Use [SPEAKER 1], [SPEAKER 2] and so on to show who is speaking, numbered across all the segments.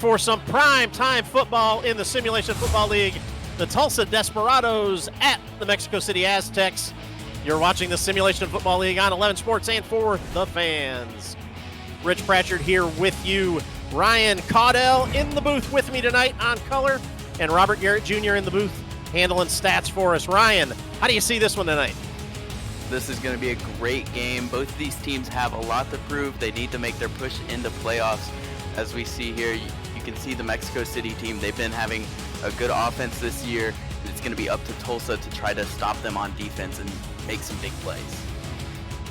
[SPEAKER 1] For some prime time football in the Simulation Football League, the Tulsa Desperados at the Mexico City Aztecs. You're watching the Simulation Football League on 11 Sports and for the fans. Rich Pratchard here with you. Ryan Caudell in the booth with me tonight on color, and Robert Garrett Jr. in the booth handling stats for us. Ryan, how do you see this one tonight?
[SPEAKER 2] This is going to be a great game. Both of these teams have a lot to prove. They need to make their push into playoffs. As we see here, you can see the Mexico City team. They've been having a good offense this year. It's going to be up to Tulsa to try to stop them on defense and make some big plays.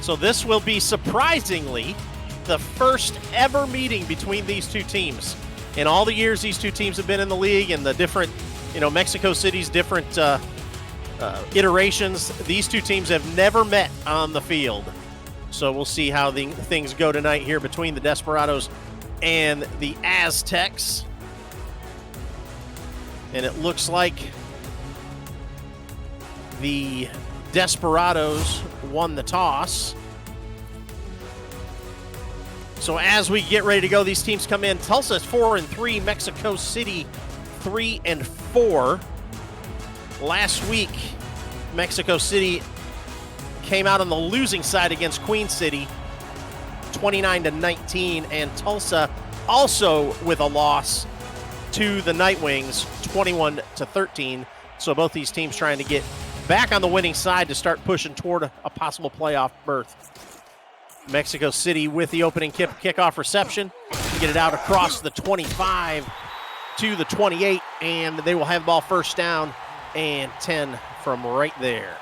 [SPEAKER 1] So this will be surprisingly the first ever meeting between these two teams. In all the years these two teams have been in the league and the different, Mexico City's different iterations, these two teams have never met on the field. So we'll see how things go tonight here between the Desperados and the Aztecs. And it looks like the Desperados won the toss. So as we get ready to go, these teams come in. Tulsa's 4-3, Mexico City 3-4. Last week, Mexico City came out on the losing side against Queen City, 29-19, and Tulsa also with a loss to the Nightwings, 21-13. So both these teams trying to get back on the winning side to start pushing toward a possible playoff berth. Mexico City with the opening kickoff reception to get it out across the 25 to the 28, and they will have the ball first down and 10 from right there.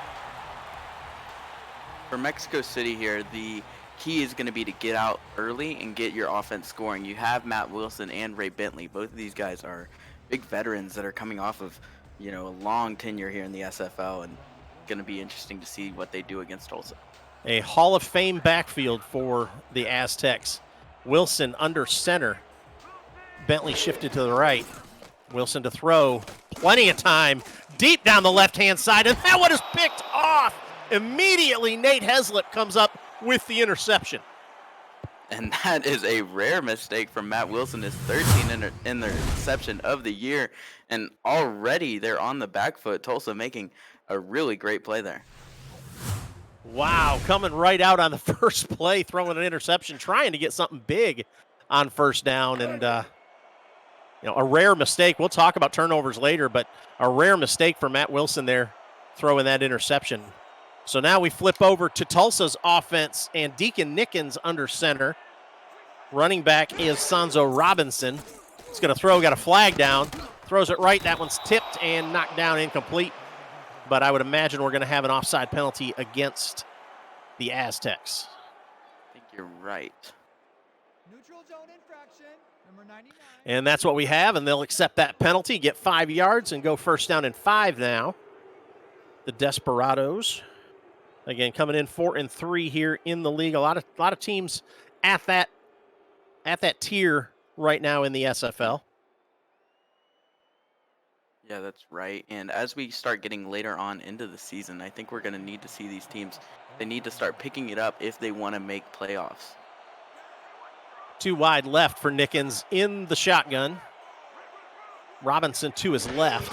[SPEAKER 2] For Mexico City here, the key is going to be to get out early and get your offense scoring. You have Matt Wilson and Ray Bentley. Both of these guys are big veterans that are coming off of, a long tenure here in the SFL, and going to be interesting to see what they do against Tulsa.
[SPEAKER 1] A Hall of Fame backfield for the Aztecs. Wilson under center. Bentley shifted to the right. Wilson to throw. Plenty of time. Deep down the left-hand side, and that one is picked off. Immediately, Nate Heslip comes up with the interception.
[SPEAKER 2] And that is a rare mistake from Matt Wilson, his 13th interception of the year. And already they're on the back foot. Tulsa making a really great play there.
[SPEAKER 1] Wow, coming right out on the first play, throwing an interception, trying to get something big on first down. And, a rare mistake. We'll talk about turnovers later, but a rare mistake for Matt Wilson there, throwing that interception. So now we flip over to Tulsa's offense, and Deacon Nickens under center. Running back is Sanzo Robinson. He's going to throw, got a flag down. Throws it right. That one's tipped and knocked down, incomplete. But I would imagine we're going to have an offside penalty against the Aztecs.
[SPEAKER 2] I think you're right.
[SPEAKER 3] Neutral zone infraction, number 99.
[SPEAKER 1] And that's what we have, and they'll accept that penalty, get 5 yards, and go first down and 5 now. The Desperados. Again, coming in 4-3 here in the league. A lot of teams at that tier right now in the SFL.
[SPEAKER 2] Yeah, that's right. And as we start getting later on into the season, I think we're going to need to see these teams. They need to start picking it up if they want to make playoffs.
[SPEAKER 1] Too wide left for Nickens in the shotgun. Robinson to his left.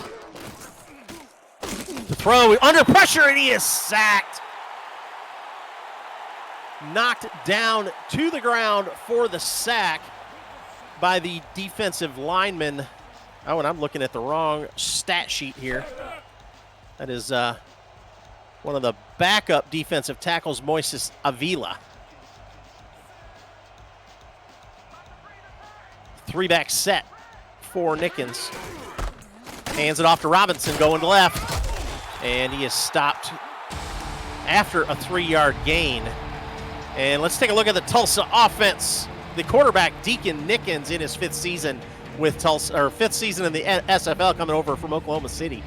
[SPEAKER 1] The throw under pressure, and he is sacked. Knocked down to the ground for the sack by the defensive lineman. Oh, and I'm looking at the wrong stat sheet here. That is one of the backup defensive tackles, Moises Avila. 3-back set for Nickens. Hands it off to Robinson, going to left. And he is stopped after a 3-yard gain. And let's take a look at the Tulsa offense. The quarterback, Deacon Nickens, in his 5th season with Tulsa, or 5th season in the SFL, coming over from Oklahoma City.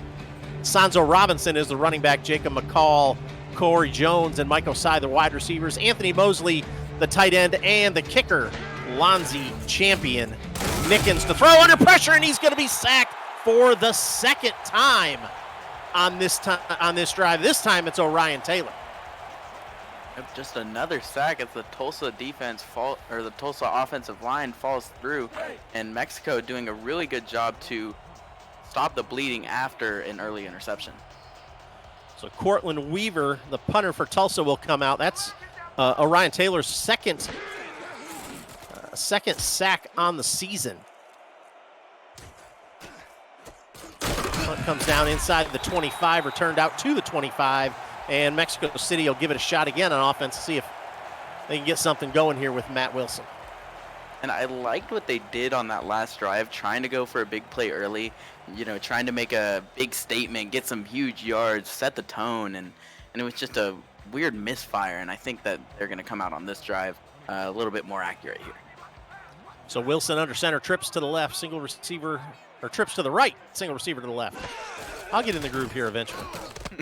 [SPEAKER 1] Sanzo Robinson is the running back. Jacob McCall, Corey Jones, and Mike Osai, the wide receivers. Anthony Mosley, the tight end, and the kicker, Lonzie Champion. Nickens to throw under pressure, and he's going to be sacked for the second time on this drive. This time it's Orion Taylor.
[SPEAKER 2] Yep, just another sack as the Tulsa the Tulsa offensive line falls through, and Mexico doing a really good job to stop the bleeding after an early interception.
[SPEAKER 1] So Cortland Weaver, the punter for Tulsa, will come out. That's Orion Taylor's second sack on the season. Punt comes down inside the 25, returned out to the 25, and Mexico City will give it a shot again on offense to see if they can get something going here with Matt Wilson.
[SPEAKER 2] And I liked what they did on that last drive, trying to go for a big play early, trying to make a big statement, get some huge yards, set the tone, and it was just a weird misfire, and I think that they're going to come out on this drive a little bit more accurate here.
[SPEAKER 1] So Wilson under center, trips to the left, single receiver, or trips to the right, single receiver to the left. I'll get in the groove here eventually.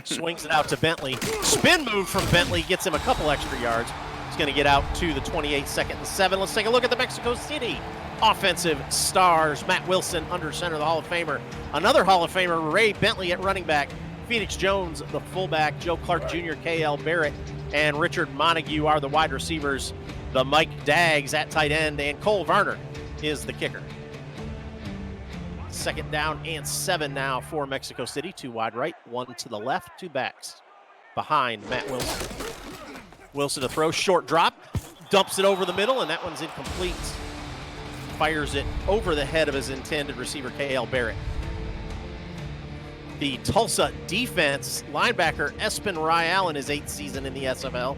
[SPEAKER 1] Swings it out to Bentley. Spin move from Bentley gets him a couple extra yards. He's going to get out to the 28, 2nd and 7. Let's take a look at the Mexico City offensive stars. Matt Wilson under center, the Hall of Famer. Another Hall of Famer, Ray Bentley at running back. Phoenix Jones, the fullback. Joe Clark Jr., K.L. Barrett, and Richard Montague are the wide receivers. The Mike Daggs at tight end, and Cole Varner is the kicker. 2nd down and 7 now for Mexico City. 2 wide right, 1 to the left, 2 backs behind Matt Wilson. Wilson to throw, short drop, dumps it over the middle, and that one's incomplete. Fires it over the head of his intended receiver, K.L. Barrett. The Tulsa defense, linebacker Espen Rial in his 8th season in the SFL.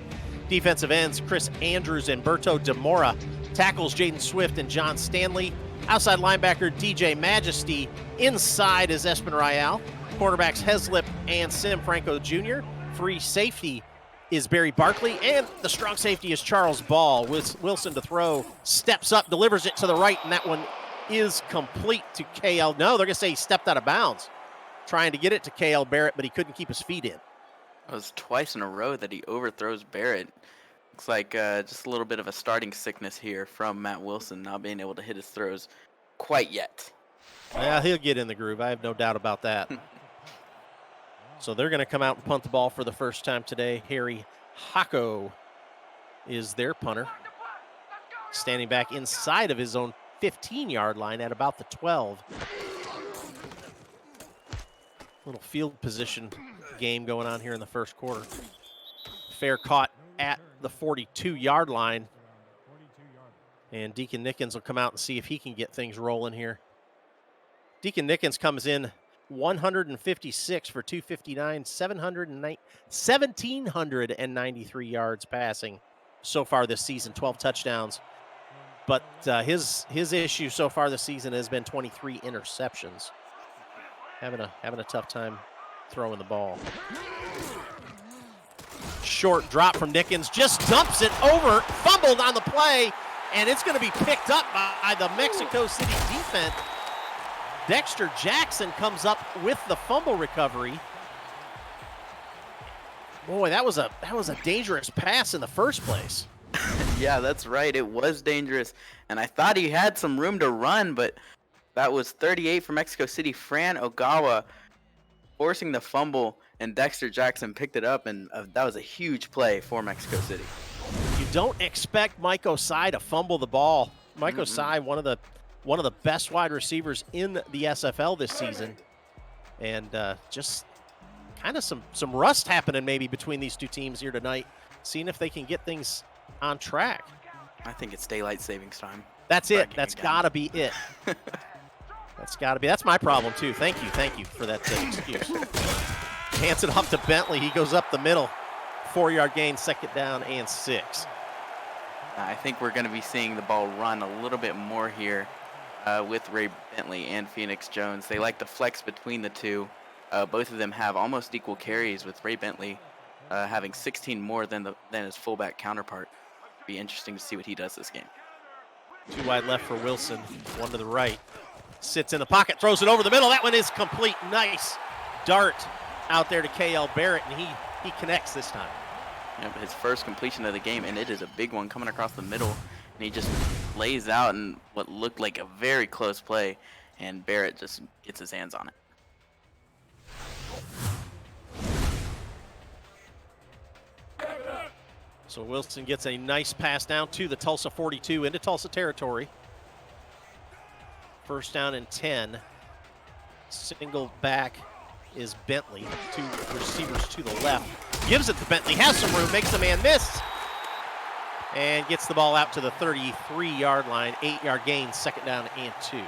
[SPEAKER 1] Defensive ends Chris Andrews and Berto Demora. Tackles Jaden Swift and John Stanley. Outside linebacker DJ Majesty. Inside is Espen Rial. Quarterbacks Heslip and Sim Franco Jr. Free safety is Barry Barkley. And the strong safety is Charles Ball. Wilson to throw. Steps up, delivers it to the right, and that one is complete to KL. No, they're going to say he stepped out of bounds. Trying to get it to KL Barrett, but he couldn't keep his feet in.
[SPEAKER 2] It was twice in a row that he overthrows Barrett. Looks like just a little bit of a starting sickness here from Matt Wilson, not being able to hit his throws quite yet.
[SPEAKER 1] Yeah, he'll get in the groove. I have no doubt about that. So they're going to come out and punt the ball for the first time today. Harry Hacco is their punter. Standing back inside of his own 15-yard line at about the 12. Little field position game going on here in the first quarter. Fair caught at the 42-yard line. And Deacon Nickens will come out and see if he can get things rolling here. Deacon Nickens comes in 156 for 259, 1,793 yards passing so far this season, 12 touchdowns. But his issue so far this season has been 23 interceptions. Having a tough time throwing the ball. Short drop from Nickens, just dumps it over, fumbled on the play, and it's going to be picked up by the Mexico City defense. Dexter Jackson comes up with the fumble recovery. Boy, that was a dangerous pass in the first place.
[SPEAKER 2] Yeah, that's right. It was dangerous, and I thought he had some room to run, but that was 38 for Mexico City. Fran Ogawa forcing the fumble, and Dexter Jackson picked it up, and that was a huge play for Mexico City.
[SPEAKER 1] You don't expect Mike Osai to fumble the ball. Mike Osai, one of the best wide receivers in the SFL this season, and just kind of some rust happening maybe between these two teams here tonight, seeing if they can get things on track.
[SPEAKER 2] I think it's daylight savings time.
[SPEAKER 1] That's it. That's got to be it. That's my problem too. Thank you for that excuse. Hands it off to Bentley. He goes up the middle. 4-yard gain, 2nd down and 6.
[SPEAKER 2] I think we're going to be seeing the ball run a little bit more here with Ray Bentley and Phoenix Jones. They like to flex between the two. Both of them have almost equal carries, with Ray Bentley having 16 more than his fullback counterpart. Be interesting to see what he does this game.
[SPEAKER 1] 2 wide left for Wilson, 1 to the right. Sits in the pocket, throws it over the middle. That one is complete. Nice dart out there to KL Barrett, and he connects this time.
[SPEAKER 2] Yeah, but his first completion of the game, and it is a big one coming across the middle, and he just lays out in what looked like a very close play, and Barrett just gets his hands on it.
[SPEAKER 1] So Wilson gets a nice pass down to the Tulsa 42 into Tulsa territory. First down and 10. Single back is Bentley. Two receivers to the left. Gives it to Bentley. Has some room. Makes the man miss. And gets the ball out to the 33-yard line. 8-yard gain. Second down and 2.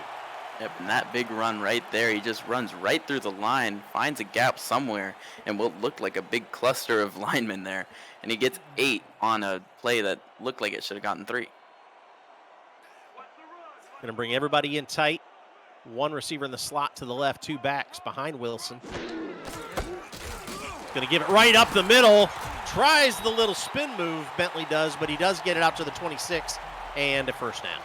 [SPEAKER 2] Yep, and that big run right there, he just runs right through the line, finds a gap somewhere, and what looked like a big cluster of linemen there. And he gets 8 on a play that looked like it should have gotten 3.
[SPEAKER 1] Going to bring everybody in tight. One receiver in the slot to the left, 2 backs behind Wilson. Going to give it right up the middle. Tries the little spin move, Bentley does, but he does get it out to the 26 and a first down.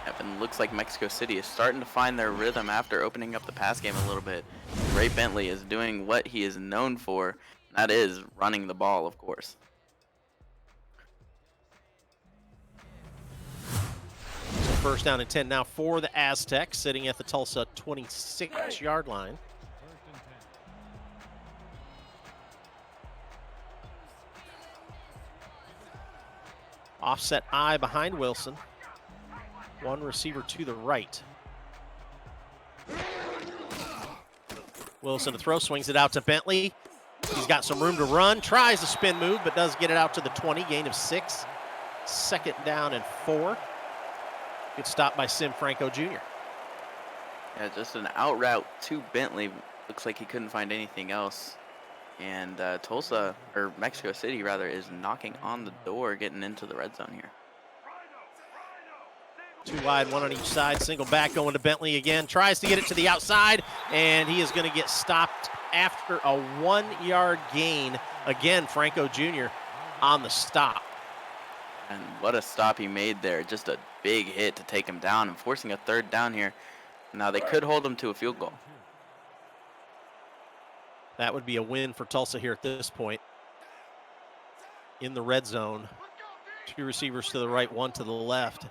[SPEAKER 2] Yep, and looks like Mexico City is starting to find their rhythm after opening up the pass game a little bit. Ray Bentley is doing what he is known for, that is running the ball, of course.
[SPEAKER 1] So first down and 10 now for the Aztecs, sitting at the Tulsa 26-yard line. Offset I behind Wilson. One receiver to the right. Wilson to throw, swings it out to Bentley. He's got some room to run, tries a spin move, but does get it out to the 20, gain of 6. Second down and 4. Good stop by Sim Franco Jr.
[SPEAKER 2] Yeah, just an out route to Bentley. Looks like he couldn't find anything else. And Tulsa, or Mexico City rather, is knocking on the door, getting into the red zone here.
[SPEAKER 1] 2 wide, 1 on each side. Single back going to Bentley again. Tries to get it to the outside, and he is going to get stopped after a 1-yard gain. Again, Franco Jr. on the stop.
[SPEAKER 2] And what a stop he made there. Just a big hit to take him down and forcing a third down here. Now they could hold him to a field goal.
[SPEAKER 1] That would be a win for Tulsa here at this point. In the red zone. 2 receivers to the right, 1 to the left.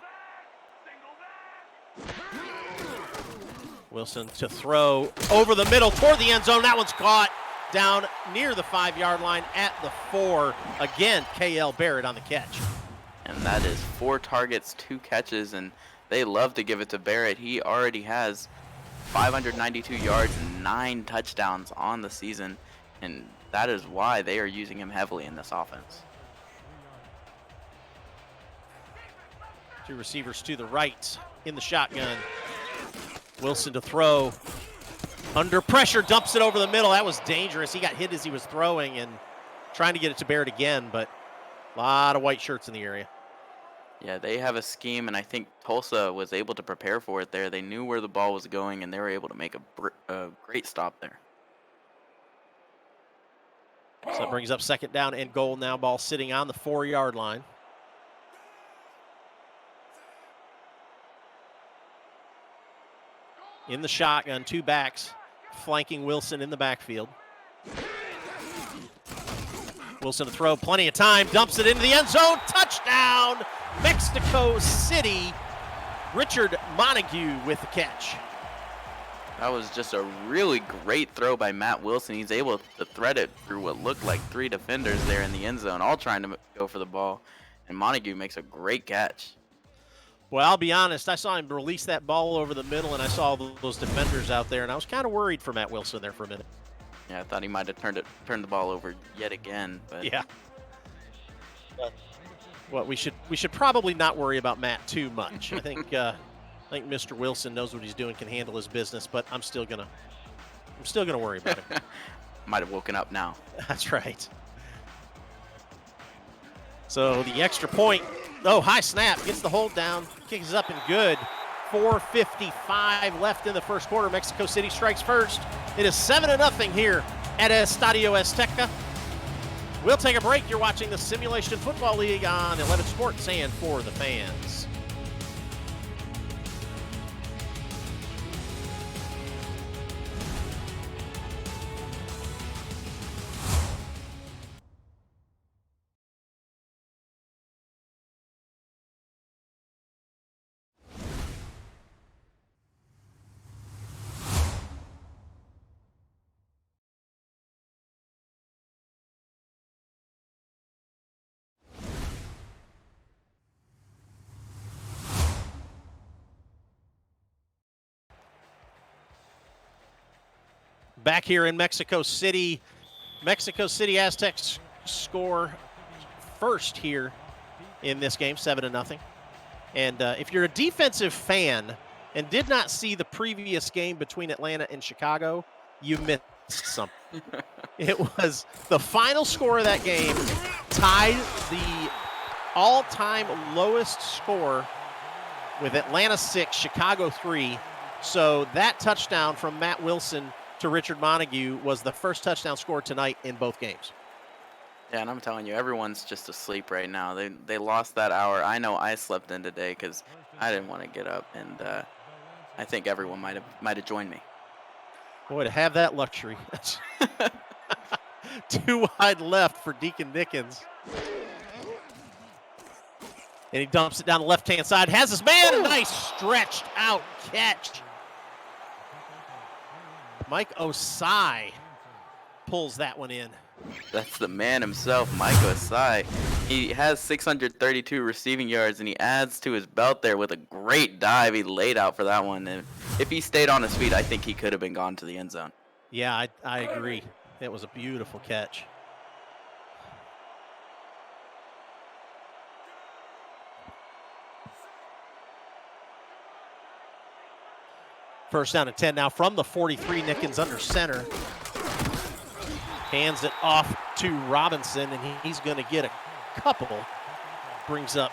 [SPEAKER 1] Wilson to throw over the middle toward the end zone. That one's caught down near the 5-yard line at the 4. Again, KL Barrett on the catch.
[SPEAKER 2] And that is 4 targets, 2 catches, and they love to give it to Barrett. He already has 592 yards and 9 touchdowns on the season, and that is why they are using him heavily in this offense.
[SPEAKER 1] 2 receivers to the right in the shotgun. Wilson to throw. Under pressure, dumps it over the middle. That was dangerous. He got hit as he was throwing and trying to get it to Barrett again, but a lot of white shirts in the area.
[SPEAKER 2] Yeah, they have a scheme, and I think Tulsa was able to prepare for it there. They knew where the ball was going, and they were able to make a great stop there.
[SPEAKER 1] So that brings up second down and goal now. Ball sitting on the 4-yard line. In the shotgun, 2 backs, flanking Wilson in the backfield. Wilson to throw, plenty of time, dumps it into the end zone. Touchdown, Mexico City. Richard Montague with the catch.
[SPEAKER 2] That was just a really great throw by Matt Wilson. He's able to thread it through what looked like 3 defenders there in the end zone, all trying to go for the ball. And Montague makes a great catch.
[SPEAKER 1] Well, I'll be honest, I saw him release that ball over the middle, and I saw those defenders out there, and I was kind of worried for Matt Wilson there for a minute.
[SPEAKER 2] Yeah, I thought he might have turned the ball over yet again. But
[SPEAKER 1] yeah. Well, we should probably not worry about Matt too much. I think Mr. Wilson knows what he's doing, can handle his business, but I'm still gonna worry about him.
[SPEAKER 2] Might have woken up now.
[SPEAKER 1] That's right. So the extra point. Oh, high snap, gets the hold down, kicks up and good. 4:55 left in the first quarter. Mexico City strikes first. It is 7-0 here at Estadio Azteca. We'll take a break. You're watching the Simulation Football League on 11 Sports and for the fans. Back here in Mexico City. Mexico City Aztecs score first here in this game, 7-0. And if you're a defensive fan and did not see the previous game between Atlanta and Chicago, you missed something. It was the final score of that game tied the all-time lowest score with Atlanta 6, Chicago 3. So that touchdown from Matt Wilson to Richard Montague was the first touchdown score tonight in both games.
[SPEAKER 2] Yeah, and I'm telling you, everyone's just asleep right now. They lost that hour. I know I slept in today because I didn't want to get up, and I think everyone might have joined me.
[SPEAKER 1] Boy, to have that luxury. 2 wide left for Deacon Nickens. And he dumps it down the left-hand side. Has his man. A nice stretched out catch. Mike Osai pulls that one in.
[SPEAKER 2] That's the man himself, Mike Osai. He has 632 receiving yards, and he adds to his belt there with a great dive he laid out for that one. And if he stayed on his feet, I think he could have been gone to the end zone.
[SPEAKER 1] Yeah, I agree. It was a beautiful catch. First down and 10 now from the 43. Nickens under center. Hands it off to Robinson, and he's going to get a couple. Brings up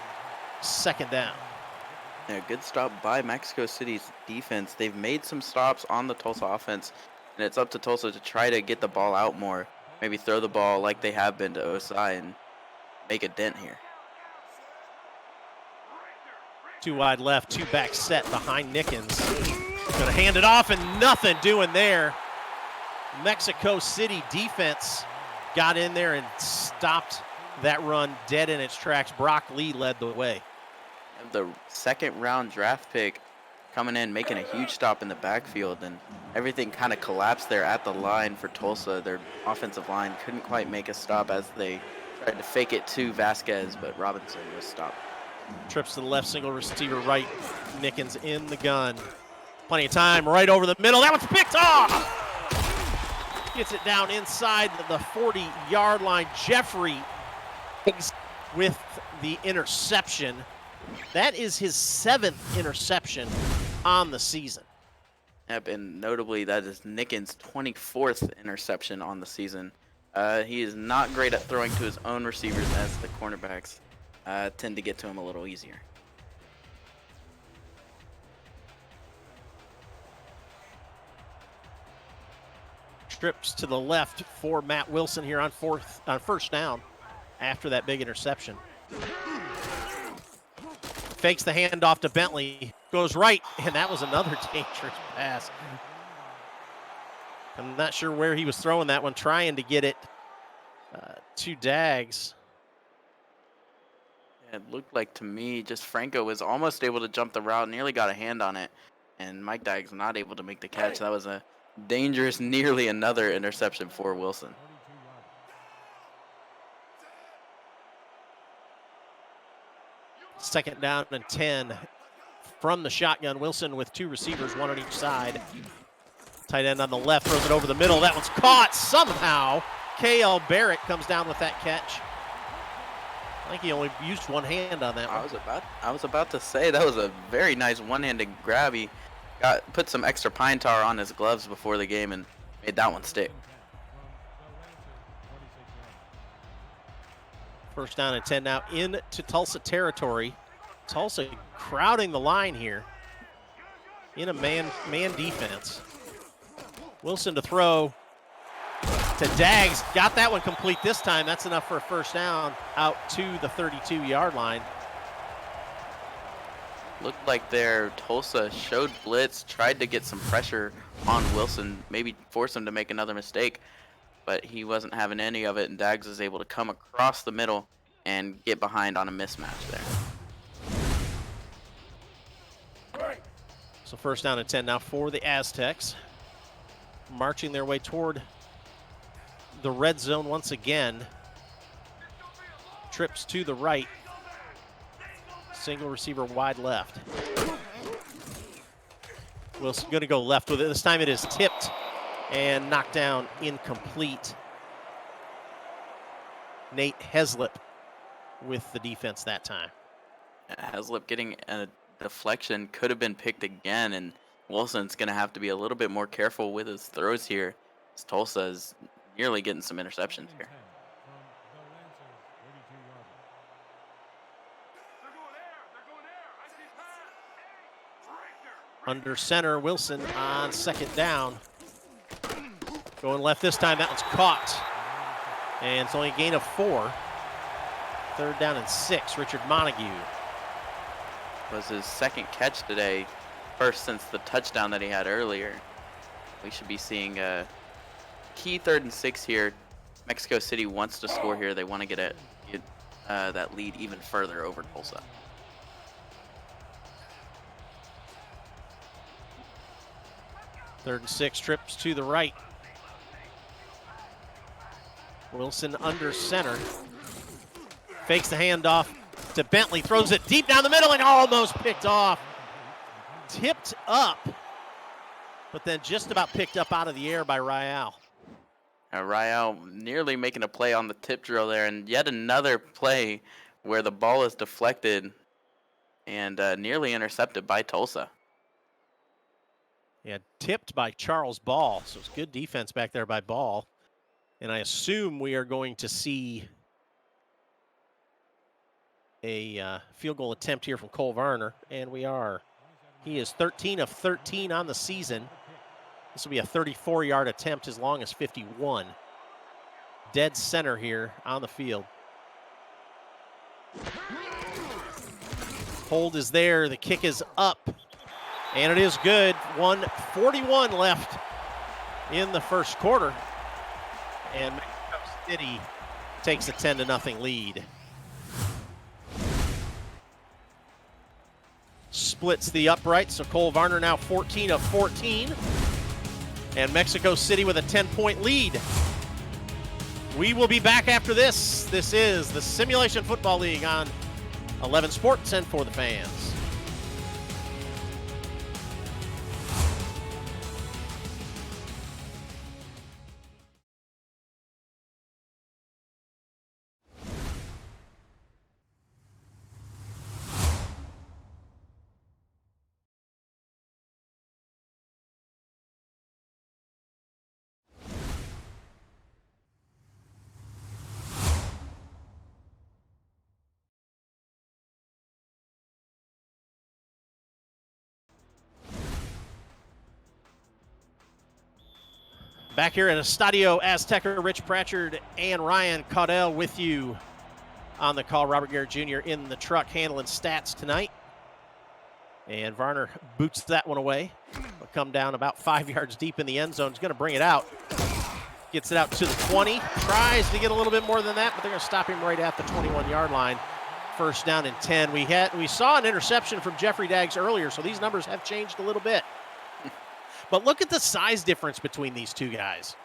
[SPEAKER 1] second down.
[SPEAKER 2] Yeah, good stop by Mexico City's defense. They've made some stops on the Tulsa offense, and it's up to Tulsa to try to get the ball out more. Maybe throw the ball like they have been to Osai and make a dent here.
[SPEAKER 1] 2 wide left, 2 back set behind Nickens. Going to hand it off, and nothing doing there. Mexico City defense got in there and stopped that run dead in its tracks. Brock Lee led the way.
[SPEAKER 2] The second-round draft pick coming in, making a huge stop in the backfield, and everything kind of collapsed there at the line for Tulsa. Their offensive line couldn't quite make a stop as they tried to fake it to Vasquez, but Robinson was stopped.
[SPEAKER 1] Trips to the left, single receiver right. Nickens in the gun. Plenty of time right over the middle. That one's picked off. Gets it down inside the 40-yard line. Jeffrey with the interception. That is his 7th interception on the season.
[SPEAKER 2] Yep, and notably that is Nickens' 24th interception on the season. He is not great at throwing to his own receivers, as the cornerbacks tend to get to him a little easier.
[SPEAKER 1] Trips to the left for Matt Wilson here on first down after that big interception. Fakes the handoff to Bentley, goes right, and that was another dangerous pass. I'm not sure where he was throwing that one, trying to get it to Daggs.
[SPEAKER 2] It looked like to me just Franco was almost able to jump the route, nearly got a hand on it, and Mike Daggs not able to make the catch. That was a dangerous, nearly another interception for Wilson.
[SPEAKER 1] Second down and 10 from the shotgun. Wilson with 2 receivers, 1 on each side. Tight end on the left, throws it over the middle. That one's caught somehow. K.L. Barrett comes down with that catch. I think he only used 1 hand on that one.
[SPEAKER 2] I was about to say that was a very nice one-handed grab. He put some extra pine tar on his gloves before the game and made that one stick.
[SPEAKER 1] First down and 10 now into Tulsa territory. Tulsa crowding the line here in a man defense. Wilson to throw to Daggs. Got that one complete this time. That's enough for a first down out to the 32-yard line.
[SPEAKER 2] Looked like their Tulsa showed blitz, tried to get some pressure on Wilson, maybe force him to make another mistake, but he wasn't having any of it, and Daggs was able to come across the middle and get behind on a mismatch there.
[SPEAKER 1] So first down and 10 now for the Aztecs. Marching their way toward the red zone once again. Trips to the right. Single receiver wide left. Wilson going to go left with it. This time it is tipped and knocked down incomplete. Nate Heslip with the defense that time.
[SPEAKER 2] Heslip getting a deflection, could have been picked again, and Wilson's going to have to be a little bit more careful with his throws here, as Tulsa is nearly getting some interceptions here.
[SPEAKER 1] Under center, Wilson on second down. Going left this time, that one's caught. And it's only a gain of 4. Third down and 6, Richard Montague.
[SPEAKER 2] Was his second catch today, first since the touchdown that he had earlier. We should be seeing a key 3rd and 6 here. Mexico City wants to score here. They want to get that lead even further over Tulsa.
[SPEAKER 1] Third and 6, trips to the right. Wilson under center. Fakes the handoff to Bentley, throws it deep down the middle and almost picked off. Tipped up, but then just about picked up out of the air by Rael.
[SPEAKER 2] Rael nearly making a play on the tip drill there, and yet another play where the ball is deflected and nearly intercepted by Tulsa.
[SPEAKER 1] Yeah, tipped by Charles Ball, so it's good defense back there by Ball. And I assume we are going to see a field goal attempt here from Cole Varner, and we are. He is 13 of 13 on the season. This will be a 34-yard attempt as long as 51. Dead center here on the field. Hold is there, the kick is up, and it is good. 1:41 left in the first quarter, and Mexico City takes a 10-0 lead. Splits the upright, so Cole Varner now 14 of 14. And Mexico City with a 10-point lead. We will be back after this. This is the Simulation Football League on 11 Sports and For the Fans. Back here at Estadio Azteca, Rich Pratchard and Ryan Caudell with you on the call. Robert Garrett Jr. in the truck handling stats tonight. And Varner boots that one away. Will come down about 5 yards deep in the end zone. He's going to bring it out. Gets it out to the 20. Tries to get a little bit more than that, but they're going to stop him right at the 21-yard line. First down and 10. We saw an interception from Jeffrey Daggs earlier, so these numbers have changed a little bit. But look at the size difference between these two guys.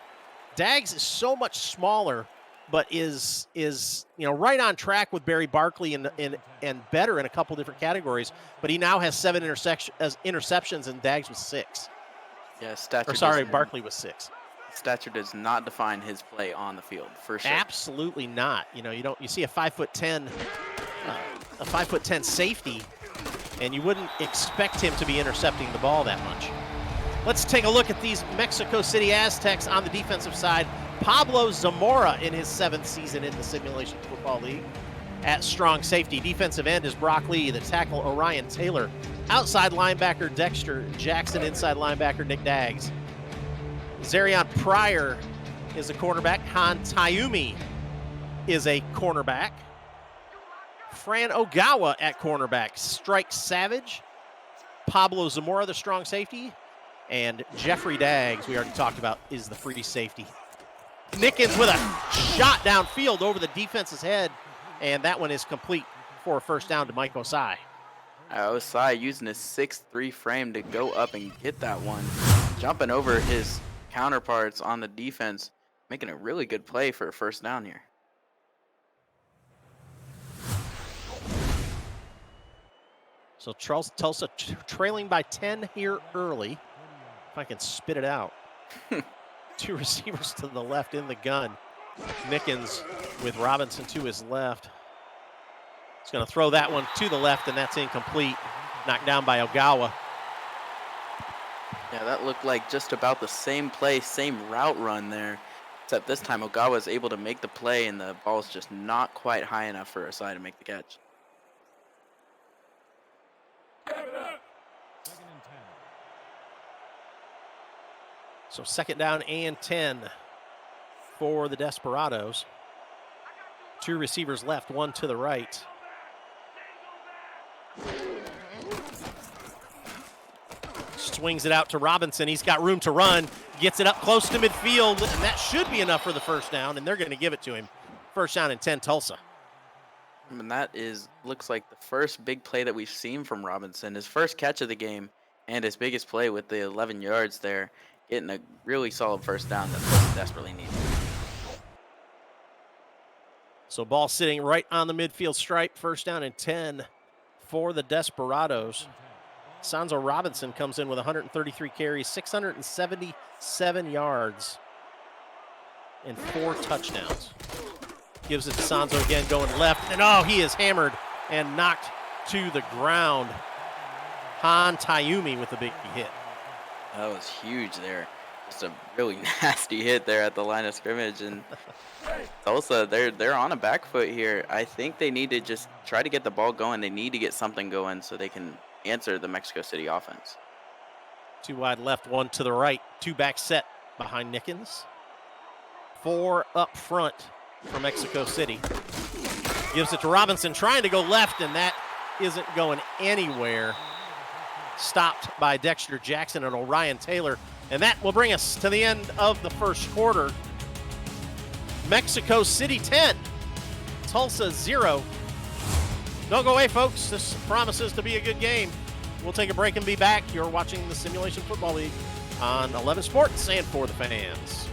[SPEAKER 1] Daggs is so much smaller, but is right on track with Barry Barkley and better in a couple different categories. But he now has 7 interceptions, and Daggs was 6.
[SPEAKER 2] Yeah,
[SPEAKER 1] Barkley was 6.
[SPEAKER 2] Stature does not define his play on the field for sure.
[SPEAKER 1] Absolutely not. You see a 5'10", a 5'10" safety, and you wouldn't expect him to be intercepting the ball that much. Let's take a look at these Mexico City Aztecs on the defensive side. Pablo Zamora in his 7th season in the Simulation Football League at strong safety. Defensive end is Brock Lee, the tackle Orion Taylor. Outside linebacker Dexter Jackson, inside linebacker Nick Daggs. Zarion Pryor is a cornerback. Han Tayumi is a cornerback. Fran Ogawa at cornerback. Strike Savage. Pablo Zamora, the strong safety. And Jeffrey Daggs, we already talked about, is the free safety. Nickens with a shot downfield over the defense's head, and that one is complete for a first down to Mike Osai.
[SPEAKER 2] Osai using his 6'3" frame to go up and get that one. Jumping over his counterparts on the defense, making a really good play for a first down here.
[SPEAKER 1] So Tulsa trailing by 10 here early. If I can spit it out. Two receivers to the left in the gun. Nickens with Robinson to his left. He's going to throw that one to the left, and that's incomplete. Knocked down by Ogawa.
[SPEAKER 2] Yeah, that looked like just about the same play, same route run there. Except this time Ogawa was able to make the play, and the ball's just not quite high enough for Asai to make the catch.
[SPEAKER 1] So 2nd down and 10 for the Desperados. Two receivers left, one to the right. Swings it out to Robinson. He's got room to run. Gets it up close to midfield, and that should be enough for the first down, and they're going to give it to him. First down and 10, Tulsa.
[SPEAKER 2] And that looks like the first big play that we've seen from Robinson. His first catch of the game and his biggest play with the 11 yards there. Getting a really solid first down that Tulsa desperately needs.
[SPEAKER 1] So ball sitting right on the midfield stripe. First down and 10 for the Desperados. Sanzo Robinson comes in with 133 carries, 677 yards, and 4 touchdowns. Gives it to Sanzo again, going left, and oh, he is hammered and knocked to the ground. Han Tayumi with a big hit.
[SPEAKER 2] That was huge there. Just a really nasty hit there at the line of scrimmage. And Tulsa, they're on a back foot here. I think they need to just try to get the ball going. They need to get something going so they can answer the Mexico City offense.
[SPEAKER 1] 2 wide left, 1 to the right. 2 back set behind Nickens. 4 up front for Mexico City. Gives it to Robinson, trying to go left, and that isn't going anywhere. Stopped by Dexter Jackson and Orion Taylor. And that will bring us to the end of the first quarter. Mexico City 10, Tulsa 0. Don't go away, folks. This promises to be a good game. We'll take a break and be back. You're watching the Simulation Football League on 11 Sports and For the Fans.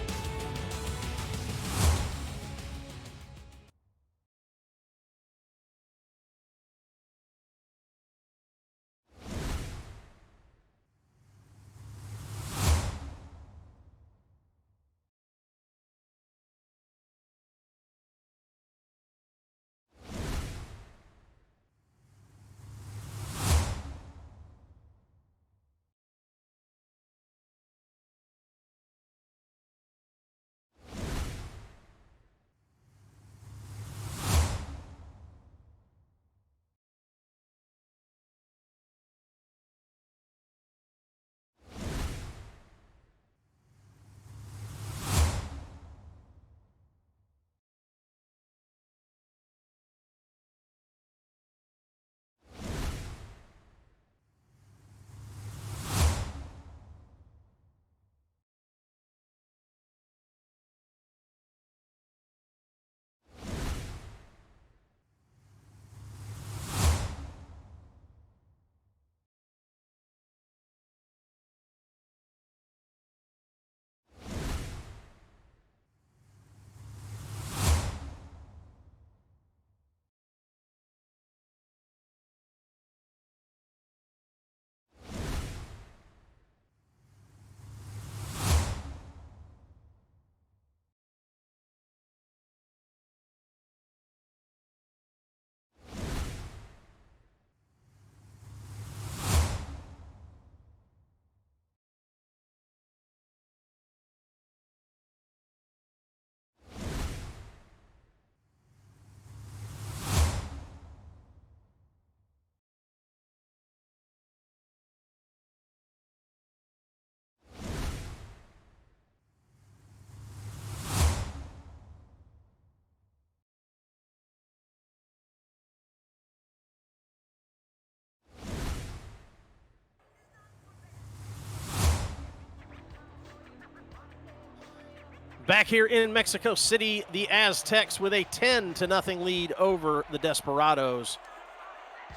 [SPEAKER 1] Back here in Mexico City, the Aztecs with a 10-0 lead over the Desperados.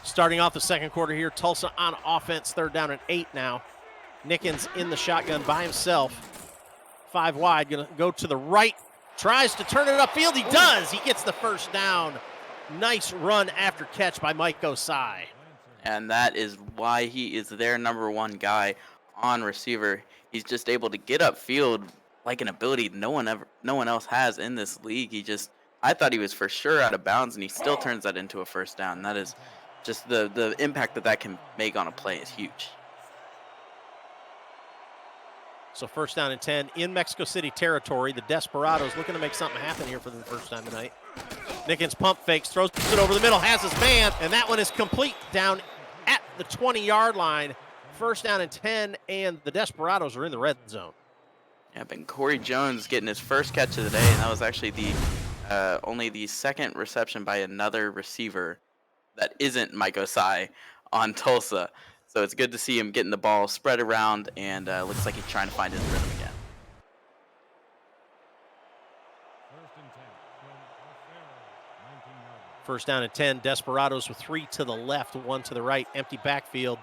[SPEAKER 1] Starting off the second quarter here, Tulsa on offense, 3rd down and 8 now. Nickens in the shotgun by himself. 5 wide, gonna go to the right, tries to turn it upfield, he does! He gets the first down. Nice run after catch by Mike Osai.
[SPEAKER 2] And that is why he is their #1 guy on receiver. He's just able to get upfield like an ability no one else has in this league. I thought he was for sure out of bounds, and he still turns that into a first down. And that is just the impact that can make on a play is huge.
[SPEAKER 1] So first down and 10 in Mexico City territory. The Desperados looking to make something happen here for the first time tonight. Nickens pump fakes, throws it over the middle, has his man, and that one is complete down at the 20-yard line. First down and 10, and the Desperados are in the red zone.
[SPEAKER 2] Yeah, but Corey Jones getting his first catch of the day, and that was actually only the second reception by another receiver that isn't Mike Osai on Tulsa. So it's good to see him getting the ball spread around, and looks like he's trying to find his rhythm again.
[SPEAKER 1] First down and 10, Desperados with 3 to the left, 1 to the right, empty backfield.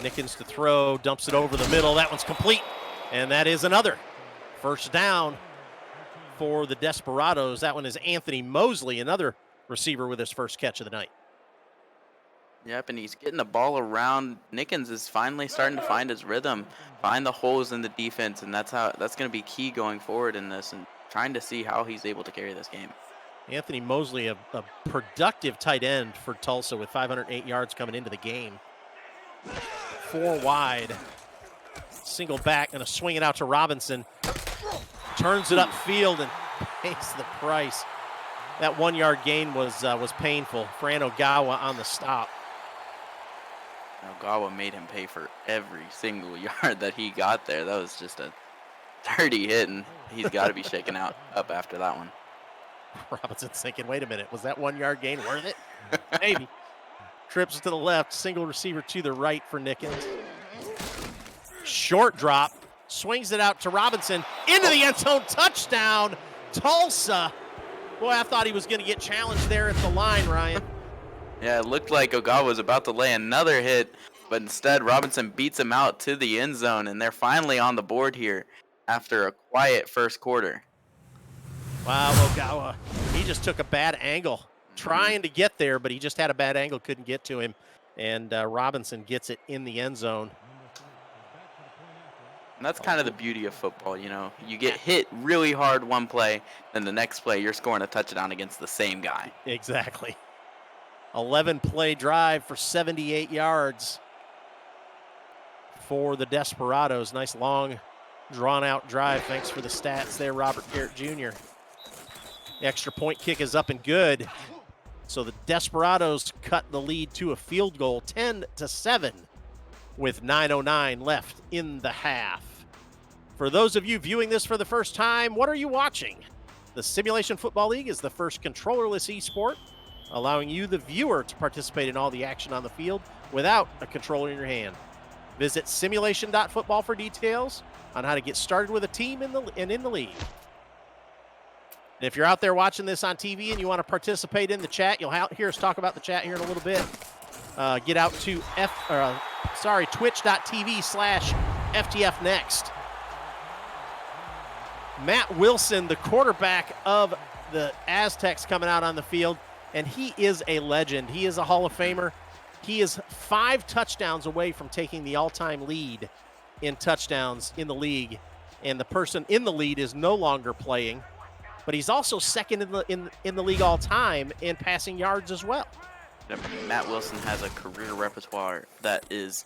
[SPEAKER 1] Nickens to throw, dumps it over the middle. That one's complete, and that is another first down for the Desperados. That one is Anthony Mosley, another receiver with his first catch of the night.
[SPEAKER 2] Yep, and he's getting the ball around. Nickens is finally starting to find his rhythm, find the holes in the defense, and that's going to be key going forward in this, and trying to see how he's able to carry this game.
[SPEAKER 1] Anthony Mosley, a productive tight end for Tulsa with 508 yards coming into the game. 4 wide, single back, and a swing it out to Robinson. Turns it upfield and pays the price. That 1-yard gain was painful. Fran Ogawa on the stop.
[SPEAKER 2] Ogawa made him pay for every single yard that he got there. That was just a dirty hit, and he's got to be shaken up after that one.
[SPEAKER 1] Robinson's thinking, wait a minute, was that 1-yard gain worth it? Maybe. Trips to the left, single receiver to the right for Nickens. Short drop, swings it out to Robinson, into the end zone, touchdown, Tulsa. Boy, I thought he was going to get challenged there at the line, Ryan.
[SPEAKER 2] Yeah, it looked like Ogawa was about to lay another hit, but instead Robinson beats him out to the end zone, and they're finally on the board here after a quiet first quarter.
[SPEAKER 1] Wow, Ogawa, he just took a bad angle, trying to get there, but he just had a bad angle, couldn't get to him, and Robinson gets it in the end zone.
[SPEAKER 2] And that's kind of the beauty of football, you know. You get hit really hard one play, then the next play you're scoring a touchdown against the same guy.
[SPEAKER 1] Exactly. 11-play drive for 78 yards for the Desperados. Nice long, drawn-out drive. Thanks for the stats there, Robert Garrett Jr. The extra point kick is up and good. So the Desperados cut the lead to a field goal, 10-7, with 9:09 left in the half. For those of you viewing this for the first time, what are you watching? The Simulation Football League is the first controllerless esport, allowing you, the viewer, to participate in all the action on the field without a controller in your hand. Visit simulation.football for details on how to get started with a team in the league. And if you're out there watching this on TV and you want to participate in the chat, you'll hear us talk about the chat here in a little bit. Get out to twitch.tv/FTF Next. Matt Wilson, the quarterback of the Aztecs, coming out on the field, and he is a legend. He is a Hall of Famer. He is 5 touchdowns away from taking the all-time lead in touchdowns in the league, and the person in the lead is no longer playing, but he's also second in the league all-time in passing yards as well.
[SPEAKER 2] Matt Wilson has a career repertoire that is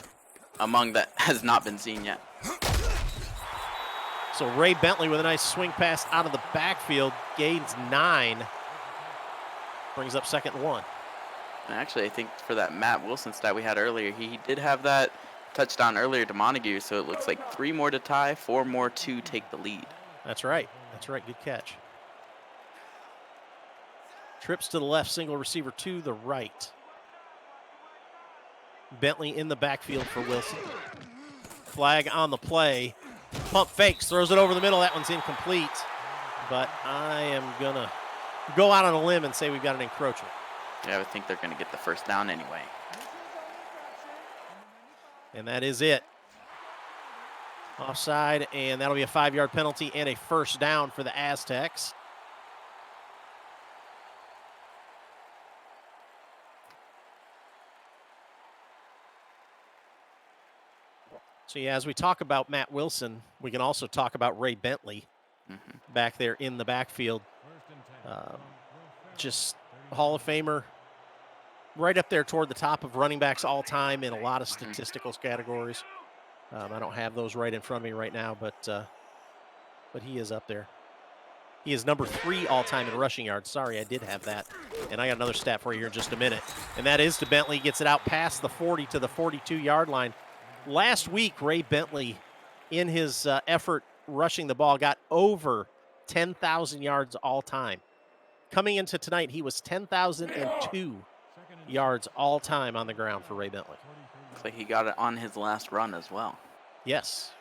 [SPEAKER 2] among that has not been seen yet.
[SPEAKER 1] So Ray Bentley with a nice swing pass out of the backfield, gains 9, brings up 2nd and 1.
[SPEAKER 2] And actually, I think for that Matt Wilson stat we had earlier, he did have that touchdown earlier to Montague, so it looks like 3 more to tie, 4 more to take the lead.
[SPEAKER 1] That's right. Good catch. Trips to the left, single receiver to the right. Bentley in the backfield for Wilson. Flag on the play. Pump fakes, throws it over the middle. That one's incomplete. But I am going to go out on a limb and say we've got an encroachment.
[SPEAKER 2] Yeah, I would think they're going to get the first down anyway.
[SPEAKER 1] And that is it. Offside, and that'll be a 5-yard penalty and a first down for the Aztecs. So, yeah, as we talk about Matt Wilson, we can also talk about Ray Bentley back there in the backfield. Just Hall of Famer, right up there toward the top of running backs all time in a lot of statistical categories. I don't have those right in front of me right now, but he is up there. He is number 3 all-time in rushing yards. Sorry, I did have that. And I got another stat for you here in just a minute. And that is to Bentley. Gets it out past the 40 to the 42-yard line. Last week, Ray Bentley, in his effort rushing the ball, got over 10,000 yards all-time. Coming into tonight, he was 10,002 yards all-time on the ground for Ray Bentley.
[SPEAKER 2] Looks like he got it on his last run as well.
[SPEAKER 1] Yes.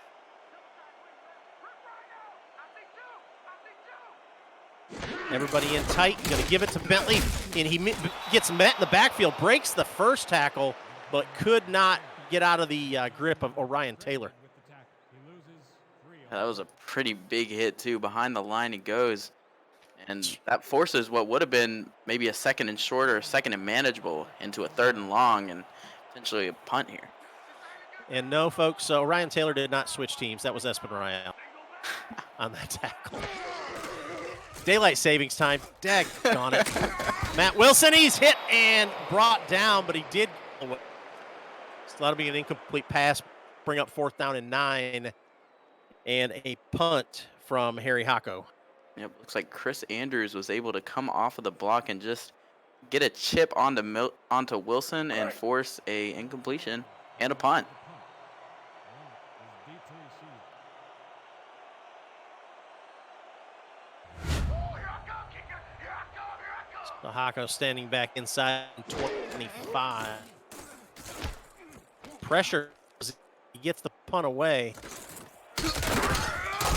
[SPEAKER 1] Everybody in tight. Going to give it to Bentley, and he gets met in the backfield, breaks the first tackle, but could not get out of the grip of Orion Taylor.
[SPEAKER 2] That was a pretty big hit, too. Behind the line he goes, and that forces what would have been maybe a second and short or a second and manageable into a third and long and potentially a punt here.
[SPEAKER 1] And no, folks, Orion Taylor did not switch teams. That was Espen Royale on that tackle. Daylight savings time. Daggone it. Matt Wilson, he's hit and brought down, but he did. So that'll be an incomplete pass. Bring up 4th down and 9. And a punt from Harry Hocko.
[SPEAKER 2] Yep, looks like Chris Andrews was able to come off of the block and just get a chip onto Wilson and force a incompletion and a punt.
[SPEAKER 1] So Hocko standing back inside 25. Pressure. He gets the punt away.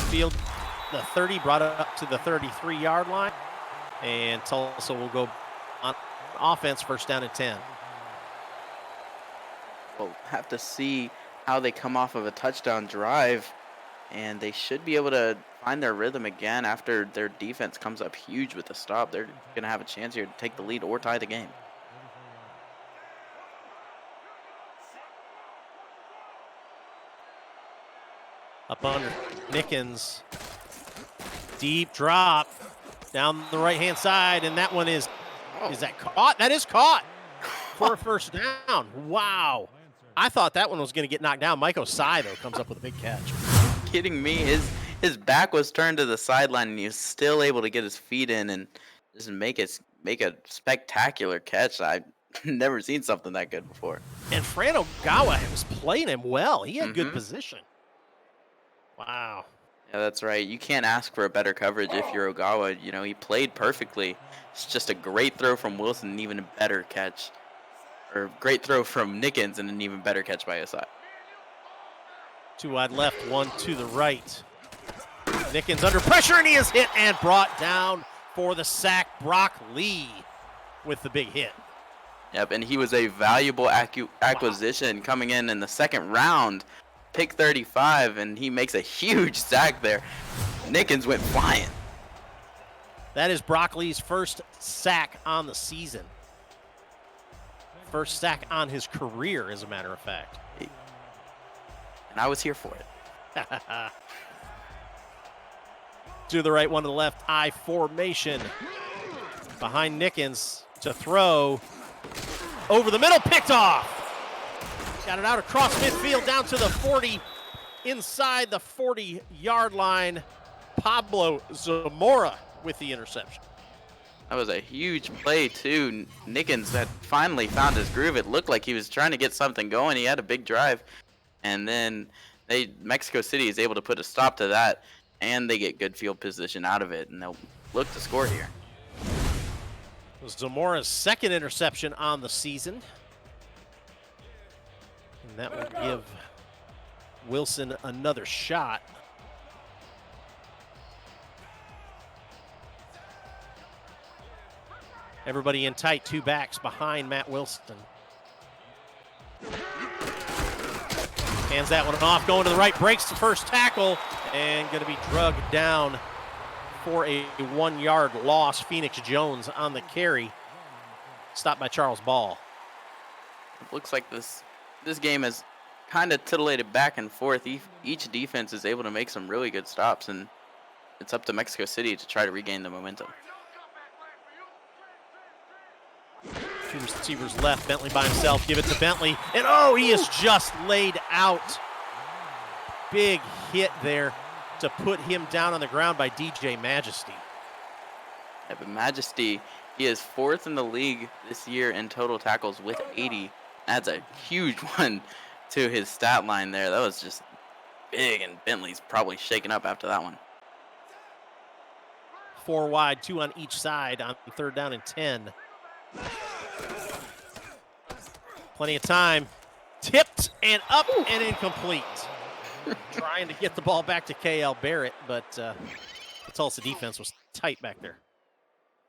[SPEAKER 1] Field the 30, brought it up to the 33-yard line. And Tulsa will go on offense, 1st down and 10.
[SPEAKER 2] We'll have to see how they come off of a touchdown drive, and they should be able to find their rhythm again after their defense comes up huge with the stop. They're going to have a chance here to take the lead or tie the game.
[SPEAKER 1] Up under Nickens. Deep drop down the right-hand side, and that one is that caught? That is caught for a 1st down. Wow. I thought that one was going to get knocked down. Mike Osai, though, comes up with a big catch.
[SPEAKER 2] Kidding me? His back was turned to the sideline, and he was still able to get his feet in and just make a spectacular catch. I've never seen something that good before.
[SPEAKER 1] And Fran Ogawa was playing him well. He had good position. Wow.
[SPEAKER 2] Yeah, that's right. You can't ask for a better coverage if you're Ogawa. You know, he played perfectly. It's just a great throw from Wilson and even a better catch. Or great throw from Nickens and an even better catch by Osai.
[SPEAKER 1] 2 wide left, 1 to the right. Nickens under pressure, and he is hit and brought down for the sack. Brock Lee with the big hit.
[SPEAKER 2] Yep, and he was a valuable acquisition coming in the 2nd round. Pick 35, and he makes a huge sack there. Nickens went flying.
[SPEAKER 1] That is Brock Lee's 1st sack on the season. 1st sack on his career, as a matter of fact.
[SPEAKER 2] And I was here for it.
[SPEAKER 1] To the right, 1 to the left, I formation. Behind Nickens to throw. Over the middle, picked off. Got it out across midfield down to the 40. Inside the 40-yard line, Pablo Zamora with the interception.
[SPEAKER 2] That was a huge play, too. Nickens had finally found his groove. It looked like he was trying to get something going. He had a big drive. And then Mexico City is able to put a stop to that, and they get good field position out of it, and they'll look to score here.
[SPEAKER 1] It was Zamora's 2nd interception on the season. And that will give Wilson another shot. Everybody in tight, 2 backs behind Matt Wilson. Hands that one off, going to the right, breaks the first tackle, and going to be drugged down for a 1-yard loss. Phoenix Jones on the carry, stopped by Charles Ball.
[SPEAKER 2] It looks like this game has kind of titillated back and forth. Each defense is able to make some really good stops, and it's up to Mexico City to try to regain the momentum.
[SPEAKER 1] Two receivers left, Bentley by himself, give it to Bentley, and oh, he is just laid out. Big hit there to put him down on the ground by DJ Majesty.
[SPEAKER 2] Yeah, but Majesty, he is 4th in the league this year in total tackles with 80. That's a huge one to his stat line there. That was just big, and Bentley's probably shaken up after that one.
[SPEAKER 1] 4 wide, 2 on each side on 3rd down and 10. Plenty of time. Tipped and up and incomplete. Trying to get the ball back to KL Barrett, but the Tulsa defense was tight back there.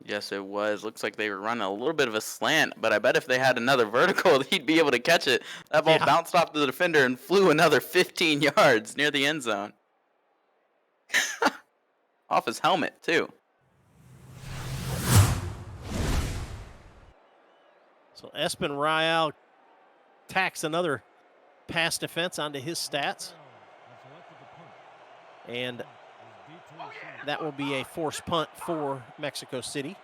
[SPEAKER 2] Yes, it was. Looks like they were running a little bit of a slant, but I bet if they had another vertical, he'd be able to catch it. That ball bounced off the defender and flew another 15 yards near the end zone. Off his helmet, too.
[SPEAKER 1] So Espen Ryle tacks another pass defense onto his stats. And that will be a forced punt for Mexico City.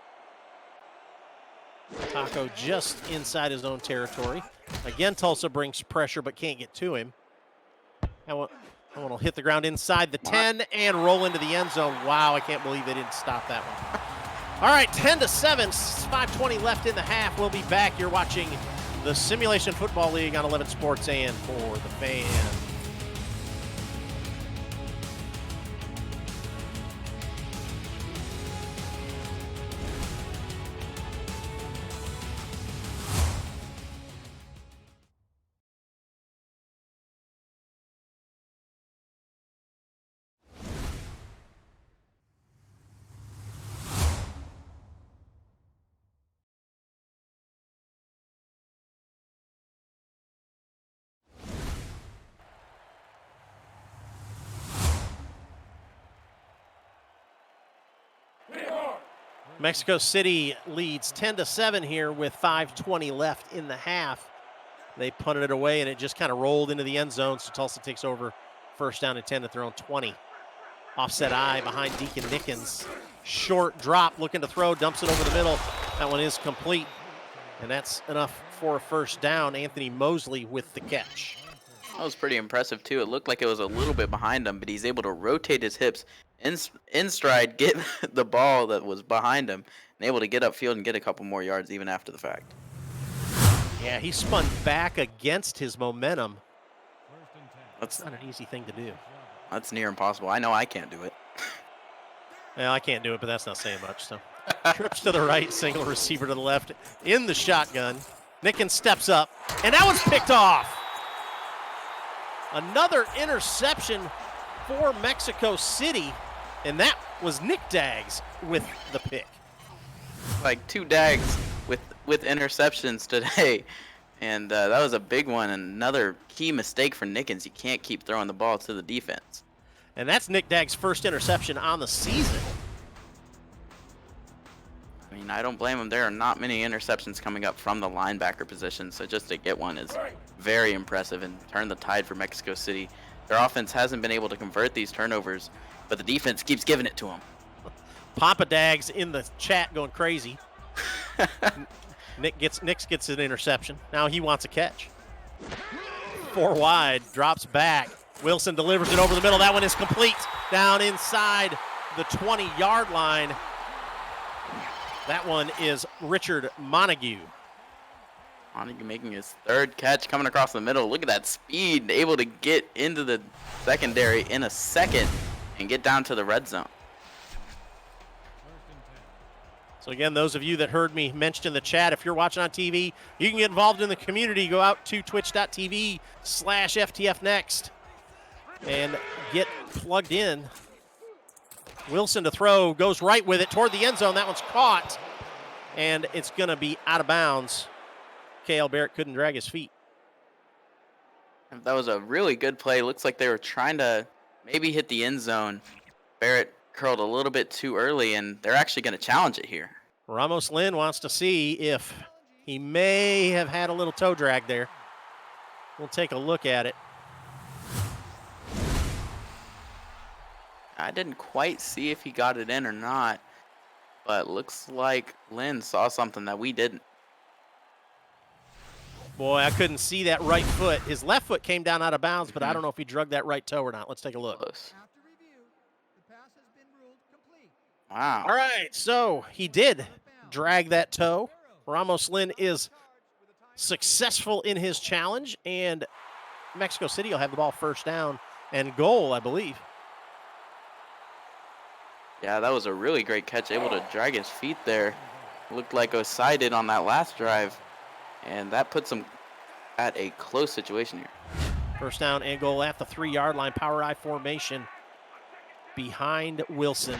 [SPEAKER 1] Taco just inside his own territory. Again, Tulsa brings pressure but can't get to him. That one will hit the ground inside the 10 and roll into the end zone. Wow, I can't believe they didn't stop that one. All right, 10-7, 5:20 left in the half. We'll be back. You're watching the Simulation Football League on 11 Sports and For the Fan. Mexico City leads 10-7 here with 5:20 left in the half. They punted it away, and it just kind of rolled into the end zone, so Tulsa takes over 1st down and 10 at their own 20. Offset eye behind Deacon Nickens. Short drop, looking to throw, dumps it over the middle. That one is complete, and that's enough for a 1st down. Anthony Mosley with the catch.
[SPEAKER 2] That was pretty impressive, too. It looked like it was a little bit behind him, but he's able to rotate his hips in stride, get the ball that was behind him, and able to get upfield and get a couple more yards even after the fact.
[SPEAKER 1] Yeah, he spun back against his momentum.
[SPEAKER 2] That's
[SPEAKER 1] not an easy thing to do.
[SPEAKER 2] That's near impossible. I know I can't do it.
[SPEAKER 1] Well, I can't do it, but that's not saying much. So, trips to the right, single receiver to the left in the shotgun. Nickens steps up, and that one's picked off. Another interception for Mexico City, and that was Nick Daggs with the pick.
[SPEAKER 2] Like 2 Dags with interceptions today, and that was a big one. And another key mistake for Nickens. He can't keep throwing the ball to the defense.
[SPEAKER 1] And that's Nick Daggs' 1st interception on the season.
[SPEAKER 2] I mean, I don't blame him. There are not many interceptions coming up from the linebacker position, so just to get one is very impressive and turn the tide for Mexico City. Their offense hasn't been able to convert these turnovers, but the defense keeps giving it to them.
[SPEAKER 1] Papa Dags in the chat going crazy. Nick gets an interception. Now he wants a catch. 4 wide, drops back. Wilson delivers it over the middle. That one is complete. Down inside the 20-yard line. That one is Richard Montague.
[SPEAKER 2] Montague making his 3rd catch, coming across the middle. Look at that speed, able to get into the secondary in a second and get down to the red zone.
[SPEAKER 1] So again, those of you that heard me mention in the chat, if you're watching on TV, you can get involved in the community. Go out to twitch.tv/FTFnext and get plugged in. Wilson to throw, goes right with it toward the end zone. That one's caught, and it's going to be out of bounds. KL Barrett couldn't drag his feet.
[SPEAKER 2] That was a really good play. Looks like they were trying to maybe hit the end zone. Barrett curled a little bit too early, and they're actually going to challenge it here.
[SPEAKER 1] Ramos Lynn wants to see if he may have had a little toe drag there. We'll take a look at it.
[SPEAKER 2] I didn't quite see if he got it in or not, but looks like Lynn saw something that we didn't.
[SPEAKER 1] Boy, I couldn't see that right foot. His left foot came down out of bounds, but I don't know if he drug that right toe or not. Let's take a look.
[SPEAKER 2] Close.
[SPEAKER 3] After review, the pass has been ruled complete.
[SPEAKER 2] Wow.
[SPEAKER 1] All right, so he did drag that toe. Ramos Lynn is successful in his challenge, and Mexico City will have the ball first down and goal, I believe.
[SPEAKER 2] Yeah, that was a really great catch, able to drag his feet there. Looked like Osai did on that last drive, and that puts him at a close situation here.
[SPEAKER 1] First down and goal at the 3-yard line, power I formation behind Wilson.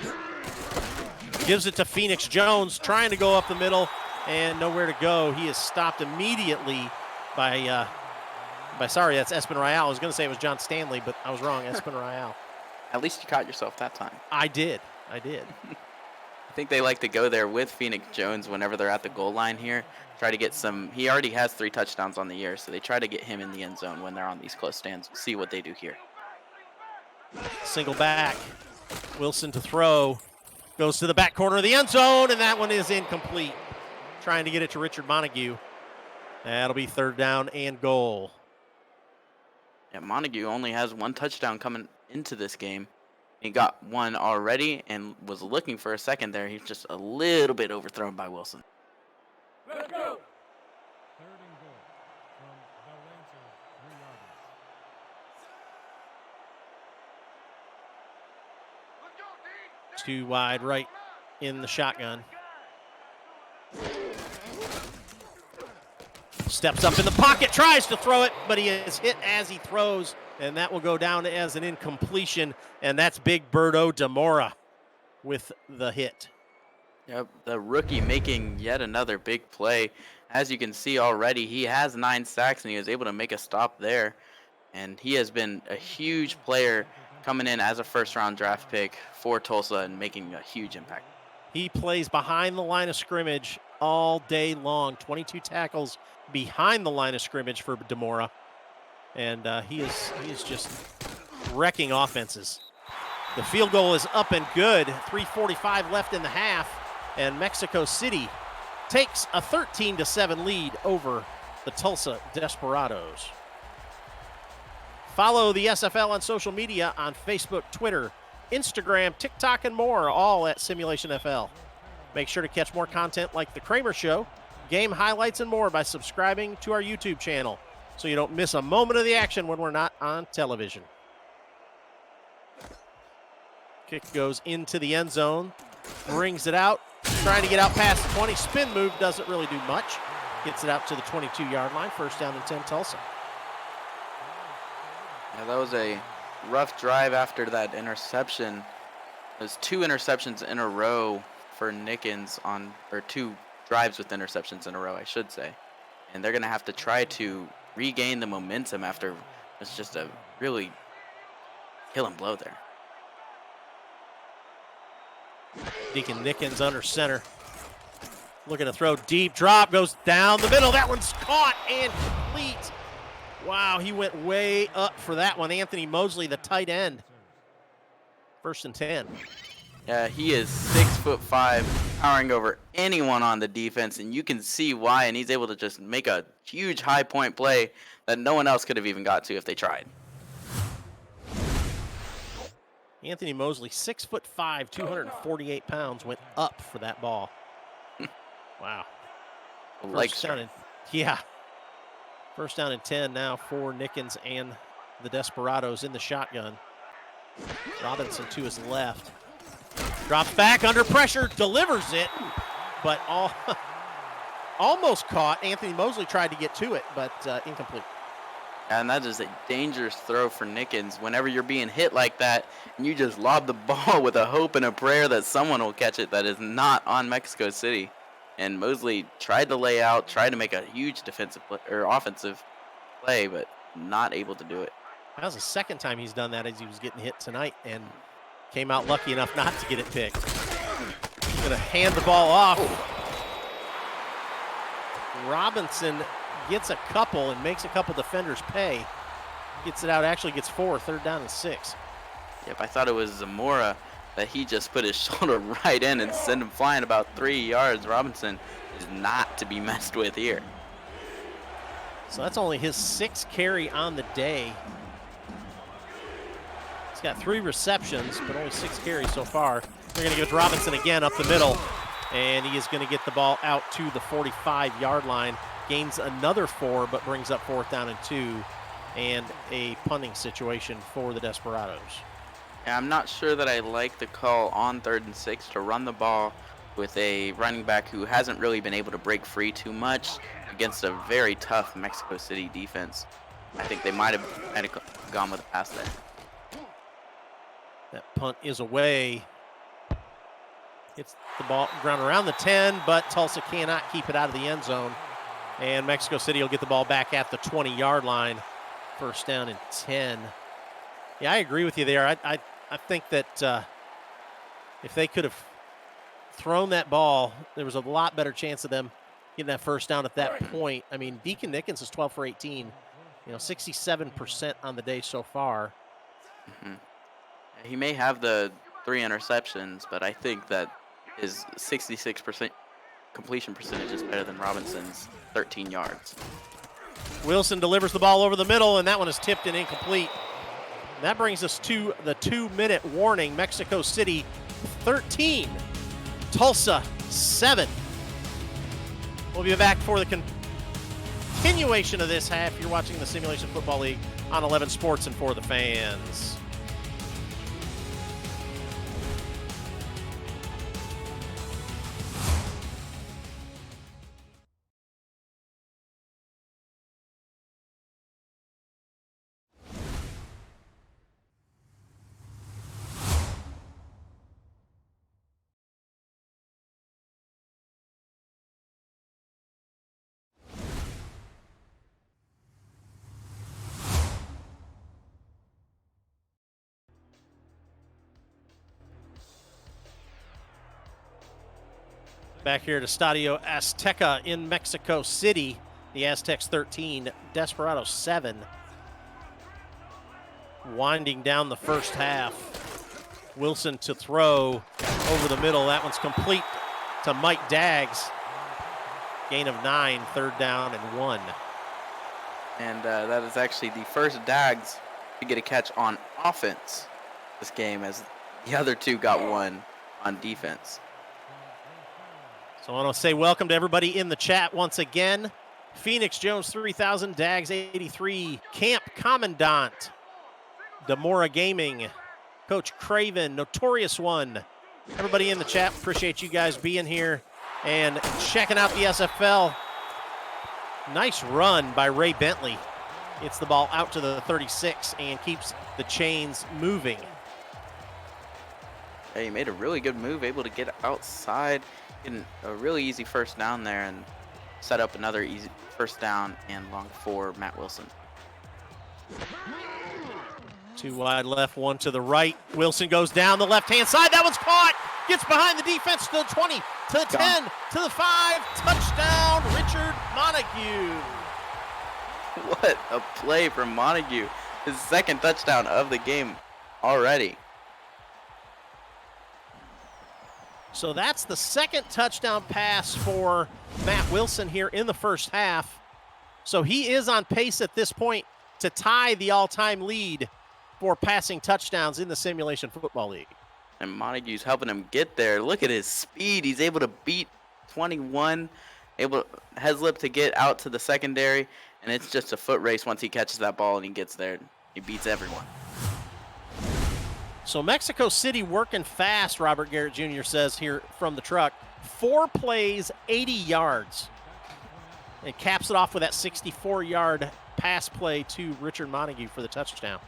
[SPEAKER 1] Gives it to Phoenix Jones, trying to go up the middle and nowhere to go. He is stopped immediately by sorry, that's Espen Royale. I was going to say it was John Stanley, but I was wrong, Espen Royale.
[SPEAKER 2] At least you caught yourself that time.
[SPEAKER 1] I did.
[SPEAKER 2] I think they like to go there with Phoenix Jones whenever they're at the goal line here. Try to get some. He already has 3 touchdowns on the year, so they try to get him in the end zone when they're on these close stands. See what they do here.
[SPEAKER 1] Single back. Wilson to throw. Goes to the back corner of the end zone, and that one is incomplete. Trying to get it to Richard Montague. That'll be 3rd down and goal.
[SPEAKER 2] Yeah, Montague only has 1 touchdown coming into this game. He got 1 already and was looking for a second there. He's just a little bit overthrown by Wilson.
[SPEAKER 4] Let's go. 3rd and goal from the Lancers 3 yards.
[SPEAKER 1] 2 wide right in the shotgun. Steps up in the pocket, tries to throw it, but he is hit as he throws, and that will go down as an incompletion, and that's Big Birdo Demora with the hit.
[SPEAKER 2] Yep, the rookie making yet another big play. As you can see already, he has 9 sacks, and he was able to make a stop there. And he has been a huge player coming in as a first-round draft pick for Tulsa and making a huge impact.
[SPEAKER 1] He plays behind the line of scrimmage all day long. 22 tackles behind the line of scrimmage for Demora. And he is just wrecking offenses. The field goal is up and good. 3:45 left in the half. And Mexico City takes a 13-7 lead over the Tulsa Desperados. Follow the SFL on social media on Facebook, Twitter, Instagram, TikTok, and more, all at Simulation FL. Make sure to catch more content like The Kramer Show, game highlights, and more by subscribing to our YouTube channel so you don't miss a moment of the action when we're not on television. Kick goes into the end zone, brings it out, trying to get out past the 20. Spin move doesn't really do much. Gets it out to the 22-yard line, first down and 10 Tulsa.
[SPEAKER 2] Yeah, that was a rough drive after that interception. There's 2 interceptions in a row for Nickens or 2 drives with interceptions in a row, I should say. And they're going to have to try to regain the momentum after it's just a really killing blow there.
[SPEAKER 1] Deacon Nickens under center. Looking to throw deep. Drop goes down the middle. That one's caught and complete. Wow, he went way up for that one. Anthony Mosley, the tight end. 1st and 10.
[SPEAKER 2] Yeah, he is 6'5", towering over anyone on the defense, and you can see why, and he's able to just make a huge high point play that no one else could have even got to if they tried.
[SPEAKER 1] Anthony Mosley, 6'5", 248 pounds, went up for that ball. Wow.
[SPEAKER 2] Like
[SPEAKER 1] First down and, yeah. First down and 10 now for Nickens and the Desperados in the shotgun. Robinson to his left. Drops back under pressure, delivers it, but almost caught. Anthony Mosley tried to get to it, but incomplete.
[SPEAKER 2] And that is a dangerous throw for Nickens. Whenever you're being hit like that, and you just lob the ball with a hope and a prayer that someone will catch it that is not on Mexico City. And Mosley tried to lay out, tried to make a huge defensive or offensive play, but not able to do it.
[SPEAKER 1] That was the second time he's done that as he was getting hit tonight and came out lucky enough not to get it picked. He's going to hand the ball off. Robinson gets a couple and makes a couple defenders pay. Gets it out, actually gets 4, 3rd down and 6.
[SPEAKER 2] Yep, I thought it was Zamora that he just put his shoulder right in and sent him flying about 3 yards. Robinson is not to be messed with here.
[SPEAKER 1] So that's only his 6th carry on the day. He's got 3 receptions, but only 6 carries so far. They're going to give it to Robinson again up the middle, and he is going to get the ball out to the 45-yard line. Gains another 4, but brings up 4th down and 2, and a punting situation for the Desperados.
[SPEAKER 2] Yeah, I'm not sure that I like the call on 3rd and 6 to run the ball with a running back who hasn't really been able to break free too much against a very tough Mexico City defense. I think they might have gone with a pass there.
[SPEAKER 1] That punt is away. Hits the ball ground around the 10, but Tulsa cannot keep it out of the end zone. And Mexico City will get the ball back at the 20-yard line. 1st down and 10. Yeah, I agree with you there. I think that if they could have thrown that ball, there was a lot better chance of them getting that 1st down at that point. I mean, Deacon Nickens is 12 for 18. 67% on the day so far.
[SPEAKER 2] Mm-hmm. He may have the 3 interceptions, but I think that his 66% completion percentage is better than Robinson's 13 yards.
[SPEAKER 1] Wilson delivers the ball over the middle, and that one is tipped and incomplete. And that brings us to the 2-minute warning. Mexico City 13, Tulsa 7. We'll be back for the continuation of this half. You're watching the Simulation Football League on 11 Sports and For the Fans. Back here at Estadio Azteca in Mexico City. The Aztecs 13, Desperados 7. Winding down the first half. Wilson to throw over the middle. That one's complete to Mike Daggs. Gain of 9, 3rd down and 1.
[SPEAKER 2] And that is actually the first Daggs to get a catch on offense this game, as the other 2 got one on defense.
[SPEAKER 1] So I want to say welcome to everybody in the chat once again. Phoenix Jones 3000, Dags 83, Camp Commandant, Demora Gaming, Coach Craven, Notorious One. Everybody in the chat, appreciate you guys being here and checking out the SFL. Nice run by Ray Bentley. Gets the ball out to the 36 and keeps the chains moving.
[SPEAKER 2] Yeah, he made a really good move, able to get outside, getting a really easy 1st down there, and set up another easy 1st down and long for Matt Wilson.
[SPEAKER 1] 2 wide left, 1 to the right. Wilson goes down the left-hand side. That one's caught. Gets behind the defense to the 20, to the 10, to the 5. Touchdown, Richard Montague.
[SPEAKER 2] What a play from Montague. His 2nd touchdown of the game already.
[SPEAKER 1] So that's the 2nd touchdown pass for Matt Wilson here in the first half. So he is on pace at this point to tie the all-time lead for passing touchdowns in the Simulation Football League.
[SPEAKER 2] And Montague's helping him get there. Look at his speed. He's able to beat 21, able Heslip to get out to the secondary, and it's just a foot race once he catches that ball and he gets there. He beats everyone.
[SPEAKER 1] So Mexico City working fast, Robert Garrett Jr. says here from the truck. 4 plays, 80 yards. And caps it off with that 64-yard pass play to Richard Montague for the touchdown.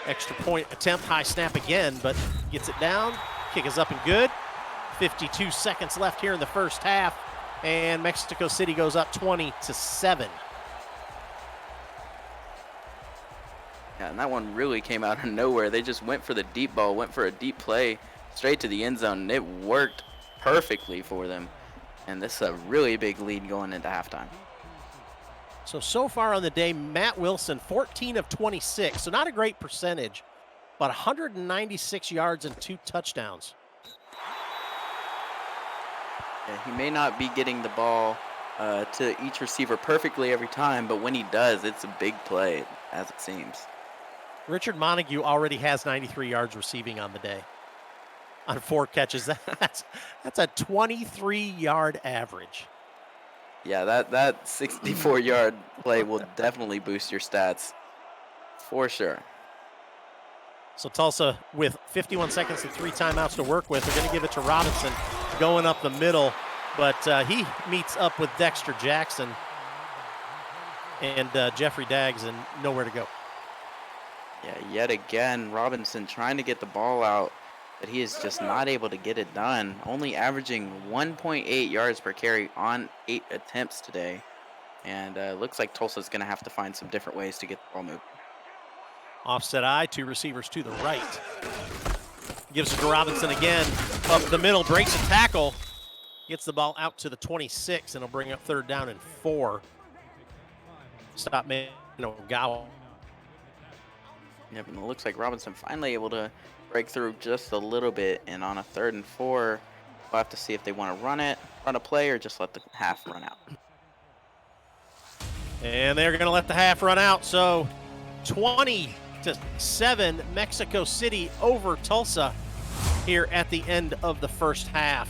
[SPEAKER 1] Extra point attempt, high snap again, but gets it down. Kick is up and good. 52 seconds left here in the first half, and Mexico City goes up 20-7.
[SPEAKER 2] Yeah, and that one really came out of nowhere. They just went for the deep ball, went for a deep play straight to the end zone, and it worked perfectly for them. And this is a really big lead going into halftime.
[SPEAKER 1] So far on the day, Matt Wilson, 14 of 26. So not a great percentage, but 196 yards and 2 touchdowns.
[SPEAKER 2] Yeah, he may not be getting the ball to each receiver perfectly every time, but when he does, it's a big play, as it seems.
[SPEAKER 1] Richard Montague already has 93 yards receiving on the day on 4 catches. That's a 23-yard average.
[SPEAKER 2] Yeah, that 64-yard play will definitely boost your stats, for sure.
[SPEAKER 1] So Tulsa, with 51 seconds and 3 timeouts to work with, they're going to give it to Robinson going up the middle, but he meets up with Dexter Jackson and Jeffrey Daggs, and nowhere to go.
[SPEAKER 2] Yeah, yet again, Robinson trying to get the ball out, but he is just not able to get it done. Only averaging 1.8 yards per carry on 8 attempts today. And looks like Tulsa's going to have to find some different ways to get the ball moving.
[SPEAKER 1] Offset I, 2 receivers to the right. Gives it to Robinson again, up the middle, breaks a tackle, gets the ball out to the 26, and he'll bring up 3rd down and 4. Stop man, Ogawa.
[SPEAKER 2] Yep, and it looks like Robinson finally able to break through just a little bit, and on a 3rd and 4, we'll have to see if they want to run a play, or just let the half run out.
[SPEAKER 1] And they're going to let the half run out, so 20-7, Mexico City over Tulsa here at the end of the first half.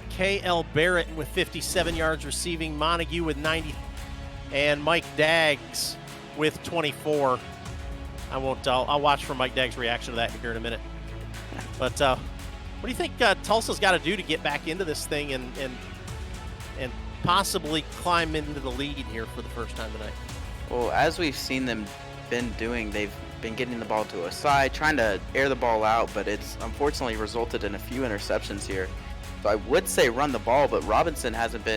[SPEAKER 1] K.L. Barrett with 57 yards receiving, Montague with 90, and Mike Daggs with 24. I'll watch for Mike Daggs' reaction to that here in a minute. But what do you think Tulsa's got to do to get back into this thing and possibly climb into the lead here for the first time tonight?
[SPEAKER 2] Well, as we've seen them been doing, they've been getting the ball to a side, trying to air the ball out, but it's unfortunately resulted in a few interceptions here. So I would say run the ball, but Robinson hasn't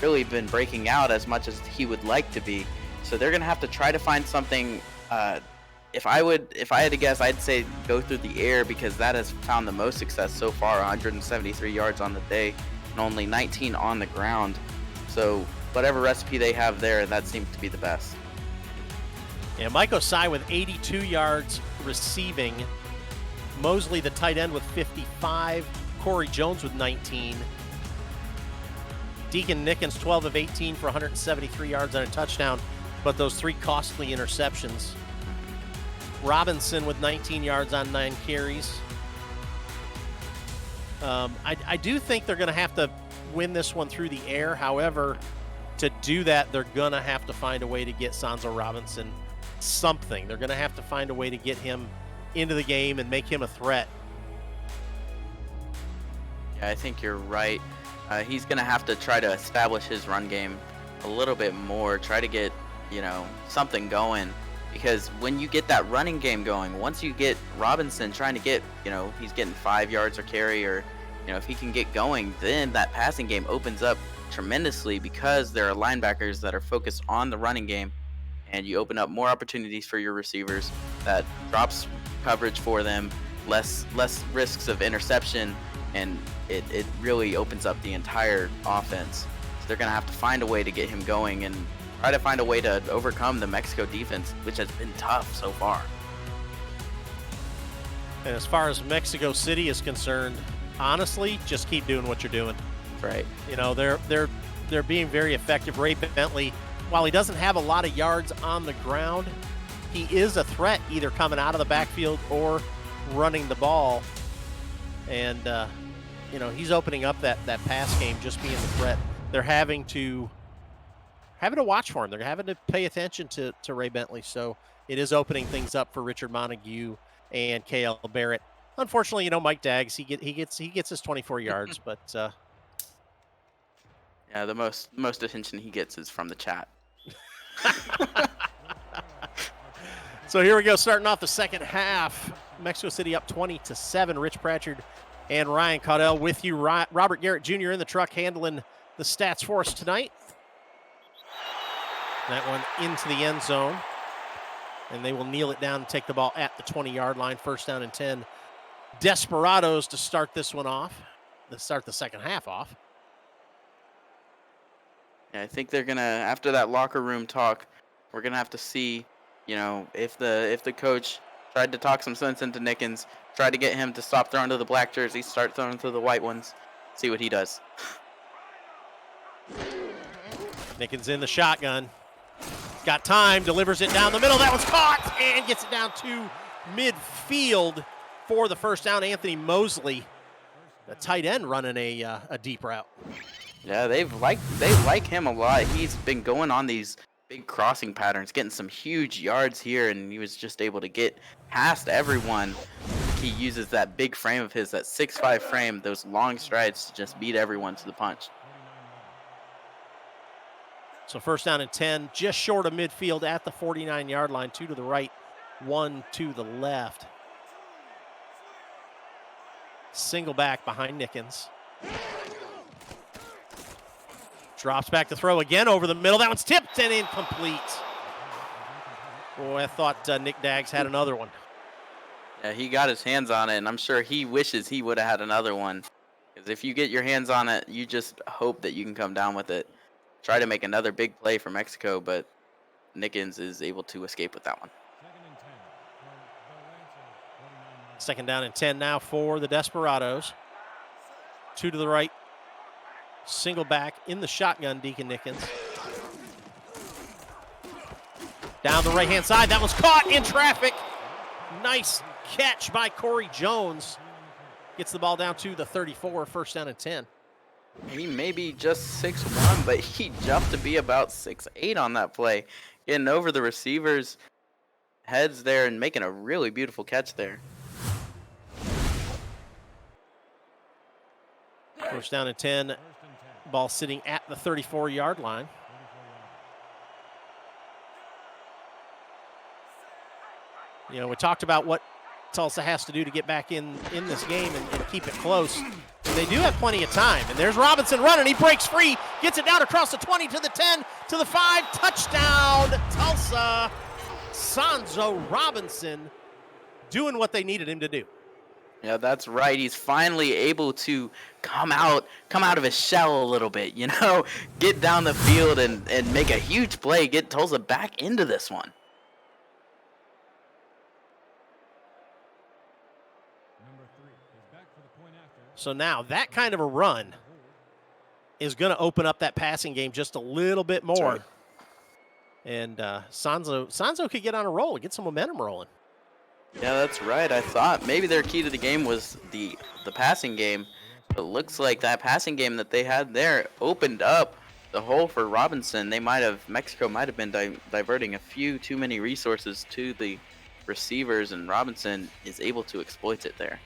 [SPEAKER 2] really been breaking out as much as he would like to be. So they're going to have to try to find something. If I had to guess, I'd say go through the air, because that has found the most success so far, 173 yards on the day and only 19 on the ground. So whatever recipe they have there, that seems to be the best.
[SPEAKER 1] Yeah, Mike Osai with 82 yards receiving. Mosley, the tight end, with 55. Corey Jones with 19. Deacon Nickens, 12 of 18 for 173 yards and a touchdown, but those 3 costly interceptions. Robinson with 19 yards on 9 carries. I do think they're going to have to win this one through the air. However, to do that, they're going to have to find a way to get Sanzo Robinson something. They're going to have to find a way to get him into the game and make him a threat.
[SPEAKER 2] Yeah, I think you're right. He's going to have to try to establish his run game a little bit more, try to get, something going. Because when you get that running game going, once you get Robinson trying to get, he's getting 5 yards or carry, or, if he can get going, then that passing game opens up tremendously, because there are linebackers that are focused on the running game, and you open up more opportunities for your receivers. That drops coverage for them, less risks of interception, and it really opens up the entire offense. So they're going to have to find a way to get him going and try to find a way to overcome the Mexico defense, which has been tough so far.
[SPEAKER 1] And as far as Mexico City is concerned, honestly, just keep doing what you're doing.
[SPEAKER 2] Right.
[SPEAKER 1] They're being very effective. Ray Bentley, while he doesn't have a lot of yards on the ground, he is a threat, either coming out of the backfield or running the ball. And he's opening up that pass game, just being the threat. They're having to watch for him. They're having to pay attention to Ray Bentley. So it is opening things up for Richard Montague and K.L. Barrett. Unfortunately, Mike Daggs, he gets his 24 yards, but
[SPEAKER 2] yeah, the most attention he gets is from the chat.
[SPEAKER 1] So here we go, starting off the second half. Mexico City up 20-7. Rich Pratchard and Ryan Caudell with you. Robert Garrett Jr. in the truck handling the stats for us tonight. That one into the end zone. And they will kneel it down and take the ball at the 20-yard line. First down and 10. Desperados to start this one off. To start the second half off.
[SPEAKER 2] Yeah, I think they're gonna, after that locker room talk, we're gonna have to see, you know, if the coach tried to talk some sense into Nickens, tried to get him to stop throwing to the black jerseys, start throwing to the white ones, see what he does.
[SPEAKER 1] Nickens in the shotgun. Got time, delivers it down the middle. That one's caught and gets it down to midfield for the first down. Anthony Mosley, the tight end, running a deep route.
[SPEAKER 2] Yeah, they like him a lot. He's been going on these big crossing patterns, getting some huge yards here, and he was just able to get past everyone. He uses that big frame of his, that 6'5" frame, those long strides to just beat everyone to the punch.
[SPEAKER 1] So first down and 10, just short of midfield at the 49-yard line. 2 to the right, 1 to the left. Single back behind Nickens. Drops back to throw again over the middle. That one's tipped and incomplete. Boy, I thought Nick Daggs had another one.
[SPEAKER 2] Yeah, he got his hands on it, and I'm sure he wishes he would have had another one. Because if you get your hands on it, you just hope that you can come down with it. Try to make another big play for Mexico, but Nickens is able to escape with that one.
[SPEAKER 1] Second down and 10 now for the Desperados. 2 to the right. Single back in the shotgun, Deacon Nickens. Down the right-hand side. That was caught in traffic. Nice catch by Corey Jones. Gets the ball down to the 34, first down and 10.
[SPEAKER 2] He may be just 6'1", but he jumped to be about 6'8" on that play. Getting over the receivers' heads there and making a really beautiful catch there.
[SPEAKER 1] First down and 10. Ball sitting at the 34-yard line. You know, we talked about what Tulsa has to do to get back in this game and keep it close. And they do have plenty of time. And there's Robinson running. He breaks free, gets it down across the 20 to the 10 to the 5. Touchdown, Tulsa. Sanzo Robinson doing what they needed him to do.
[SPEAKER 2] Yeah, that's right. He's finally able to come out of his shell a little bit, you know, get down the field and make a huge play, get Tulsa back into this one.
[SPEAKER 1] So now that kind of a run is going to open up that passing game just a little bit more.
[SPEAKER 2] Right.
[SPEAKER 1] And Sanzo could get on a roll and get some momentum rolling.
[SPEAKER 2] Yeah, that's right. I thought maybe their key to the game was the passing game. It looks like that passing game that they had there opened up the hole for Robinson. Mexico might have been diverting a few too many resources to the receivers, and Robinson is able to exploit it there.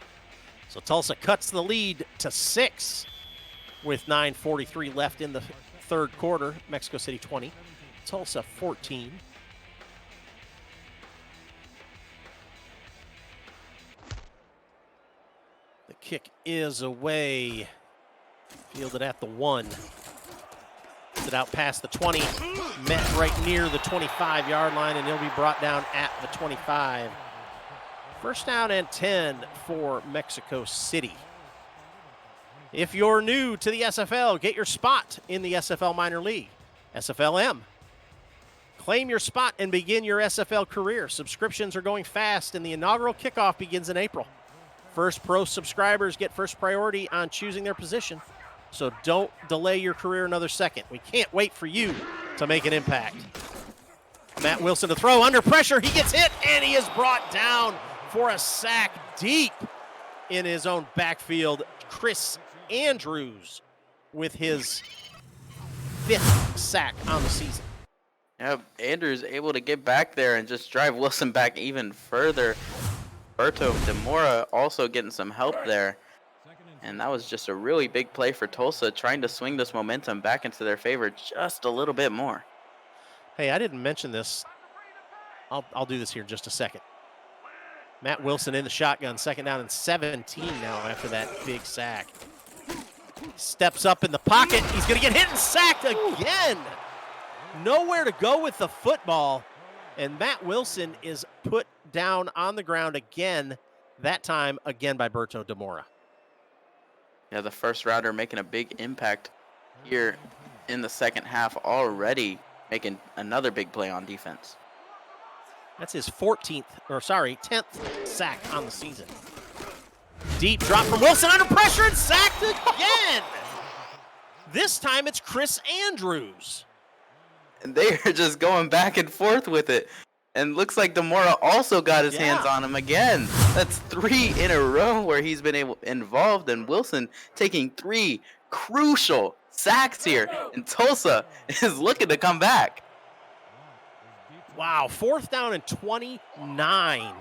[SPEAKER 1] So Tulsa cuts the lead to 6 with 9:43 left in the third quarter. Mexico City 20, Tulsa 14. The kick is away. Fielded at the 1. It out past the 20. Met right near the 25-yard line, and he'll be brought down at the 25. First down and 10 for Mexico City. If you're new to the SFL, get your spot in the SFL Minor League, SFLM. Claim your spot and begin your SFL career. Subscriptions are going fast, and the inaugural kickoff begins in April. First Pro subscribers get first priority on choosing their position, so don't delay your career another second. We can't wait for you to make an impact. Matt Wilson to throw, under pressure, he gets hit, and he is brought down for a sack deep in his own backfield. Chris Andrews with his 5th sack on the season.
[SPEAKER 2] Yeah, Andrews able to get back there and just drive Wilson back even further. Berto Demora also getting some help there. And that was just a really big play for Tulsa, trying to swing this momentum back into their favor just a little bit more.
[SPEAKER 1] Hey, I didn't mention this. I'll do this here in just a second. Matt Wilson in the shotgun, second down and 17 now after that big sack. Steps up in the pocket. He's going to get hit and sacked again. Nowhere to go with the football. And Matt Wilson is put down on the ground again, that time again by Berto Demora.
[SPEAKER 2] Yeah, the first rounder making a big impact here in the second half already, making another big play on defense.
[SPEAKER 1] That's his 10th sack on the season. Deep drop from Wilson under pressure and sacked again. This time it's Chris Andrews.
[SPEAKER 2] And they are just going back and forth with it. And looks like Demora also got his hands on him again. That's 3 in a row where he's been involved, and Wilson taking 3 crucial sacks here. And Tulsa is looking to come back.
[SPEAKER 1] Wow, 4th down and 29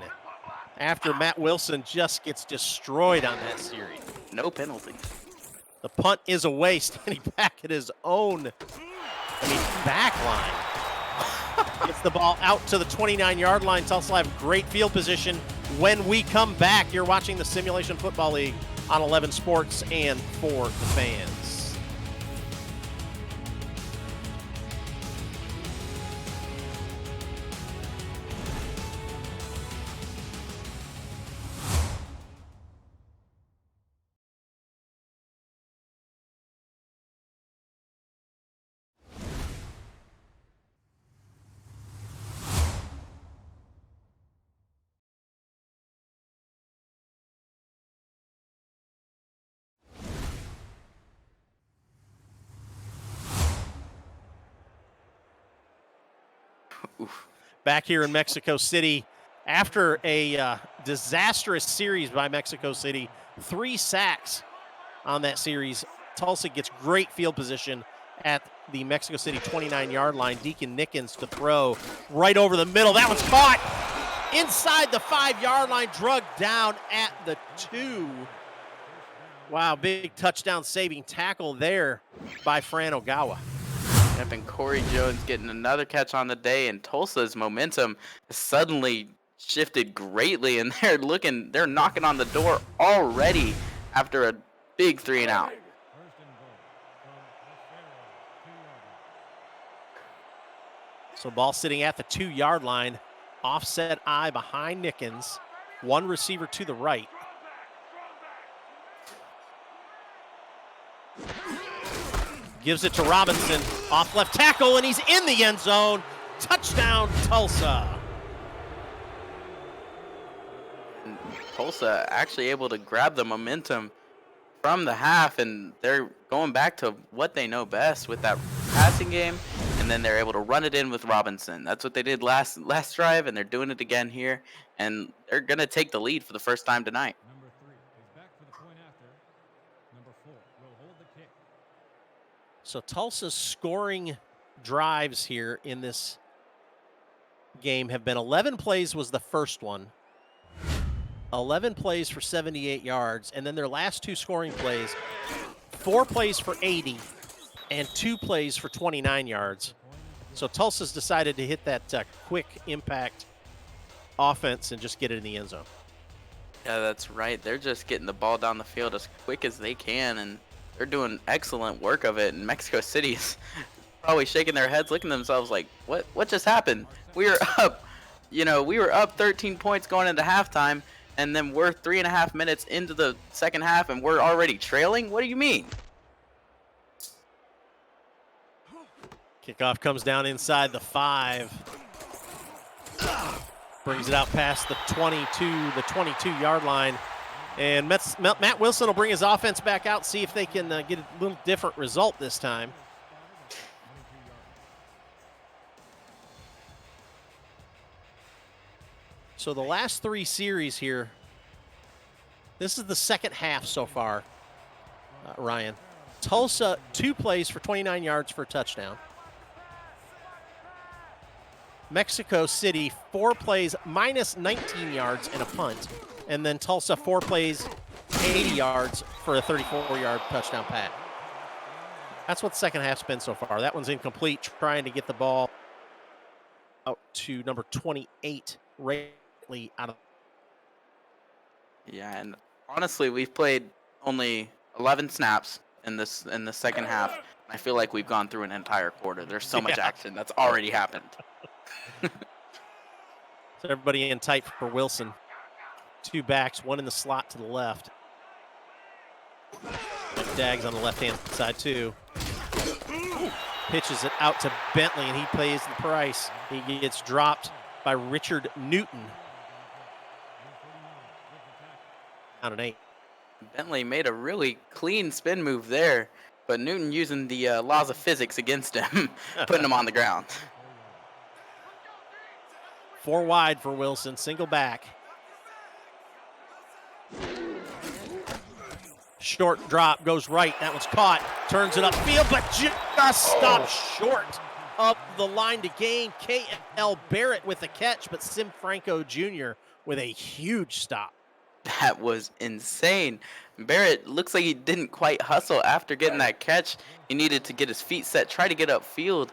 [SPEAKER 1] after Matt Wilson just gets destroyed on that series.
[SPEAKER 2] No penalty.
[SPEAKER 1] The punt is away, standing back at his own, back line. Gets the ball out to the 29-yard line. Tulsa will have great field position when we come back. You're watching the Simulation Football League on 11 Sports and for the fans.
[SPEAKER 2] Oof.
[SPEAKER 1] Back here in Mexico City, after a disastrous series by Mexico City, 3 sacks on that series, Tulsa gets great field position at the Mexico City 29-yard line. Deacon Nickens to throw right over the middle. That one's caught inside the 5-yard line, drugged down at the 2. Wow, big touchdown saving tackle there by Fran Ogawa.
[SPEAKER 2] Yep, and Corey Jones getting another catch on the day, and Tulsa's momentum suddenly shifted greatly, and they're knocking on the door already after a big 3 and out.
[SPEAKER 1] So ball sitting at the 2-yard line, offset eye behind Nickens, 1 receiver to the right. Gives it to Robinson, off left tackle, and he's in the end zone. Touchdown, Tulsa.
[SPEAKER 2] And Tulsa actually able to grab the momentum from the half, and they're going back to what they know best with that passing game, and then they're able to run it in with Robinson. That's what they did last drive, and they're doing it again here, and they're going to take the lead for the first time tonight.
[SPEAKER 4] Number 3 is back for the point after. Number 4 will hold the kick.
[SPEAKER 1] So Tulsa's scoring drives here in this game have been 11 plays was the first one. 11 plays for 78 yards. And then their last 2 scoring plays, 4 plays for 80 and 2 plays for 29 yards. So Tulsa's decided to hit that quick impact offense and just get it in the end zone.
[SPEAKER 2] Yeah, that's right. They're just getting the ball down the field as quick as they can, and they're doing excellent work of it. And Mexico City is probably shaking their heads, looking at themselves like, what just happened? We were up, we were up 13 points going into halftime, and then we're 3.5 minutes into the second half, and we're already trailing? What do you mean?
[SPEAKER 1] Kickoff comes down inside the 5. Brings it out past the 22-yard line. And Matt Wilson will bring his offense back out, see if they can get a little different result this time. So the last 3 series here, this is the second half so far, Ryan. Tulsa, 2 plays for 29 yards for a touchdown. Mexico City, 4 plays, minus 19 yards and a punt. And then Tulsa, 4 plays, 80 yards for a 34-yard touchdown pass. That's what the second half's been so far. That one's incomplete, trying to get the ball out to number 28, Rayleigh out of.
[SPEAKER 2] Yeah, and honestly, we've played only 11 snaps in the second half. I feel like we've gone through an entire quarter. There's so much action that's already happened.
[SPEAKER 1] So everybody in tight for Wilson. 2 backs, 1 in the slot to the left. And Dags on the left-hand side too. pitches it out to Bentley, and he pays the price. He gets dropped by Richard Newton. Out an 8.
[SPEAKER 2] Bentley made a really clean spin move there, but Newton using the laws of physics against him, putting him on the ground.
[SPEAKER 1] 4 wide for Wilson, single back. Short drop, goes right, that one's caught, turns it upfield, but just stopped short of the line to gain. K.L. Barrett with the catch, but Sim Franco Jr. with a huge stop.
[SPEAKER 2] That was insane. Barrett looks like he didn't quite hustle after getting that catch. He needed to get his feet set, try to get upfield,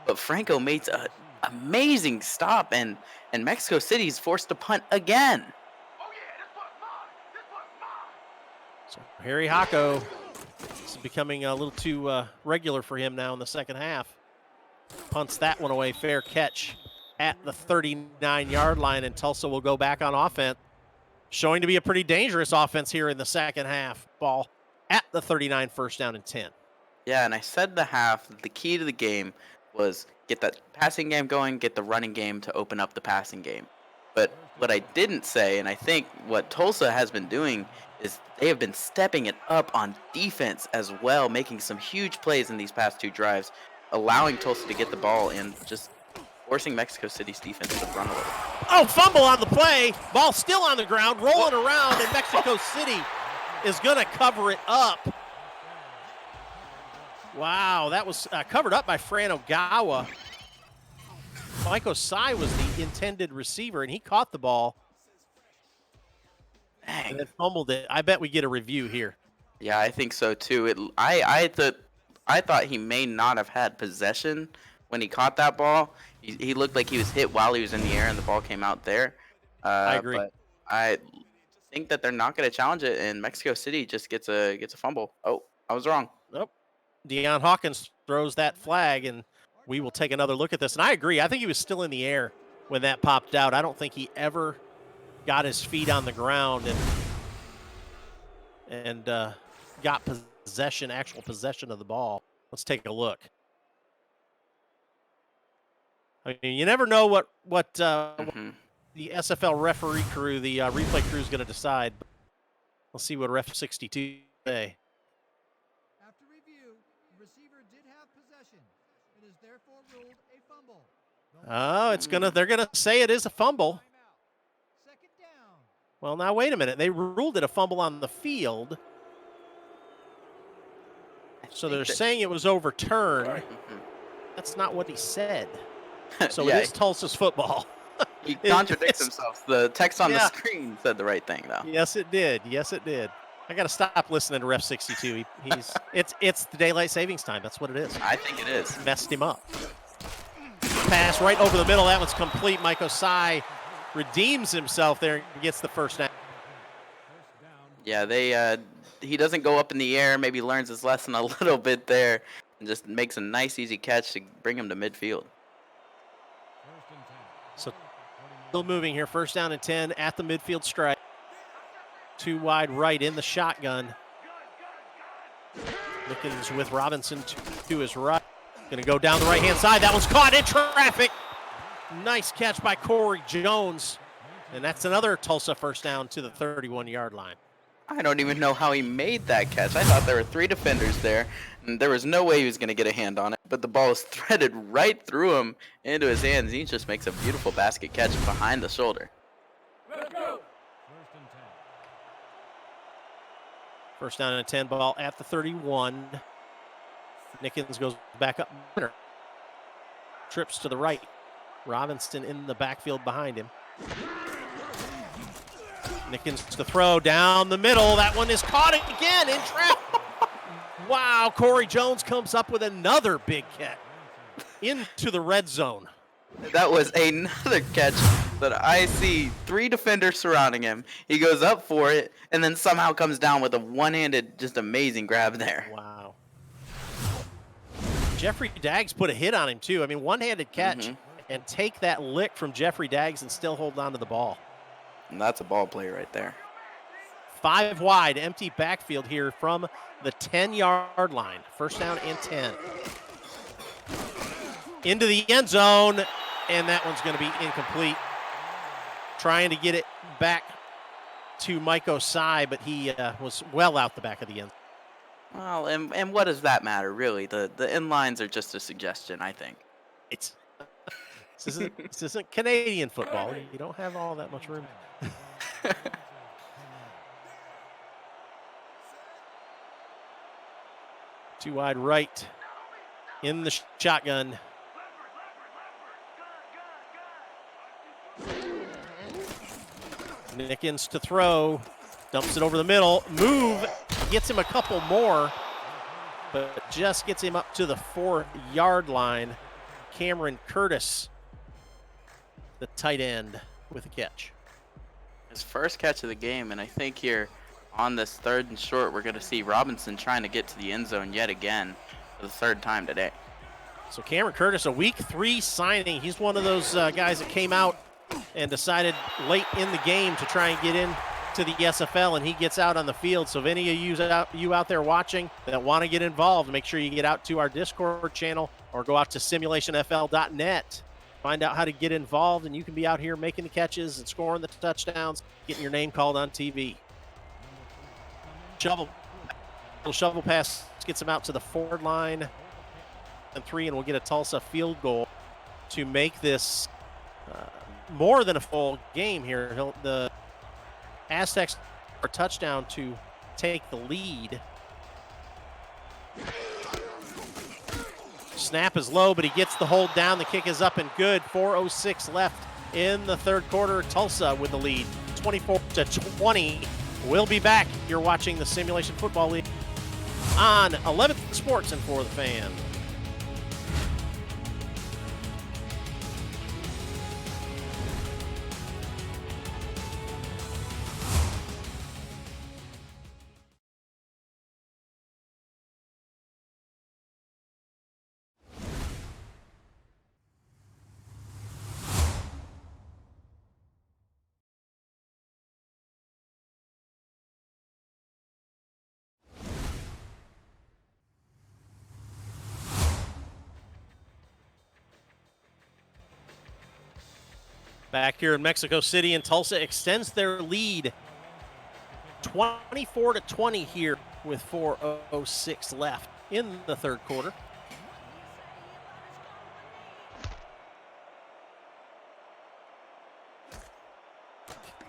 [SPEAKER 2] but Franco made an amazing stop, and Mexico City's forced to punt again.
[SPEAKER 1] So Harry Hocko is becoming a little too regular for him now in the second half. Punts that one away, fair catch at the 39-yard line, and Tulsa will go back on offense. Showing to be a pretty dangerous offense here in the second half. Ball at the 39, first down and 10.
[SPEAKER 2] Yeah, and I said the half, the key to the game was get that passing game going, get the running game to open up the passing game. But what I didn't say, and I think what Tulsa has been doing, is they have been stepping it up on defense as well, making some huge plays in these past 2 drives, allowing Tulsa to get the ball and just forcing Mexico City's defense to run a little.
[SPEAKER 1] Oh, fumble on the play. Ball still on the ground, rolling around, and Mexico City is going to cover it up. Wow, that was covered up by Fran Ogawa. Mike Osai was the intended receiver, and he caught the ball.
[SPEAKER 2] Dang.
[SPEAKER 1] And then fumbled it. I bet we get a review here.
[SPEAKER 2] Yeah, I think so too. I thought he may not have had possession when he caught that ball. He looked like he was hit while he was in the air, and the ball came out there.
[SPEAKER 1] I agree.
[SPEAKER 2] But I think that they're not going to challenge it, and Mexico City just gets a fumble. Oh, I was wrong.
[SPEAKER 1] Nope. Deion Hawkins throws that flag, and we will take another look at this. And I agree. I think he was still in the air when that popped out. I don't think he ever got his feet on the ground and got actual possession of the ball. Let's take a look. I mean, you never know what the SFL referee crew, the replay crew, is going to decide. We'll see what Ref 62 say.
[SPEAKER 3] After review, the receiver did have possession. It is therefore ruled a fumble.
[SPEAKER 1] Oh, they're gonna say it is a fumble.
[SPEAKER 3] Second down.
[SPEAKER 1] Well, now wait a minute. They ruled it a fumble on the field. So they're saying it was overturned. That's not what he said. So
[SPEAKER 2] Yeah.
[SPEAKER 1] it is Tulsa's football.
[SPEAKER 2] He contradicts himself. The text on the screen said the right thing, though.
[SPEAKER 1] Yes, it did. Yes, it did. I got to stop listening to Ref 62. It's the daylight savings time. That's what it is.
[SPEAKER 2] I think it is.
[SPEAKER 1] Messed him up. Pass right over the middle. That one's complete. Mike Osai redeems himself there and gets the first down.
[SPEAKER 2] Yeah, he doesn't go up in the air, maybe learns his lesson a little bit there, and just makes a nice, easy catch to bring him to midfield.
[SPEAKER 1] So still moving here. First down and 10 at the midfield stripe. 2 wide right in the shotgun. Nickens with Robinson to his right. Going to go down the right-hand side. That one's caught in traffic. Nice catch by Corey Jones. And that's another Tulsa first down to the 31-yard line.
[SPEAKER 2] I don't even know how he made that catch. I thought there were 3 defenders there, and there was no way he was going to get a hand on it. But the ball was threaded right through him into his hands. He just makes a beautiful basket catch behind the shoulder.
[SPEAKER 1] First down and 10, ball at the 31. Nickens goes back up. Trips to the right. Robinson in the backfield behind him. Nickens to throw down the middle. That one is caught again in trap. Wow, Corey Jones comes up with another big catch into the red zone.
[SPEAKER 2] That was another catch that I see 3 defenders surrounding him. He goes up for it and then somehow comes down with a one-handed, just amazing grab there.
[SPEAKER 1] Wow. Jeffrey Daggs put a hit on him too. I mean, one-handed catch and take that lick from Jeffrey Daggs and still hold on to the ball.
[SPEAKER 2] And that's a ball play right there.
[SPEAKER 1] 5 wide, empty backfield here from the 10-yard line. First down and 10. into the end zone, and that one's going to be incomplete. Trying to get it back to Mike Osai, but he was well out the back of the end.
[SPEAKER 2] Well, and what does that matter, really? The inlines are just a suggestion, I think.
[SPEAKER 1] This isn't Canadian football. You don't have all that much room. Two wide right in the shotgun. Nickens to throw, dumps it over the middle, move, gets him a couple more, but just gets him up to the 4-yard line. Cameron Curtis, the tight end, with a catch.
[SPEAKER 2] His first catch of the game, and I think here on this 3rd and short, we're going to see Robinson trying to get to the end zone yet again for the 3rd time today.
[SPEAKER 1] So Cameron Curtis, a week 3 signing. He's one of those guys that came out and decided late in the game to try and get in to the SFL, and he gets out on the field. So if any of you out there watching that want to get involved, make sure you get out to our Discord channel or go out to simulationfl.net. Find out how to get involved, and you can be out here making the catches and scoring the touchdowns, getting your name called on TV. Shovel pass gets him out to the 4 line and 3, and we'll get a Tulsa field goal to make this more than a full game here. The Aztecs are touchdown to take the lead. Snap is low, but he gets the hold down. The kick is up and good. 4:06 left in the 3rd quarter. Tulsa with the lead, 24-20. We'll be back. You're watching the Simulation Football League on 11th Sports and For the Fan. Back here in Mexico City, and Tulsa extends their lead 24-20 here with 4:06 left in the 3rd quarter.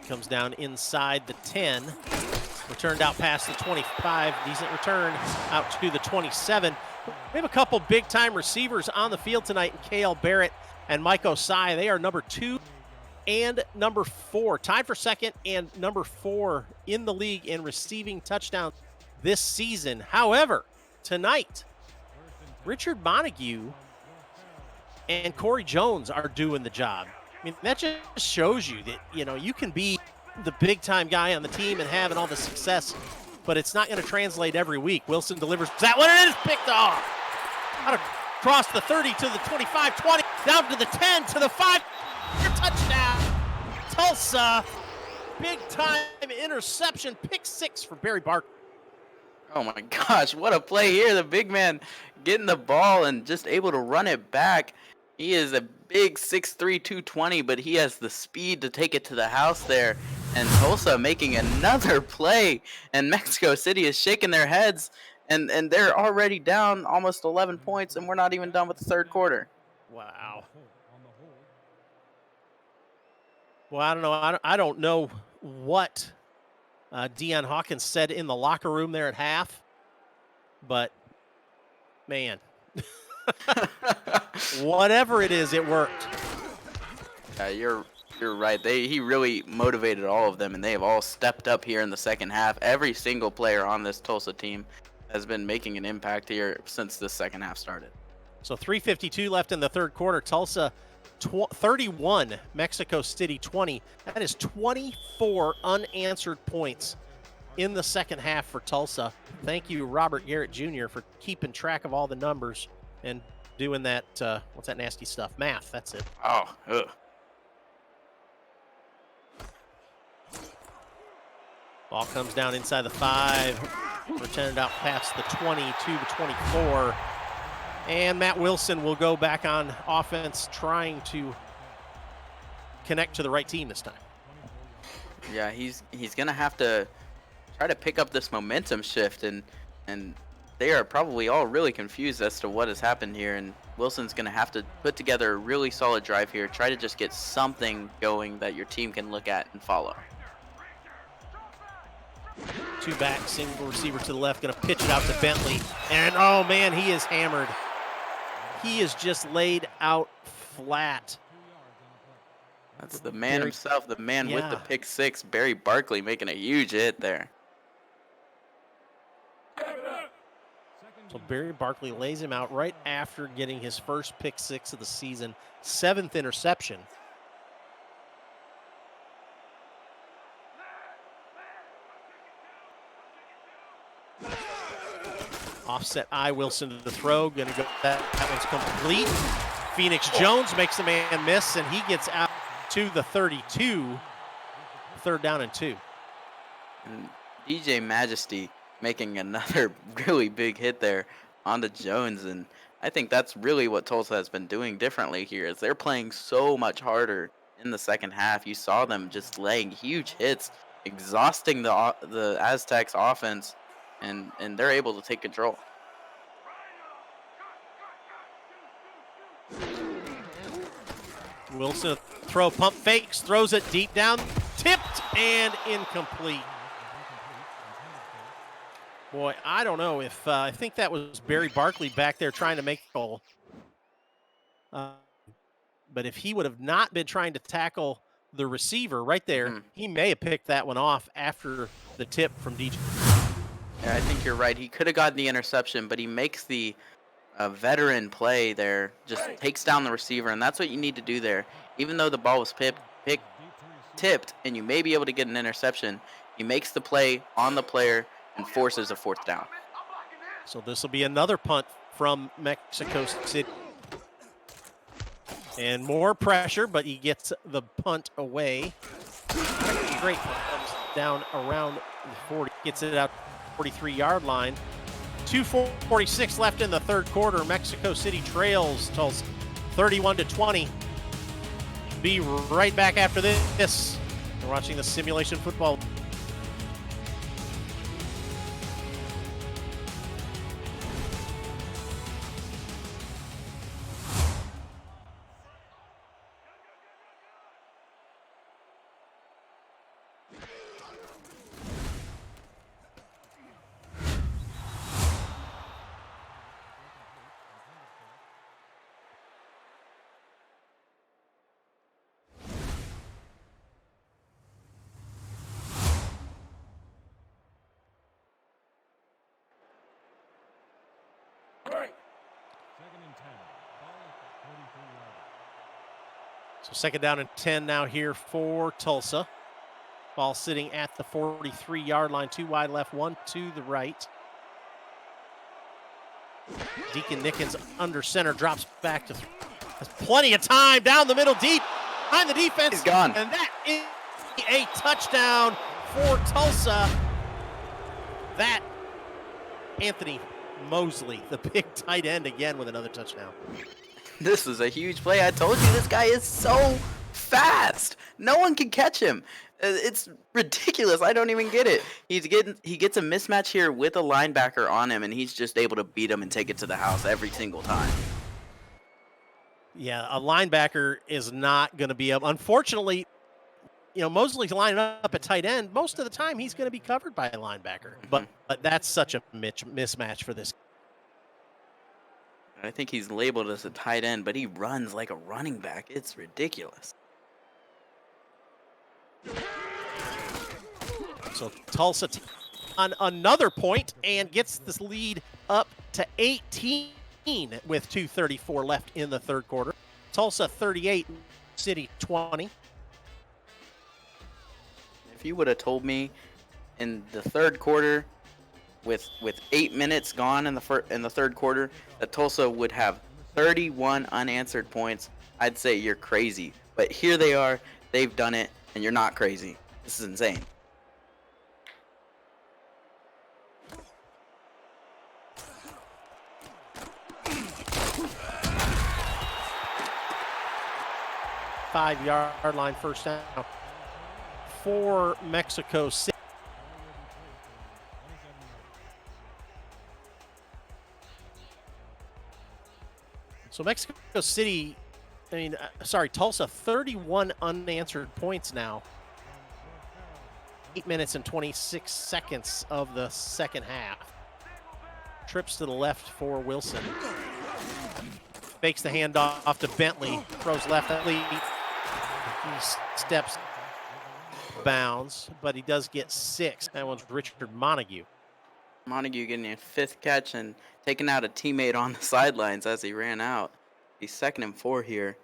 [SPEAKER 1] Comes down inside the 10. Returned out past the 25. Decent return out to the 27. We have a couple big-time receivers on the field tonight, Kale Barrett and Mike Osai. They are number 2 and number 4, tied for 2nd and number 4 in the league in receiving touchdowns this season. However, tonight, Richard Montague and Corey Jones are doing the job. I mean, that just shows you that, you can be the big-time guy on the team and having all the success, but it's not going to translate every week. Wilson delivers that one, and it is picked off. Out across the 30 to the 25, 20, down to the 10, to the 5. Touchdown, Tulsa. Big-time interception, pick 6 for Barry Barker.
[SPEAKER 2] Oh my gosh, what a play here. The big man getting the ball and just able to run it back. He is a big 6'3", 220, but he has the speed to take it to the house there. And Tulsa making another play, and Mexico City is shaking their heads, and they're already down almost 11 points, and we're not even done with the 3rd quarter.
[SPEAKER 1] Wow. Well, I don't know. I don't know what Deion Hawkins said in the locker room there at half, but man, whatever it is, it worked.
[SPEAKER 2] You're right. He really motivated all of them, and they have all stepped up here in the 2nd half. Every single player on this Tulsa team has been making an impact here since the 2nd half started.
[SPEAKER 1] So 3:52 left in the 3rd quarter. Tulsa 31, Mexico City 20. That is 24 unanswered points in the 2nd half for Tulsa. Thank you, Robert Garrett Jr., for keeping track of all the numbers and doing that, what's that nasty stuff? Math, that's it.
[SPEAKER 2] Oh, ugh.
[SPEAKER 1] Ball comes down inside the 5, returned out past the 20 to the 24. And Matt Wilson will go back on offense, trying to connect to the right team this time.
[SPEAKER 2] Yeah, he's gonna have to try to pick up this momentum shift, and they are probably all really confused as to what has happened here. And Wilson's gonna have to put together a really solid drive here, try to just get something going that your team can look at and follow.
[SPEAKER 1] Two back, single receiver to the left, going to pitch it out to Bentley. And, oh, man, he is hammered. He is just laid out flat.
[SPEAKER 2] That's the man himself, the man with the pick six, Barry Barkley, making a huge hit there.
[SPEAKER 1] So Barry Barkley lays him out right after getting his first pick six of the season, 7th interception. Offset I, Wilson to the throw, gonna go, that one's complete. Phoenix Jones makes the man miss, and he gets out to the 32, 3rd down and 2.
[SPEAKER 2] And DJ Majesty making another really big hit there onto Jones, and I think that's really what Tulsa has been doing differently here, is they're playing so much harder in the second half. You saw them just laying huge hits, exhausting the Aztecs offense, and they're able to take control.
[SPEAKER 1] Wilson throw, pump fakes, throws it deep down, tipped and incomplete. Boy, I don't know if I think that was Barry Barkley back there trying to make a goal. But if he would have not been trying to tackle the receiver right there, he may have picked that one off after the tip from DJ.
[SPEAKER 2] Yeah, I think you're right. He could have gotten the interception, but he makes the veteran play there, just takes down the receiver, and that's what you need to do there. Even though the ball was tipped, and you may be able to get an interception, he makes the play on the player and forces a 4th down.
[SPEAKER 1] So this will be another punt from Mexico City. And more pressure, but he gets the punt away. Great punt, comes down around the 40, gets it out 43-yard line. 2:46 left in the 3rd quarter. Mexico City trails Tulsa 31-20. Be right back after this. We're watching the simulation football. So 2nd down and 10 now here for Tulsa. Ball sitting at the 43-yard line. 2 wide left, 1 to the right. Deacon Nickens under center, drops back to has plenty of time down the middle, deep behind the defense.
[SPEAKER 2] He's gone.
[SPEAKER 1] And that is a touchdown for Tulsa. That Anthony Mosley, the big tight end, again with another touchdown.
[SPEAKER 2] This is a huge play. I told you this guy is so fast. No one can catch him. It's ridiculous. I don't even get it. He gets a mismatch here with a linebacker on him, and he's just able to beat him and take it to the house every single time.
[SPEAKER 1] Yeah, a linebacker is not going to be up. Unfortunately, you know, Mosley's lining up at tight end. Most of the time, he's going to be covered by a linebacker. But that's such a mismatch for this.
[SPEAKER 2] I think he's labeled as a tight end, but he runs like a running back. It's ridiculous.
[SPEAKER 1] So Tulsa on another point and gets this lead up to 18 with 2:34 left in the 3rd quarter. Tulsa 38, City 20.
[SPEAKER 2] If you would have told me in the 3rd quarter, with 8 minutes gone in the 3rd quarter, that Tulsa would have 31 unanswered points, I'd say you're crazy. But here they are. They've done it, and you're not crazy. This is insane.
[SPEAKER 1] 5-yard line, first down for Mexico City. So Mexico City, Tulsa, 31 unanswered points now. 8 minutes and 26 seconds of the second half. Trips to the left for Wilson. Fakes the handoff to Bentley. Throws left. He steps bounds, but he does get 6. That one's Richard Montague.
[SPEAKER 2] Montague getting a 5th catch and taking out a teammate on the sidelines as he ran out. He's 2nd and 4 here.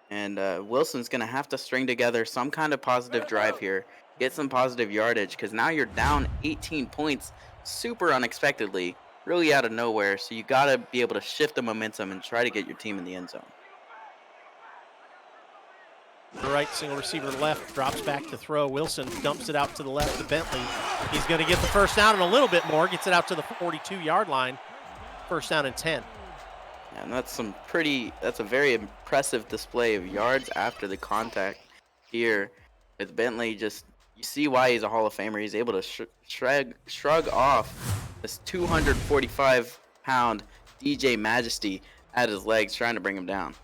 [SPEAKER 2] And Wilson's going to have to string together some kind of positive drive here. Get some positive yardage, because now you're down 18 points super unexpectedly, really out of nowhere. So you got to be able to shift the momentum and try to get your team in the end zone.
[SPEAKER 1] Right, single receiver left, drops back to throw. Wilson dumps it out to the left to Bentley. He's going to get the first down and a little bit more. Gets it out to the 42-yard line. First down and 10.
[SPEAKER 2] And that's a very impressive display of yards after the contact here with Bentley. Just, you see why he's a Hall of Famer. He's able to shrug off this 245-pound DJ Majesty at his legs, trying to bring him down.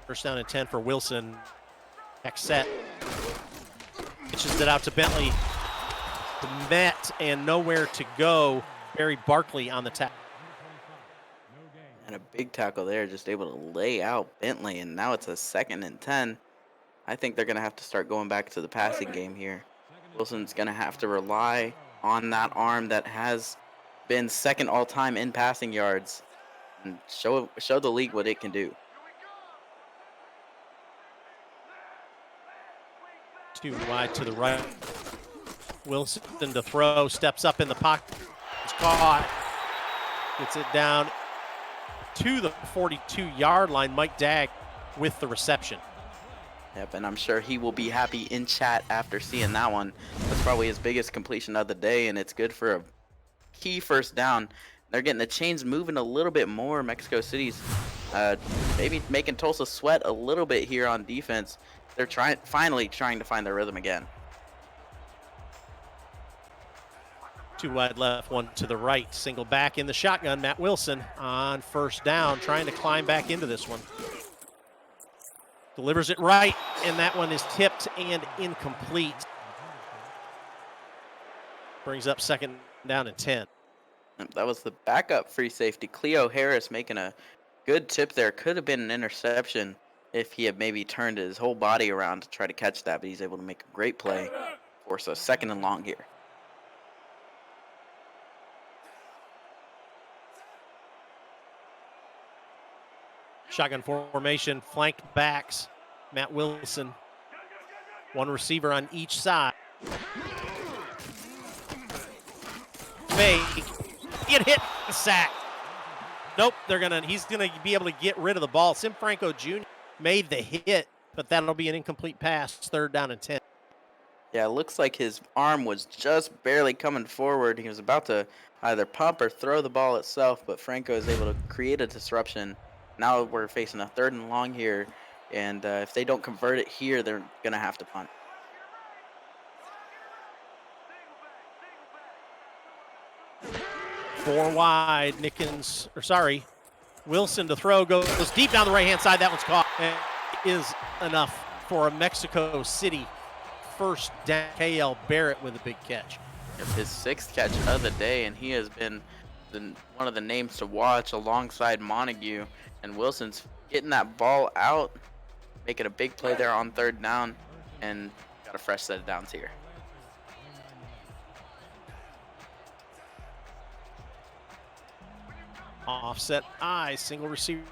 [SPEAKER 1] First down and 10 for Wilson. Next set. Pitches it out to Bentley. Met and nowhere to go. Barry Barkley on the tackle.
[SPEAKER 2] And a big tackle there, just able to lay out Bentley, and now it's a 2nd and 10. I think they're going to have to start going back to the passing game here. Wilson's going to have to rely on that arm that has been 2nd all-time in passing yards and show the league what it can do.
[SPEAKER 1] Too wide to the right. Wilson to throw, steps up in the pocket. It's caught. Gets it down to the 42-yard line. Mike Dagg with the reception.
[SPEAKER 2] Yep, and I'm sure he will be happy in chat after seeing that one. That's probably his biggest completion of the day, and it's good for a key first down. They're getting the chains moving a little bit more. Mexico City's maybe making Tulsa sweat a little bit here on defense. They're finally trying to find their rhythm again.
[SPEAKER 1] 2 wide left, 1 to the right. Single back in the shotgun. Matt Wilson on first down, trying to climb back into this one. Delivers it right, and that one is tipped and incomplete. Brings up 2nd down and 10.
[SPEAKER 2] That was the backup free safety, Cleo Harris, making a good tip there. Could have been an interception if he had maybe turned his whole body around to try to catch that, but he's able to make a great play. Force a 2nd and long here.
[SPEAKER 1] Shotgun formation, flanked backs. Matt Wilson, 1 receiver on each side. Fake, get hit, sack. Nope, he's gonna be able to get rid of the ball. Sim Franco Jr. made the hit, but that'll be an incomplete pass. 3rd down and 10.
[SPEAKER 2] Yeah, it looks like his arm was just barely coming forward. He was about to either pump or throw the ball itself, but Franco is able to create a disruption. Now we're facing a 3rd and long here, and if they don't convert it here, they're going to have to punt.
[SPEAKER 1] Four wide, Wilson to throw, goes deep down the right-hand side. That one's caught. And is enough for a Mexico City first down. KL Barrett with a big catch.
[SPEAKER 2] His 6th catch of the day, and he has been one of the names to watch alongside Montague. And Wilson's getting that ball out, making a big play there on 3rd down, and got a fresh set of downs here.
[SPEAKER 1] Offset I, single receiver.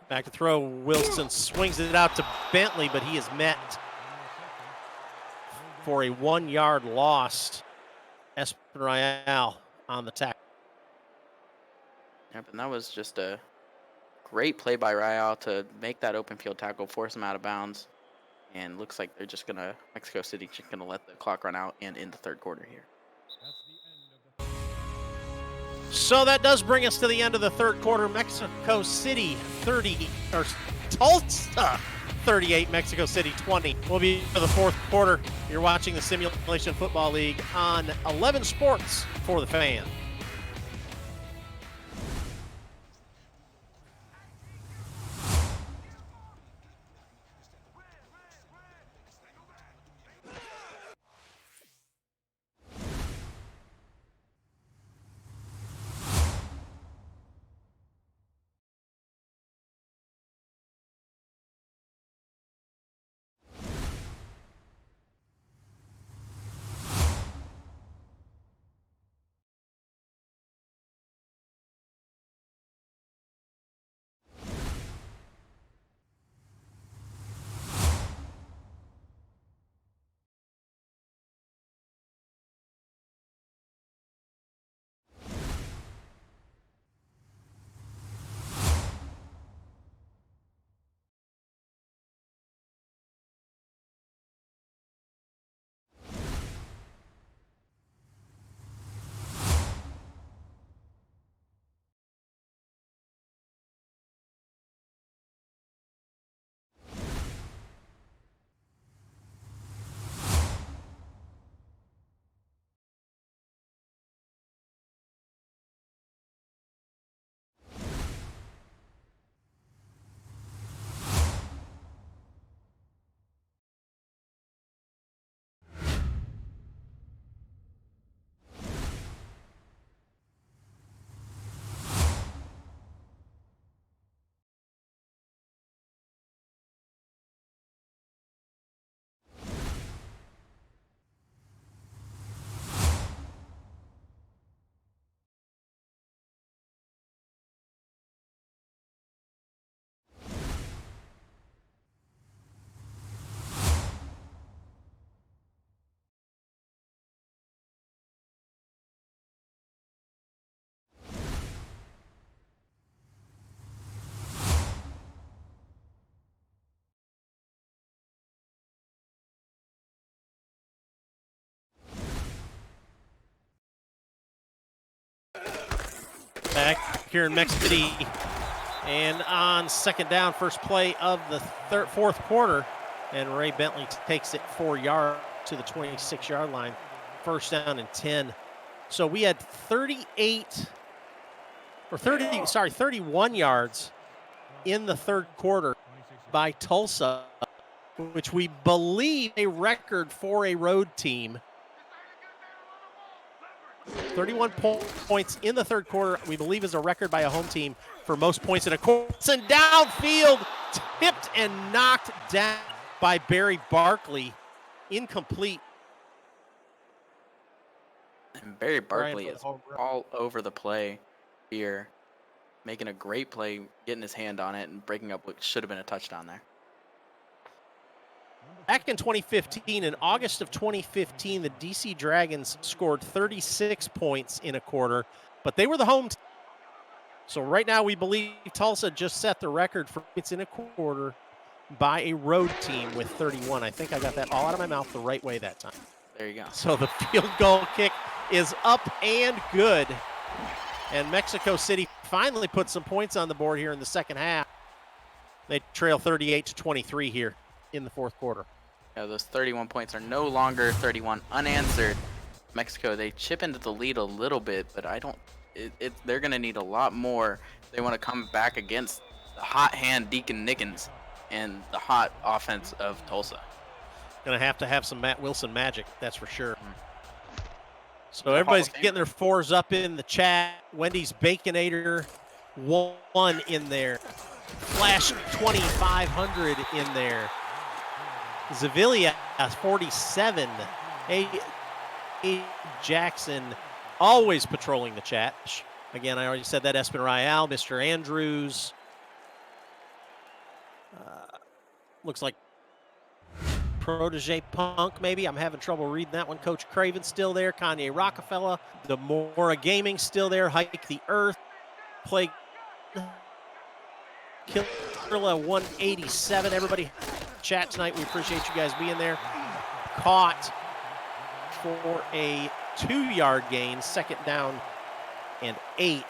[SPEAKER 1] Back to throw. Wilson swings it out to Bentley, but he is met for a 1-yard loss. Espinal on the tackle.
[SPEAKER 2] Yep, and that was just a great play by Rayal to make that open field tackle, force him out of bounds. And looks like they're just gonna, Mexico City just gonna let the clock run out and end the third quarter here.
[SPEAKER 4] That's the end of the
[SPEAKER 1] So that does bring us to the end of the third quarter. Mexico City 30, or Tulsa 38, Mexico City 20. We'll be for the fourth quarter. You're watching the Simulation Football League on 11 Sports for the Fan. Back here in Mexico City, and on second down, first play of the fourth quarter, and Ray Bentley takes it 4 yards to the 26-yard line, first down and 10. So we had 31 yards in the third quarter by Tulsa, which we believe a record for a road team. 31 points in the third quarter, we believe, is a record by a home team for most points in a quarter. And downfield, tipped and knocked down by Barry Barkley. Incomplete.
[SPEAKER 2] And Barry Barkley is all over the play here, making a great play, getting his hand on it, and breaking up what should have been a touchdown there.
[SPEAKER 1] Back in 2015, in August of 2015, the DC Dragons scored 36 points in a quarter, but they were the home team. So right now we believe Tulsa just set the record for points in a quarter by a road team with 31. I think I got that all out of my mouth the right way that time.
[SPEAKER 2] There you go.
[SPEAKER 1] So the field goal kick is up and good. And Mexico City finally put some points on the board here in the second half. They trail 38-23 here in the fourth quarter.
[SPEAKER 2] Yeah, those 31 points are no longer 31 unanswered. Mexico, they chip into the lead a little bit, but they're going to need a lot more. They want to come back against the hot hand Deacon Nickens and the hot offense of Tulsa.
[SPEAKER 1] Going to have some Matt Wilson magic, that's for sure. So everybody's getting their fours up in the chat. Wendy's Baconator 1 in there. Flash 2,500 in there. Zavilia 47. A Jackson always patrolling the chat. Again, I already said that. Espen Royale, Mr. Andrews. Looks like Protege Punk, maybe. I'm having trouble reading that one. Coach Craven still there. Kanye Rockefeller. Demora Gaming still there. Hike the Earth. Play Killa 187. Everybody chat tonight. We appreciate you guys being there. Caught for a 2-yard gain, 2nd down and 8.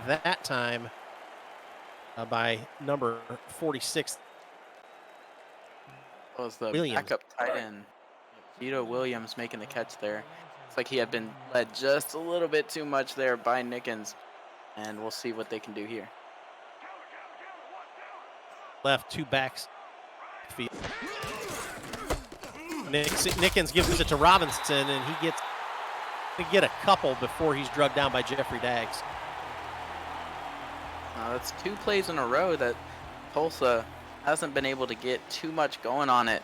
[SPEAKER 1] That time by number 46.
[SPEAKER 2] Was the
[SPEAKER 1] Williams.
[SPEAKER 2] backup tight end, Vito Williams, making the catch there. It's like he had been led just a little bit too much there by Nickens, and we'll see what they can do here.
[SPEAKER 1] Left, 2 backs. Nickens gives it to Robinson, and he get a couple before he's drugged down by Jeffrey Daggs.
[SPEAKER 2] That's 2 plays in a row that Tulsa hasn't been able to get too much going on it.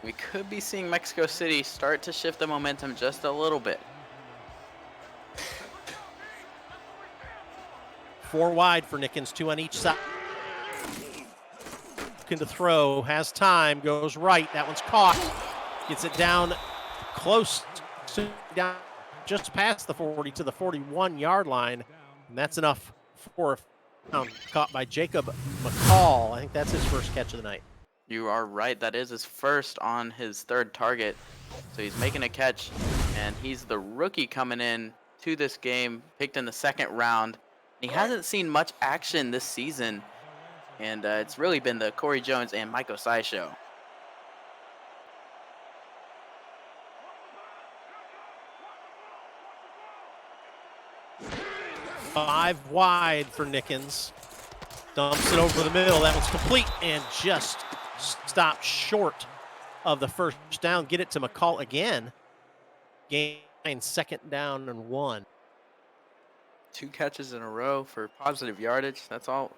[SPEAKER 2] We could be seeing Mexico City start to shift the momentum just a little bit.
[SPEAKER 1] 4 wide for Nickens, 2 on each side. Looking to throw, has time, goes right. That one's caught. Gets it down close to down just past the 40 to the 41-yard line. And that's enough for a down. Caught by Jacob McCall. I think that's his first catch of the night.
[SPEAKER 2] You are right. That is his first on his 3rd target. So he's making a catch, and he's the rookie coming in to this game, picked in the 2nd round. He hasn't seen much action this season, and it's really been the Corey Jones and Mike Osai show.
[SPEAKER 1] Five wide for Nickens. Dumps it over the middle. That one's complete and just stopped short of the first down. Get it to McCall again. Gain 2nd down and 1.
[SPEAKER 2] 2 catches in a row for positive yardage. That's all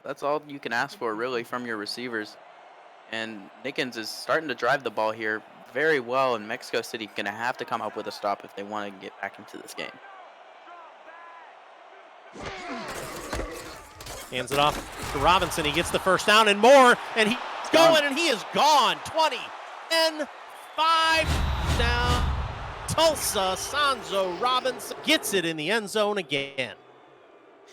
[SPEAKER 2] you can ask for, really, from your receivers. And Nickens is starting to drive the ball here very well, and Mexico City going to have to come up with a stop if they want to get back into this game.
[SPEAKER 1] Hands it off to Robinson. He gets the first down and more, and he's going, and he is gone. 20, 10, 5 down. Tulsa, Sanzo Robinson gets it in the end zone again.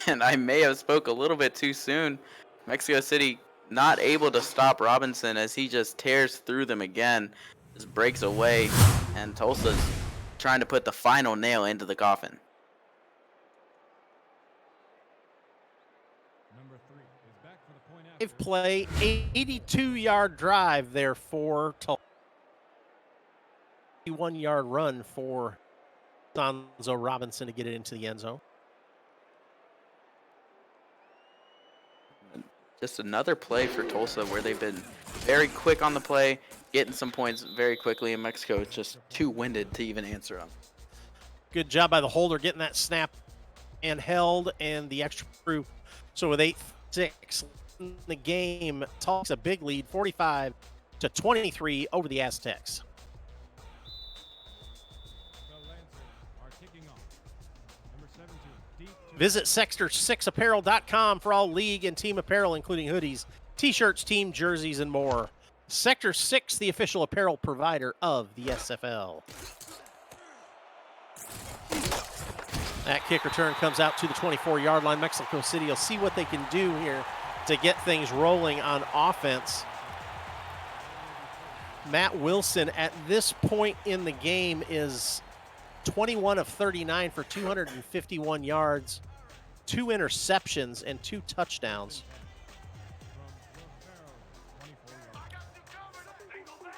[SPEAKER 2] And I may have spoke a little bit too soon. Mexico City not able to stop Robinson as he just tears through them again. Just breaks away, and Tulsa's trying to put the final nail into the coffin.
[SPEAKER 4] Number 3 is back for the point after.
[SPEAKER 1] Play, 82-yard drive there for Tulsa. 1-yard run for Sanzo Robinson to get it into the end zone.
[SPEAKER 2] Just another play for Tulsa where they've been very quick on the play, getting some points very quickly, and Mexico is just too winded to even answer them.
[SPEAKER 1] Good job by the holder getting that snap and held, and the extra through. So with 8-6 in the game, Tulsa a big lead, 45-23 over the Aztecs.
[SPEAKER 4] The Lancers are kicking off. Number 17, deep to
[SPEAKER 1] Visit Sector6Apparel.com for all league and team apparel, including hoodies, t-shirts, team jerseys, and more. Sector 6, the official apparel provider of the SFL. That kick return comes out to the 24-yard line. Mexico City will see what they can do here to get things rolling on offense. Matt Wilson at this point in the game is 21 of 39 for 251 yards, 2 interceptions, and 2 touchdowns.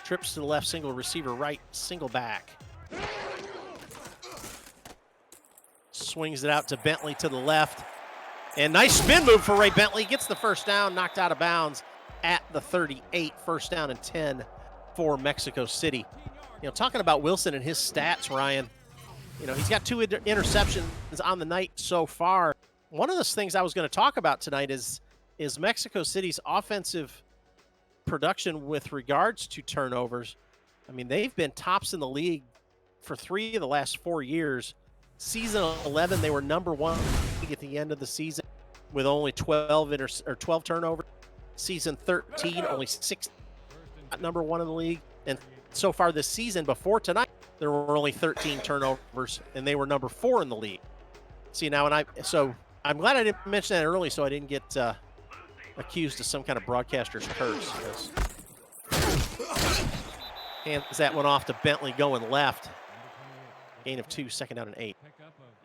[SPEAKER 1] Trips to the left, single receiver right, single back. Swings it out to Bentley to the left. And nice spin move for Ray Bentley. Gets the first down, knocked out of bounds at the 38. First down and 10 for Mexico City. You know, talking about Wilson and his stats, Ryan, you know, he's got 2 interceptions on the night so far. One of those things I was going to talk about tonight is Mexico City's offensive production with regards to turnovers. I mean, they've been tops in the league for 3 of the last 4 years. Season 11, they were number 1 at the end of the season with only 12 turnovers. Season 13, only 6, number 1 in the league. And so far this season, before tonight, there were only 13 turnovers, and they were number 4 in the league. See, now, so I'm glad I didn't mention that early, so I didn't get accused of some kind of broadcaster's curse. Hands that one off to Bentley going left. Gain of 2, second down and 8.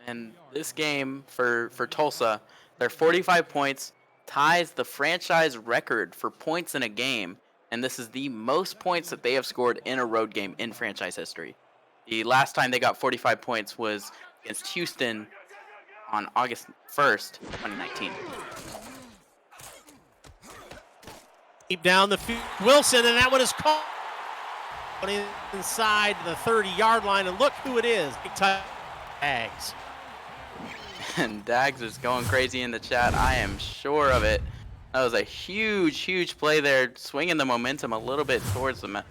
[SPEAKER 2] And this game for Tulsa, their 45 points ties the franchise record for points in a game, and this is the most points that they have scored in a road game in franchise history. The last time they got 45 points was against Houston on August 1st, 2019.
[SPEAKER 1] Deep down the field, Wilson, and that one is caught inside the 30-yard line, and look who it is. Big time Dags.
[SPEAKER 2] And Dags is going crazy in the chat. I am sure of it. That was a huge, huge play there, swinging the momentum a little bit towards the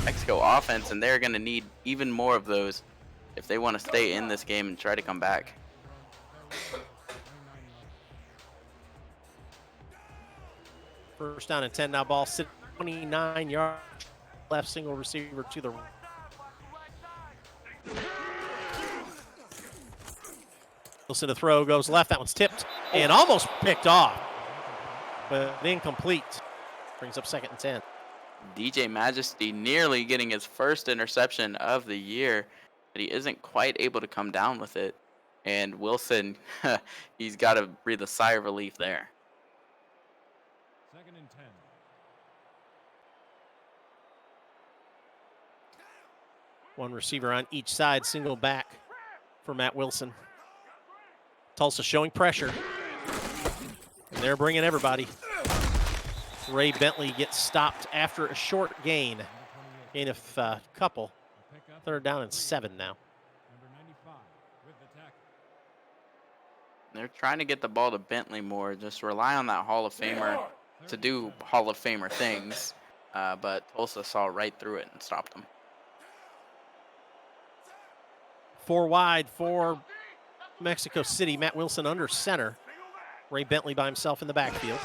[SPEAKER 2] Mexico offense, and they're going to need even more of those if they want to stay in this game and try to come back.
[SPEAKER 1] First down and 10 now. Ball sitting 29 yards. Left, single receiver to the right. Wilson to throw, goes left. That one's tipped and almost picked off, but incomplete. Brings up second and 10.
[SPEAKER 2] DJ Majesty nearly getting his first interception of the year, but he isn't quite able to come down with it. And Wilson, he's got to breathe a sigh of relief there.
[SPEAKER 4] Second and 10.
[SPEAKER 1] One receiver on each side, single back for Matt Wilson. Tulsa showing pressure, and they're bringing everybody. Ray Bentley gets stopped after a short gain of a couple. Third down and 7 now.
[SPEAKER 4] Number 95 with the tackle.
[SPEAKER 2] They're trying to get the ball to Bentley more, just rely on that Hall of Famer to do Hall of Famer things, but Tulsa saw right through it and stopped them.
[SPEAKER 1] 4 wide for Mexico City. Matt Wilson under center. Ray Bentley by himself in the backfield.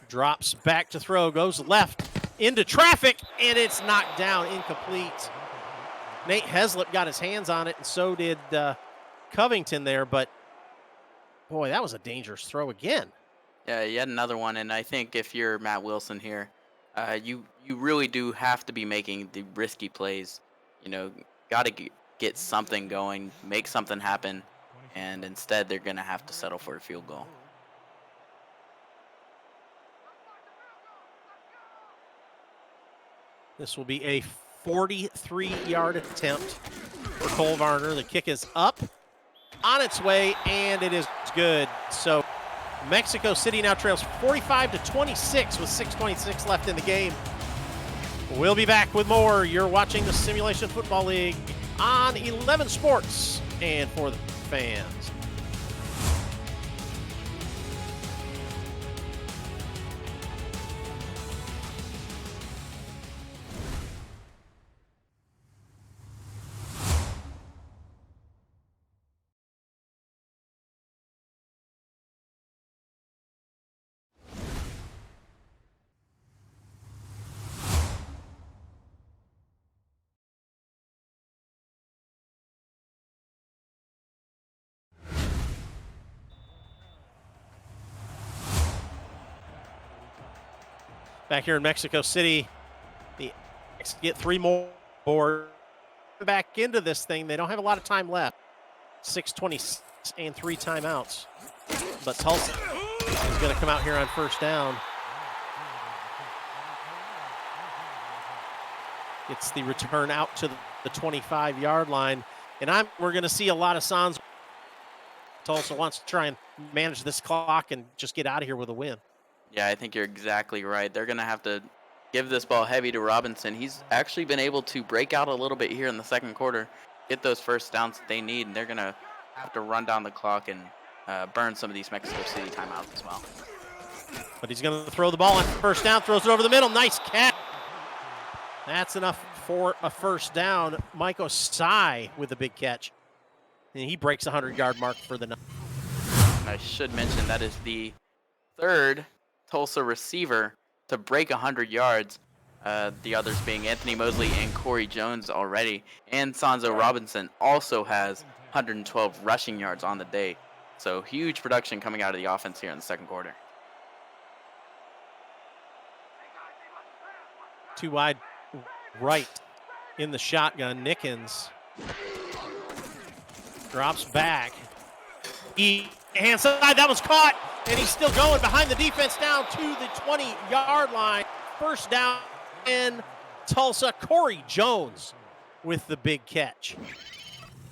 [SPEAKER 1] Drops back to throw, goes left into traffic, and it's knocked down, incomplete. Nate Heslip got his hands on it, and so did Covington there, but boy, that was a dangerous throw again.
[SPEAKER 2] Yeah, yet another one, and I think if you're Matt Wilson here, you really do have to be making the risky plays. You know, got to get something going, make something happen, and instead they're going to have to settle for a field goal.
[SPEAKER 1] This will be a 43-yard attempt for Cole Varner. The kick is up, on its way, and it is good. So Mexico City now trails 45-26 with 6:26 left in the game. We'll be back with more. You're watching the Simulation Football League on 11 Sports and for the fans. Back here in Mexico City, the X get 3 more board back into this thing. They don't have a lot of time left. 6:20 and 3 timeouts. But Tulsa is going to come out here on first down. Gets the return out to the 25-yard line. And we're going to see a lot of signs. Tulsa wants to try and manage this clock and just get out of here with a win.
[SPEAKER 2] Yeah, I think you're exactly right. They're going to have to give this ball heavy to Robinson. He's actually been able to break out a little bit here in the second quarter, get those first downs that they need, and they're going to have to run down the clock and burn some of these Mexico City timeouts as well.
[SPEAKER 1] But he's going to throw the ball on first down, throws it over the middle. Nice catch. That's enough for a first down. Mike Osai with a big catch. And he breaks the 100-yard mark for the night.
[SPEAKER 2] I should mention that is the third Tulsa receiver to break 100 yards. The others being Anthony Mosley and Corey Jones already. And Sanzo Robinson also has 112 rushing yards on the day. So huge production coming out of the offense here in the second quarter.
[SPEAKER 1] 2 wide right in the shotgun. Nickens drops back. Hand side, that was caught, and he's still going behind the defense down to the 20-yard line. First down in Tulsa. Corey Jones with the big catch.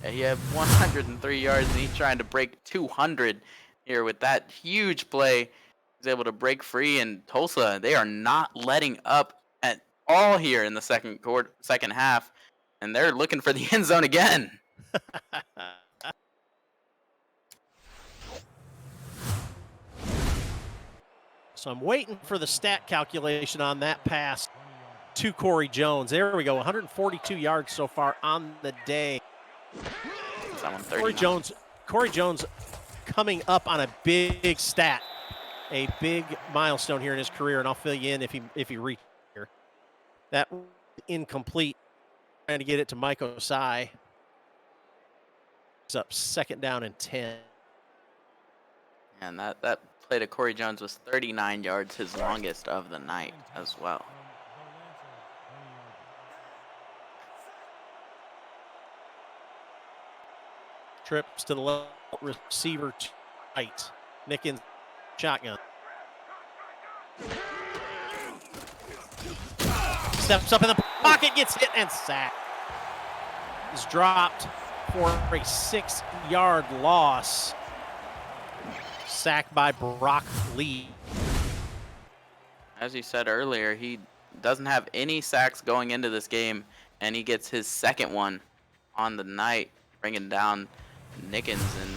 [SPEAKER 2] Yeah, he had 103 yards, and he's trying to break 200 here with that huge play. He's able to break free, and Tulsa, they are not letting up at all here in the second half, and they're looking for the end zone again.
[SPEAKER 1] So I'm waiting for the stat calculation on that pass to Corey Jones. There we go, 142 yards so far on the day. Corey Jones coming up on a big stat, a big milestone here in his career, and I'll fill you in if he reaches here. That incomplete, trying to get it to Mike Osai. It's up second down and 10.
[SPEAKER 2] And that play to Corey Jones was 39 yards, his longest of the night as well.
[SPEAKER 1] Trips to the left, receiver to right. Nickens, shotgun. Steps up in the pocket, gets hit and sacked. Is dropped for a 6-yard loss. Sacked by Brock Lee.
[SPEAKER 2] As you said earlier, he doesn't have any sacks going into this game, and he gets his second one on the night, bringing down Nickens and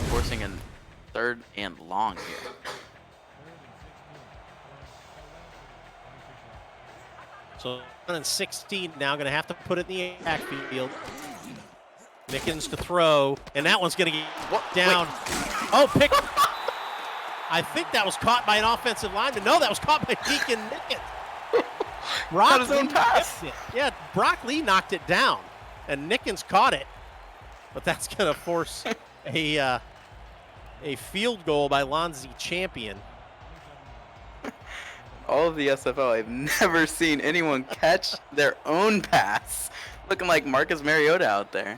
[SPEAKER 2] forcing a 3rd and long here.
[SPEAKER 1] So 16 now, going to have to put it in the backfield. Nickens to throw, and that one's going to get down. Wait. Oh, pick. I think that was caught by an offensive lineman. No, that was caught by Deacon Nickens.
[SPEAKER 2] Brock his own pass.
[SPEAKER 1] Yeah, Brock Lee knocked it down, and Nickens caught it. But that's going to force a field goal by Lonzie Champion.
[SPEAKER 2] All of the SFL, I've never seen anyone catch their own pass. Looking like Marcus Mariota out there.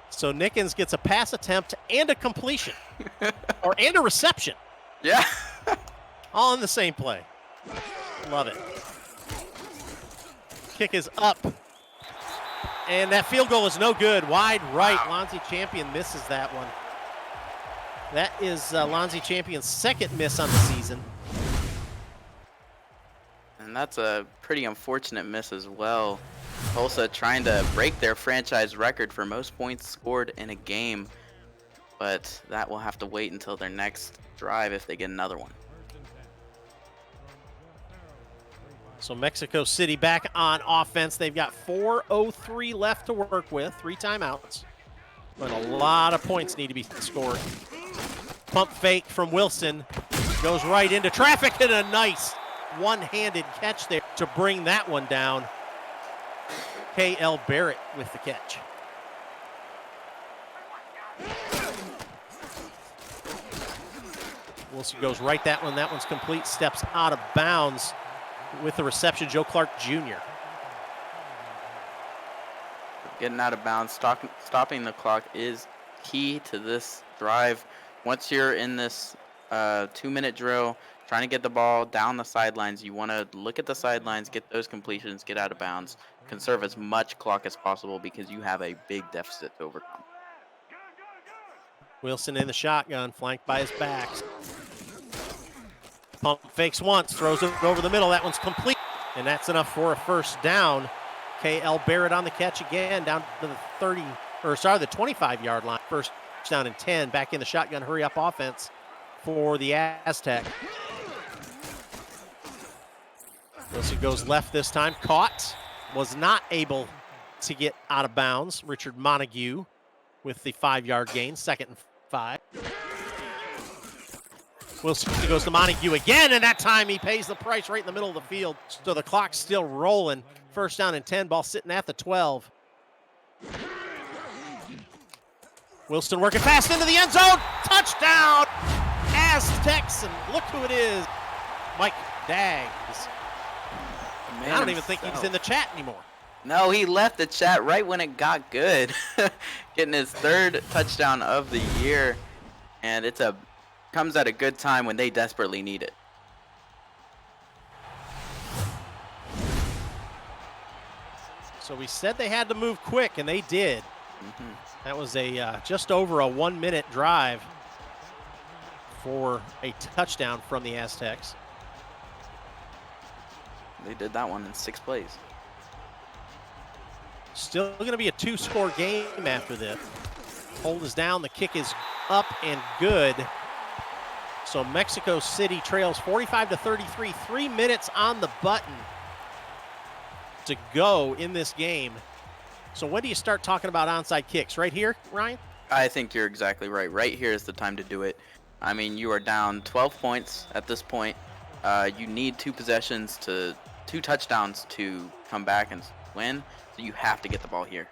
[SPEAKER 1] So Nickens gets a pass attempt and a completion, and a reception.
[SPEAKER 2] Yeah.
[SPEAKER 1] All in the same play. Love it. Kick is up. And that field goal is no good. Wide right. Wow. Lonzie Champion misses that one. That is Lonzie Champion's second miss on the season.
[SPEAKER 2] And that's a pretty unfortunate miss as well. Tulsa trying to break their franchise record for most points scored in a game, but that will have to wait until their next drive if they get another one.
[SPEAKER 1] So Mexico City back on offense. They've got 4:03 left to work with, 3 timeouts, but a lot of points need to be scored. Pump fake from Wilson, goes right into traffic, and a nice one-handed catch there to bring that one down. K.L. Barrett with the catch. Wilson goes right that one. That one's complete. Steps out of bounds with the reception. Joe Clark Jr.
[SPEAKER 2] Getting out of bounds, stopping the clock is key to this drive. Once you're in this 2-minute drill, trying to get the ball down the sidelines, you want to look at the sidelines, get those completions, get out of bounds, conserve as much clock as possible because you have a big deficit to overcome.
[SPEAKER 1] Wilson in the shotgun, flanked by his backs. Pump fakes once, throws it over the middle. That one's complete, and that's enough for a first down. K.L. Barrett on the catch again, down to the 25-yard line. First down and 10, back in the shotgun hurry-up offense for the Aztec. Wilson goes left this time, caught, was not able to get out of bounds. Richard Montague with the 5-yard gain, 2nd and 5. Wilson goes to Montague again, and that time he pays the price right in the middle of the field. So the clock's still rolling. First down and 10, ball sitting at the 12. Wilson working fast into the end zone. Touchdown, Aztecs, and look who it is. Mike Daggs.
[SPEAKER 2] Man
[SPEAKER 1] I don't even think
[SPEAKER 2] himself.
[SPEAKER 1] he's in the chat anymore.
[SPEAKER 2] No, he left the chat right when it got good. Getting his 3rd touchdown of the year. And comes at a good time when they desperately need it.
[SPEAKER 1] So we said they had to move quick, and they did. That was a just over a 1-minute drive for a touchdown from the Aztecs.
[SPEAKER 2] They did that one in 6 plays.
[SPEAKER 1] Still going to be a 2-score game after this. Hold is down, the kick is up and good. So Mexico City trails 45-33, 3 minutes on the button to go in this game. So when do you start talking about onside kicks? Right here, Ryan?
[SPEAKER 2] I think you're exactly right. Right here is the time to do it. I mean, you are down 12 points at this point. You need 2 touchdowns to come back and win. So you have to get the ball here.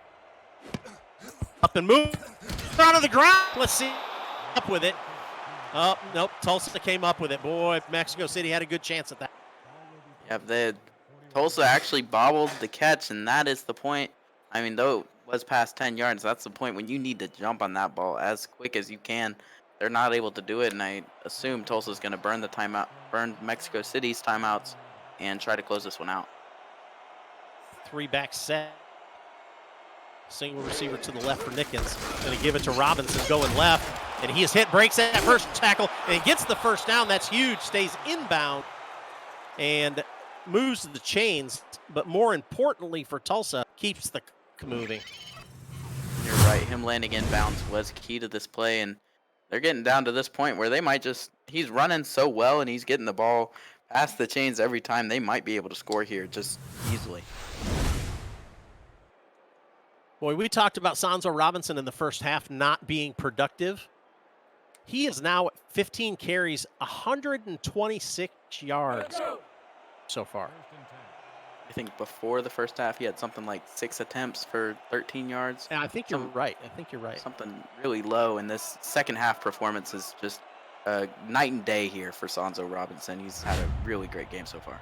[SPEAKER 1] Up and move. Out of the ground. Let's see. Up with it. Oh, nope. Tulsa came up with it. Boy, Mexico City had a good chance at that.
[SPEAKER 2] Yep, Tulsa actually bobbled the catch, and that is the point. I mean, though it was past 10 yards, that's the point when you need to jump on that ball as quick as you can. They're not able to do it, and I assume Tulsa's going to burn Mexico City's timeouts and try to close this one out.
[SPEAKER 1] 3-back set. Single receiver to the left for Nickens. Going to give it to Robinson going left. And he is hit, breaks that first tackle, and gets the first down. That's huge. Stays inbound and moves the chains. But more importantly for Tulsa, keeps the moving.
[SPEAKER 2] You're right. Him landing inbounds was key to this play. And they're getting down to this point where they might he's running so well and he's getting the ball past the chains every time. They might be able to score here just easily.
[SPEAKER 1] Boy, we talked about Sanzo Robinson in the first half not being productive. He is now at 15 carries, 126 yards so far.
[SPEAKER 2] I think before the first half, he had something like 6 attempts for 13 yards.
[SPEAKER 1] Yeah, I think you're right.
[SPEAKER 2] Something really low, and this second half performance is just night and day here for Sanzo Robinson. He's had a really great game so far.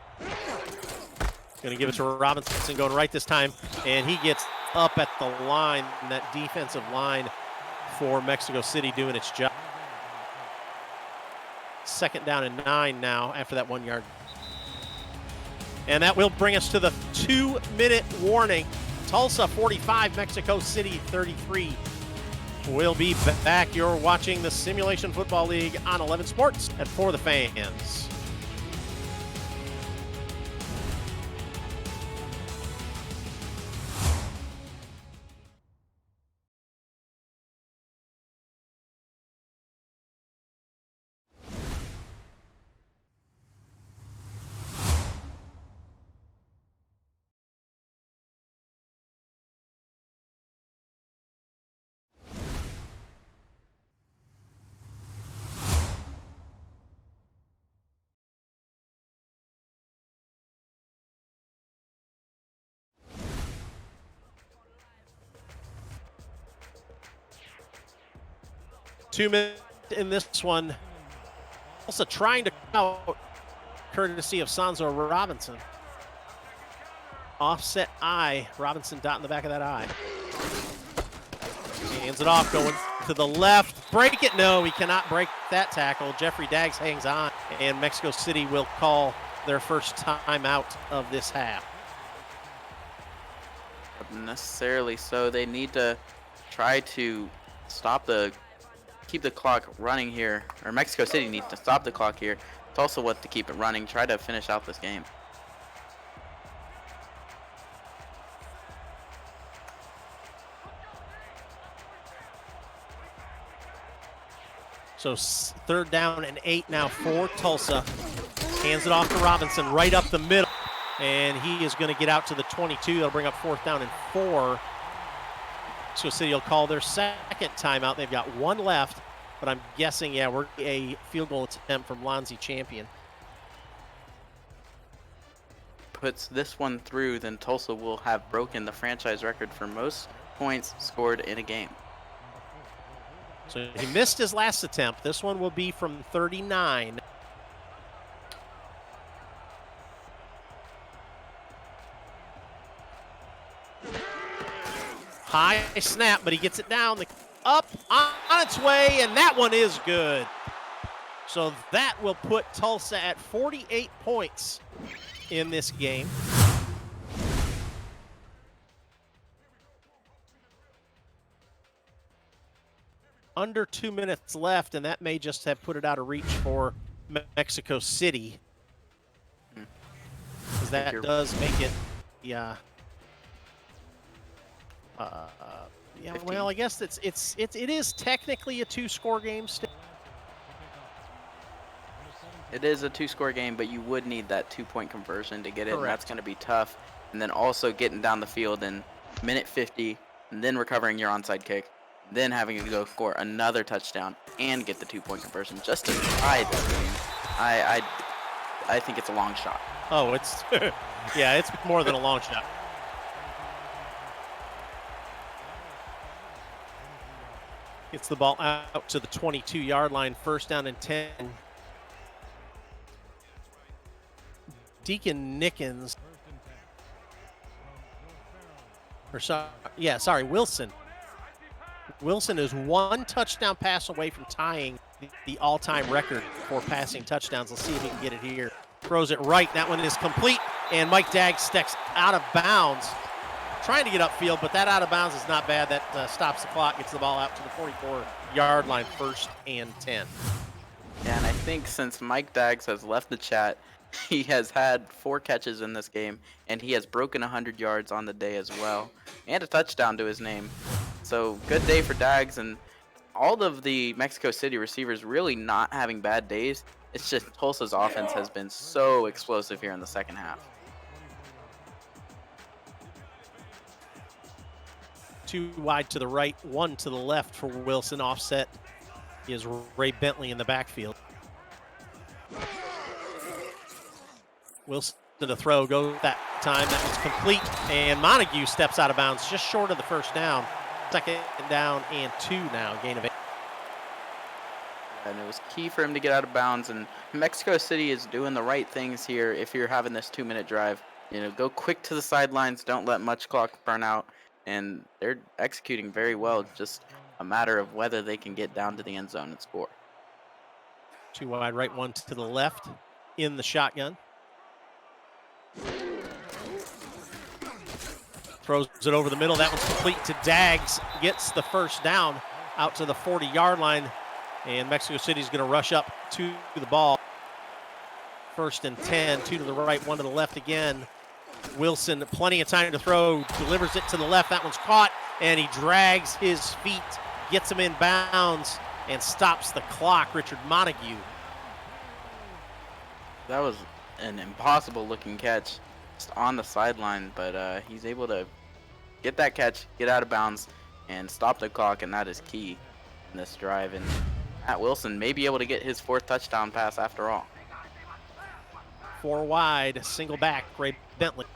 [SPEAKER 1] Going to give it to Robinson, going right this time, and he gets up at the line, that defensive line for Mexico City doing its job. 2nd down and 9 now after that 1 yard. And that will bring us to the 2-minute warning. Tulsa 45, Mexico City 33. We'll be back. You're watching the Simulation Football League on 11 Sports at For the Fans. Two minutes in this one. Also trying to come out, courtesy of Sanzo Robinson. Offset eye. Robinson dot in the back of that eye. Hands it off, going to the left. Break it. No, he cannot break that tackle. Jeffrey Daggs hangs on, and Mexico City will call their first timeout of this half.
[SPEAKER 2] Not necessarily so. They need to try to keep the clock running here, or Mexico City needs to stop the clock here. Tulsa wants to keep it running, try to finish out this game.
[SPEAKER 1] So 3rd down and 8 now for Tulsa. Hands it off to Robinson right up the middle, and he is going to get out to the 22. That'll bring up 4th down and 4. Mexico City will call their 2nd timeout. They've got 1 left, but I'm guessing, yeah, we're a field goal attempt from Lonzie Champion.
[SPEAKER 2] Puts this one through, then Tulsa will have broken the franchise record for most points scored in a game.
[SPEAKER 1] So he missed his last attempt. This one will be from 39. High snap, but he gets it down, up on its way, and that one is good. So that will put Tulsa at 48 points in this game. Under 2 minutes left, and that may just have put it out of reach for Mexico City. Because that does make it, yeah. Yeah,
[SPEAKER 2] 15.
[SPEAKER 1] well, I guess it is technically a 2-score game still.
[SPEAKER 2] It is a 2-score game, but you would need that 2-point conversion to get it, and
[SPEAKER 1] Correct.
[SPEAKER 2] that's going to be tough. And then also getting down the field in minute 50, and then recovering your onside kick, then having to go score another touchdown and get the 2-point conversion just to tie this game. I think it's a long shot.
[SPEAKER 1] Oh, it's yeah, it's more than a long shot. Gets the ball out to the 22-yard line, 1st down and 10. Deacon Nickens, Wilson. Wilson is 1 touchdown pass away from tying the all-time record for passing touchdowns. Let's see if he can get it here. Throws it right. That one is complete, and Mike Dagg steps out of bounds. Trying to get upfield, but that out of bounds is not bad. That stops the clock, gets the ball out to the 44-yard line, 1st and 10.
[SPEAKER 2] Yeah, and I think since Mike Daggs has left the chat, he has had 4 catches in this game, and he has broken 100 yards on the day as well, and a touchdown to his name. So good day for Daggs, and all of the Mexico City receivers really not having bad days. It's just Tulsa's offense has been so explosive here in the second half.
[SPEAKER 1] 2 wide to the right, 1 to the left for Wilson. Offset is Ray Bentley in the backfield. Wilson to the throw, goes that time. That was complete, and Montague steps out of bounds just short of the 1st down. 2nd down and 2 now, gain of 8.
[SPEAKER 2] And it was key for him to get out of bounds, and Mexico City is doing the right things here. If you're having this 2-minute drive, go quick to the sidelines, don't let much clock burn out, and they're executing very well. Just a matter of whether they can get down to the end zone and score.
[SPEAKER 1] 2 wide right, 1 to the left in the shotgun. Throws it over the middle. That one's complete to Daggs. Gets the 1st down out to the 40-yard line. And Mexico City's going to rush up to the ball. 1st and 10. 2 to the right, 1 to the left again. Wilson, plenty of time to throw. Delivers it to the left. That one's caught. And he drags his feet. Gets him in bounds. And stops the clock. Richard Montague.
[SPEAKER 2] That was an impossible-looking catch just on the sideline, but he's able to get that catch, get out of bounds, and stop the clock, and that is key in this drive. And Matt Wilson may be able to get his 4th touchdown pass after all.
[SPEAKER 1] 4 wide, single back, Ray Bentley.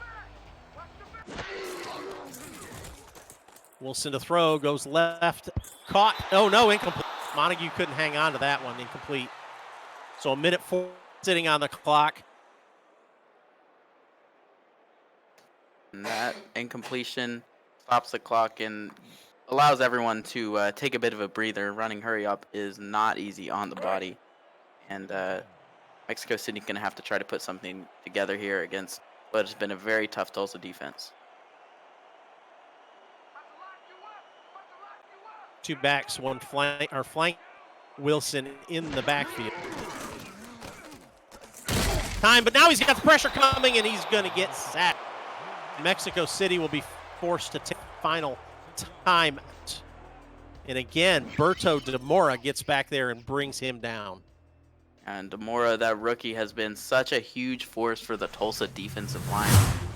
[SPEAKER 1] Wilson to throw, goes left, caught. Oh no, incomplete. Montague couldn't hang on to that one, incomplete. So 1:04 sitting on the clock.
[SPEAKER 2] And that incompletion stops the clock and allows everyone to take a bit of a breather. Running hurry up is not easy on the body. And Mexico City going to have to try to put something together here against what has been a very tough Tulsa defense.
[SPEAKER 1] 2 backs, 1 flank. Wilson in the backfield. Time, but now he's got the pressure coming, and he's going to get sacked. Mexico City will be forced to take final time. And again, Berto DeMora gets back there and brings him down.
[SPEAKER 2] And DeMora, that rookie, has been such a huge force for the Tulsa defensive line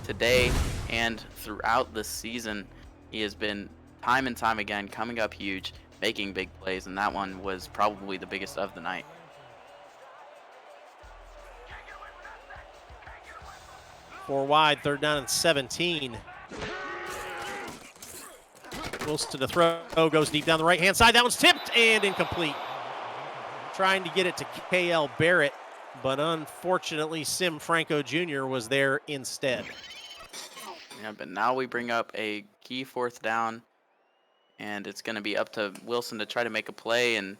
[SPEAKER 2] today and throughout the season. He has been time and time again coming up huge, making big plays, and that one was probably the biggest of the night.
[SPEAKER 1] Four wide, 3rd down and 17. Wilson to the throw, goes deep down the right-hand side. That one's tipped and incomplete. Trying to get it to K.L. Barrett, but unfortunately, Sim Franco Jr. was there instead.
[SPEAKER 2] Yeah, but now we bring up a key 4th down. and it's going to be up to Wilson to try to make a play and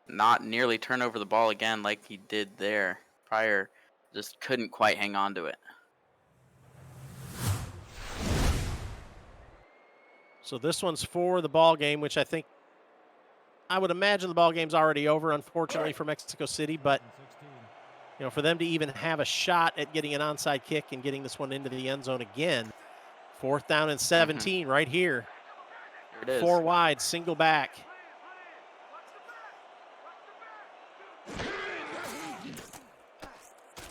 [SPEAKER 2] not nearly turn over the ball again like he did there prior. Just couldn't quite hang on to it.
[SPEAKER 1] So this one's for the ball game, which I would imagine the ball game's already over, unfortunately, for Mexico City. But, for them to even have a shot at getting an onside kick and getting this one into the end zone again, 4th down and 17 right here.
[SPEAKER 2] Here it is.
[SPEAKER 1] 4 wide, single back.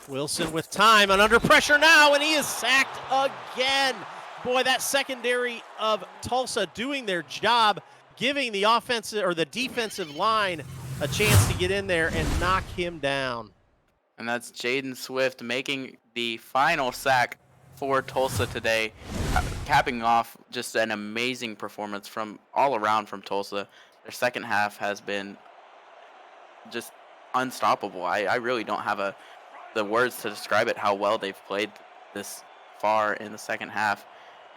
[SPEAKER 1] Wilson with time and under pressure now, and he is sacked again. Boy, that secondary of Tulsa doing their job, giving the offensive or the defensive line a chance to get in there and knock him down.
[SPEAKER 2] And that's Jaden Swift making the final sack for Tulsa today, capping off just an amazing performance from all around from Tulsa. Their second half has been just unstoppable. I really don't have the words to describe it, how well they've played this far in the second half.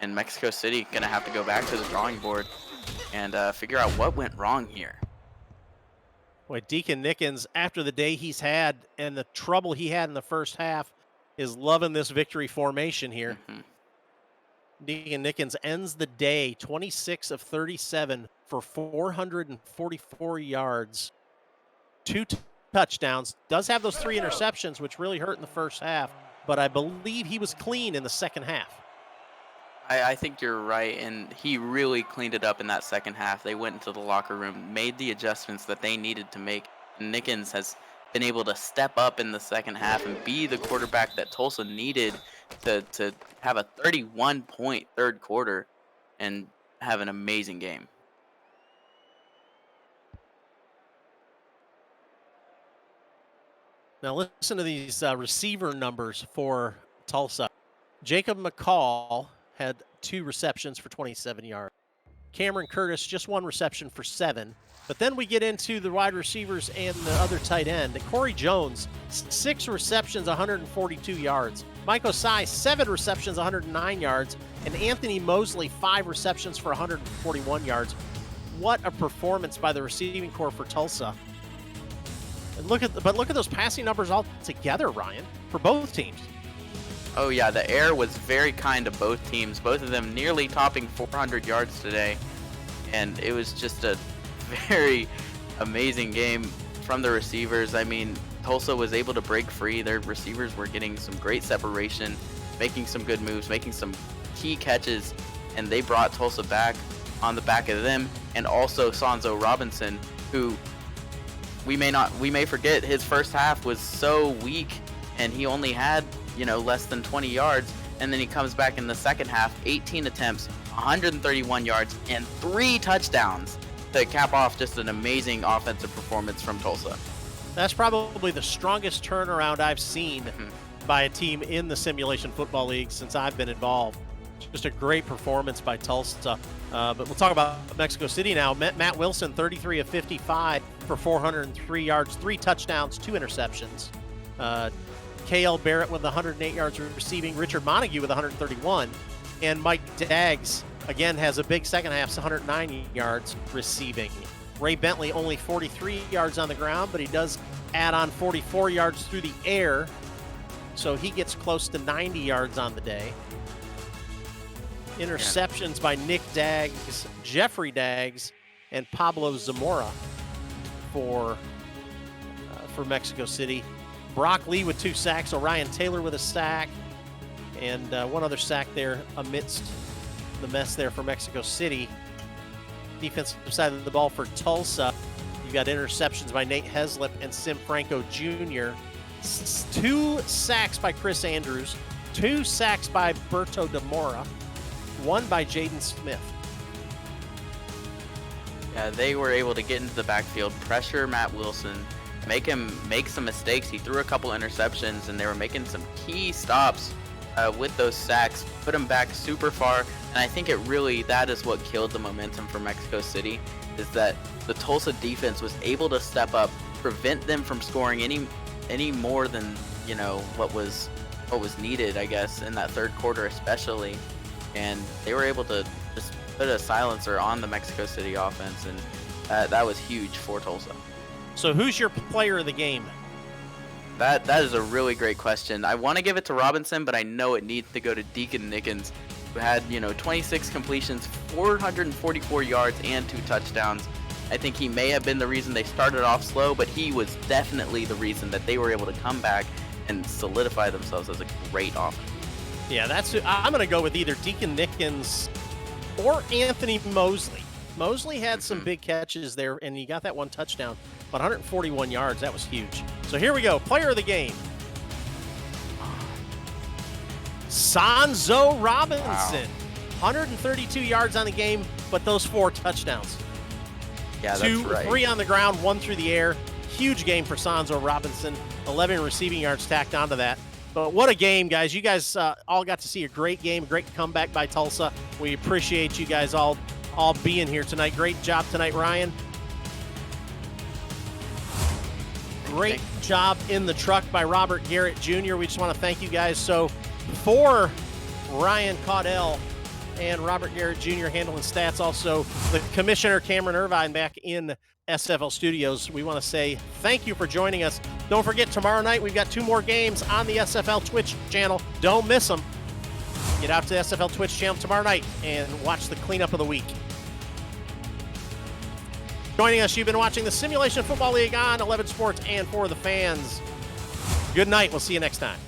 [SPEAKER 2] And Mexico City going to have to go back to the drawing board and figure out what went wrong here.
[SPEAKER 1] Boy, Deacon Nickens, after the day he's had and the trouble he had in the first half, is loving this victory formation here. Deacon Nickens ends the day 26 of 37 for 444 yards, 2 touchdowns. Does have those 3 interceptions, which really hurt in the first half, but I believe he was clean in the second half.
[SPEAKER 2] I think you're right, and he really cleaned it up in that second half. They went into the locker room, made the adjustments that they needed to make. And Nickens has been able to step up in the second half and be the quarterback that Tulsa needed to have a 31-point third quarter and have an amazing game.
[SPEAKER 1] Now listen to these receiver numbers for Tulsa. Jacob McCall had 2 receptions for 27 yards. Cameron Curtis, just 1 reception for 7. But then we get into the wide receivers and the other tight end. Corey Jones, 6 receptions, 142 yards. Mike Osai, 7 receptions, 109 yards. And Anthony Mosley, 5 receptions for 141 yards. What a performance by the receiving corps for Tulsa. And look at those passing numbers all together, Ryan, for both teams.
[SPEAKER 2] Oh yeah, the air was very kind to both teams. Both of them nearly topping 400 yards today. And it was just a very amazing game from the receivers. I mean, Tulsa was able to break free. Their receivers were getting some great separation, making some good moves, making some key catches, and they brought Tulsa back on the back of them. And also Sonzo Robinson, who we may forget, his first half was so weak and he only had less than 20 yards, and then he comes back in the second half, 18 attempts, 131 yards, and 3 touchdowns to cap off just an amazing offensive performance from Tulsa.
[SPEAKER 1] That's probably the strongest turnaround I've seen by a team in the Simulation Football League since I've been involved. Just a great performance by Tulsa. But we'll talk about Mexico City now. Matt Wilson, 33 of 55 for 403 yards, 3 touchdowns, 2 interceptions. K.L. Barrett with 108 yards receiving, Richard Montague with 131, and Mike Daggs, again, has a big second half, 109 yards receiving. Ray Bentley only 43 yards on the ground, but he does add on 44 yards through the air, so he gets close to 90 yards on the day. Interceptions by Nick Daggs, Jeffrey Daggs, and Pablo Zamora for Mexico City. Brock Lee with 2 sacks, Orion Taylor with a sack, and 1 other sack there amidst the mess there for Mexico City. Defensive side of the ball for Tulsa, you've got interceptions by Nate Heslip and Sim Franco Jr. 2 sacks by Chris Andrews, 2 sacks by Berto Demora, 1 by Jaden Smith.
[SPEAKER 2] Yeah, they were able to get into the backfield, pressure Matt Wilson, make him make some mistakes. He threw a couple interceptions, and they were making some key stops with those sacks, put him back super far. And I think that is what killed the momentum for Mexico City, is that the Tulsa defense was able to step up, prevent them from scoring any more than what was needed, I guess, in that third quarter especially. And they were able to just put a silencer on the Mexico City offense, and that was huge for Tulsa.
[SPEAKER 1] So who's your player of the game?
[SPEAKER 2] That is a really great question. I want to give it to Robinson, but I know it needs to go to Deacon Nickens, who had 26 completions, 444 yards, and 2 touchdowns. I think he may have been the reason they started off slow, but he was definitely the reason that they were able to come back and solidify themselves as a great offense.
[SPEAKER 1] Yeah, that's who I'm going to go with, either Deacon Nickens or Anthony Mosley. Mosley had some big catches there, and he got that 1 touchdown, but 141 yards. That was huge. So here we go. Player of the game. Sanzo Robinson.
[SPEAKER 2] Wow.
[SPEAKER 1] 132 yards on the game, but those 4 touchdowns.
[SPEAKER 2] Yeah, that's
[SPEAKER 1] 2,
[SPEAKER 2] right.
[SPEAKER 1] 3 on the ground, 1 through the air. Huge game for Sanzo Robinson. 11 receiving yards tacked onto that. But what a game, guys. You guys all got to see a great game, a great comeback by Tulsa. We appreciate you guys all being here tonight. Great job tonight, Ryan. Great job in the truck by Robert Garrett Jr. We just want to thank you guys. So for Ryan Caudell and Robert Garrett Jr. handling stats, also the Commissioner Cameron Irvine back in SFL Studios, we want to say thank you for joining us. Don't forget, tomorrow night we've got 2 more games on the SFL Twitch channel. Don't miss them. Get out to the SFL Twitch channel tomorrow night and watch the cleanup of the week. Joining us, you've been watching the Simulation Football League on 11 Sports and for the fans. Good night. We'll see you next time.